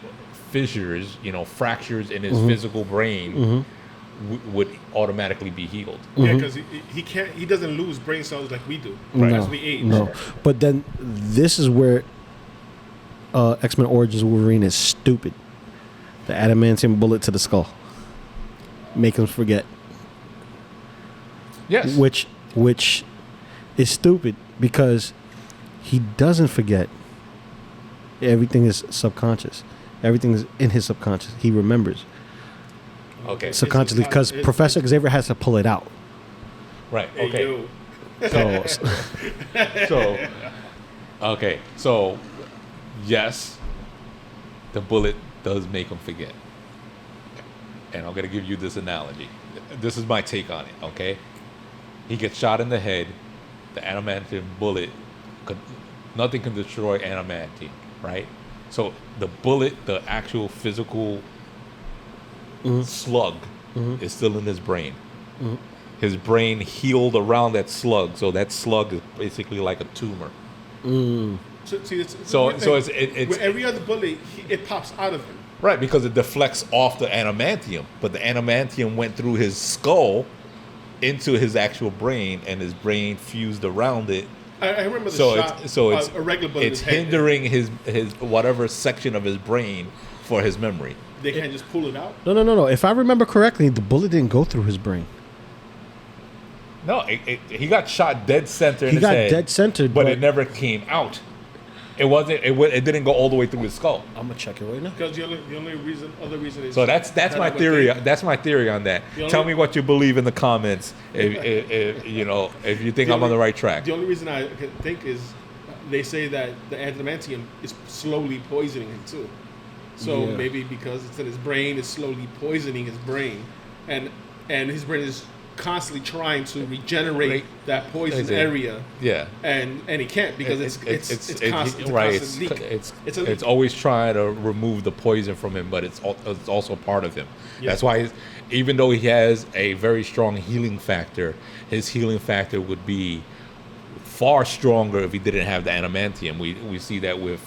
fissures, fractures in his Mm-hmm. physical brain would automatically be healed. Yeah, because he doesn't lose brain cells like we do as we age. No. But then this is where X-Men Origins Wolverine is stupid. The adamantium bullet to the skull. Make him forget. Yes. Which is stupid because he doesn't forget. Everything is subconscious. Everything is in his subconscious. He remembers Okay. subconsciously because Professor Xavier has to pull it out. Right. Hey, Okay. yo. So yes, the bullet does make him forget. And I'm going to give you this analogy. This is my take on it, okay? He gets shot in the head. The adamantium bullet, nothing can destroy adamantium, right? So the bullet, the actual physical slug, is still in his brain. His brain healed around that slug, so that slug is basically like a tumor. So It's with every other bullet, it pops out of him. right because it deflects off the adamantium, but the adamantium went through his skull into his actual brain, and his brain fused around it. I remember the So shot. it's a regular bullet. it's hindering his whatever section of his brain for his memory. They can't just pull it out. No. If I remember correctly, the bullet didn't go through his brain. No, he got shot dead center in He his got head, dead centered, but it never came out. It wasn't. It didn't go all the way through his skull. I'm gonna check it right now. Because the only other reason is So that's my theory. That's my theory on that. The only- Tell me what you believe in the comments. If you think I'm on the right track. The only reason I can think is they say that the adamantium is slowly poisoning him too. So Yeah. maybe because it's in his brain, it's slowly poisoning his brain, and his brain is constantly trying to regenerate that poison area. Yeah. And he can't because it's constant. Right. It's a leak. It's a leak. It's always trying to remove the poison from him, but it's also part of him. Yeah. That's why, even though he has a very strong healing factor, his healing factor would be far stronger if he didn't have the adamantium. We see that with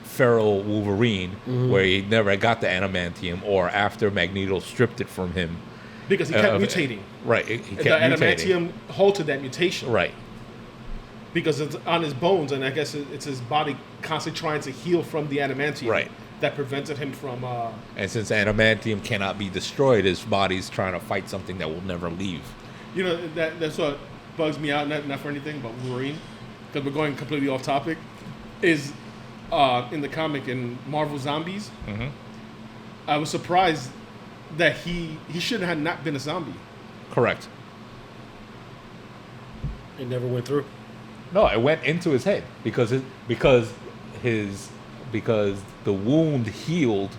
feral Wolverine, where he never got the adamantium, or after Magneto stripped it from him. Because he kept mutating. Right. He kept The mutating. adamantium halted that mutation. Right. Because it's on his bones, and I guess it's his body constantly trying to heal from the adamantium. Right. That prevented him from. And since adamantium cannot be destroyed, his body's trying to fight something that will never leave. That's what bugs me out. Not for anything, but Wolverine, because we're going completely off topic. Is in the comic in Marvel Zombies. Mm-hmm. I was surprised that he should have not been a zombie. Correct. It never went through. No, it went into his head because the wound healed,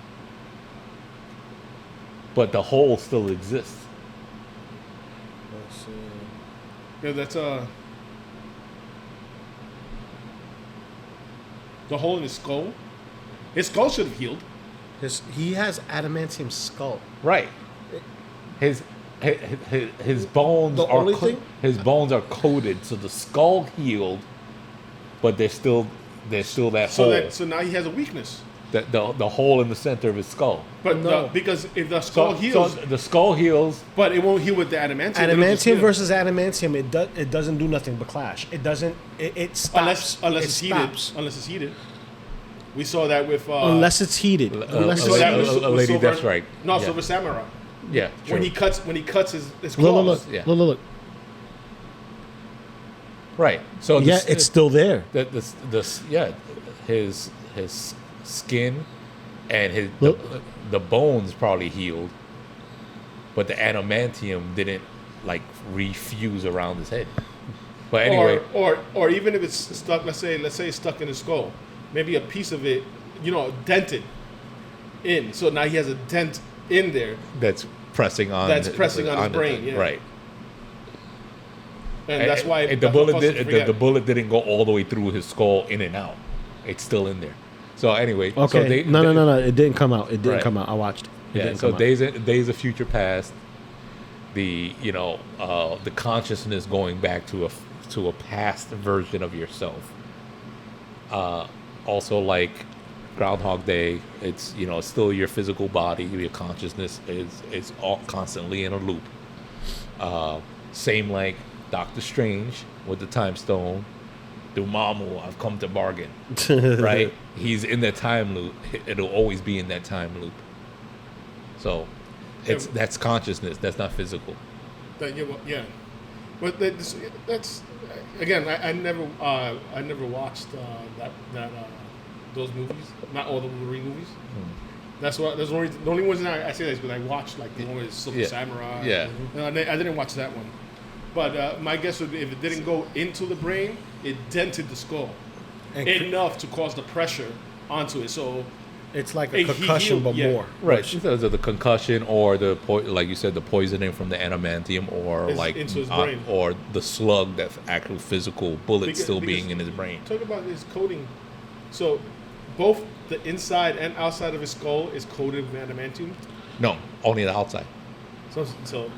but the hole still exists. Yeah, that's the hole in his skull. His skull should have healed. He has adamantium skull. Right. His bones The are only thing- his bones are coated, so the skull healed, but there's still that hole. So now he has a weakness. the hole in the center of his skull. But No. because if the skull So heals, the skull heals. but it won't heal with the adamantium. It'll just Adamantium heal. versus adamantium, it doesn't do nothing but clash. It doesn't. It stops. unless it it's stops. heated. Unless it's heated. We saw that with Unless it's heated. Unless we saw it's that heated. with Lady Silver, Death's right. No, Yeah. Silver Samurai. Yeah, true. When he cuts his claws. Look. Yeah. Look. Right. So Yeah, it's still there. his skin and Look. the bones probably healed, but the didn't like refuse around his head. But anyway, or even if it's stuck, let's say it's stuck in his skull, maybe a piece of it, dented in. So now he has a dent in there that's pressing on. that's pressing on his the brain. thing. Yeah. Right. And that's why And that's what causes him to forget. the bullet didn't go all the way through his skull in and out. It's still in there. So anyway, Okay. So they, No. It didn't come out. It didn't Right. come out. I watched. It Yeah. didn't So come out. days of future past, the consciousness going back to a past version of yourself. Also like Groundhog Day, it's it's still your physical body, your consciousness is all constantly in a loop. Same like Doctor Strange with the Time Stone. Dormammu, I've come to bargain. Right? He's in that time loop. It'll always be in that time loop. So that's consciousness. That's not physical. Yeah. But that's again. I never watched those movies. Not all the Wolverine movies. That's the only reason I say that is because I watched like the one with Silver Samurai. Yeah. No, I didn't watch that one. But my guess would be if it didn't go into the brain, it dented the skull enough to cause the pressure onto it. So It's like He a concussion, healed, but yeah. more. Right. Because of the concussion or like you said, the poisoning from the adamantium or It's like into his brain. or the slug, that's actual physical bullet Because- still because- being in his brain. talk about his coating. So both the inside and outside of his skull is coated with adamantium. No, only the outside. So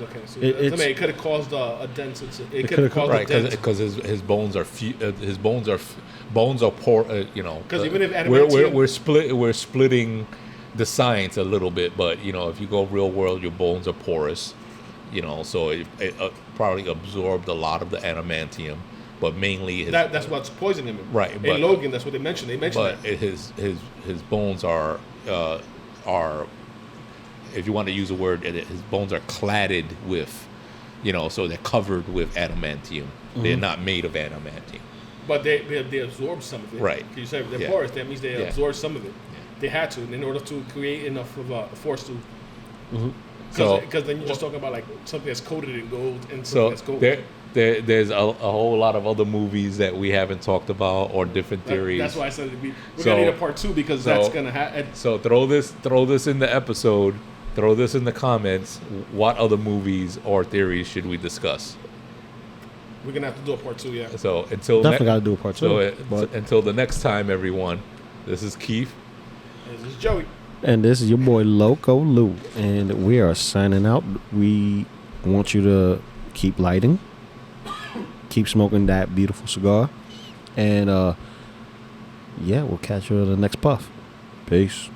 okay. So It could have caused a dent. It could could've have caused Right, a dent. because his bones are poor. Because even if adamantium, we're splitting the science a little bit, but if you go real world, your bones are porous. So it probably absorbed a lot of the adamantium, but mainly that's what's poisoning him. Right, In but- Logan, that's what they mentioned. They mentioned but that. his bones are if you want to use a word, his bones are cladded with, so they're covered with adamantium. They're not made of adamantium. But they absorb some of it. Right. You say they're Yeah. porous. That means they Yeah. absorb some of it. They had to in order to create enough of a force to. So- Because then you're just talking about like something that's coated in gold and something So that's gold. there's a whole lot of other movies that we haven't talked about or different theories. That's why I said we're So- gonna need a part 2 because that's gonna happen. So throw this in the episode. Throw this in the comments. What other movies or theories should we discuss? We're gonna have to do a part 2. Yeah. So until Definitely got to do a part 2. so but, until the next time, everyone. This is Keith. This is Joey. and this is your boy Loco Lou, and we are signing out. We want you to keep lighting, keep smoking that beautiful cigar, and we'll catch you in the next puff. Peace.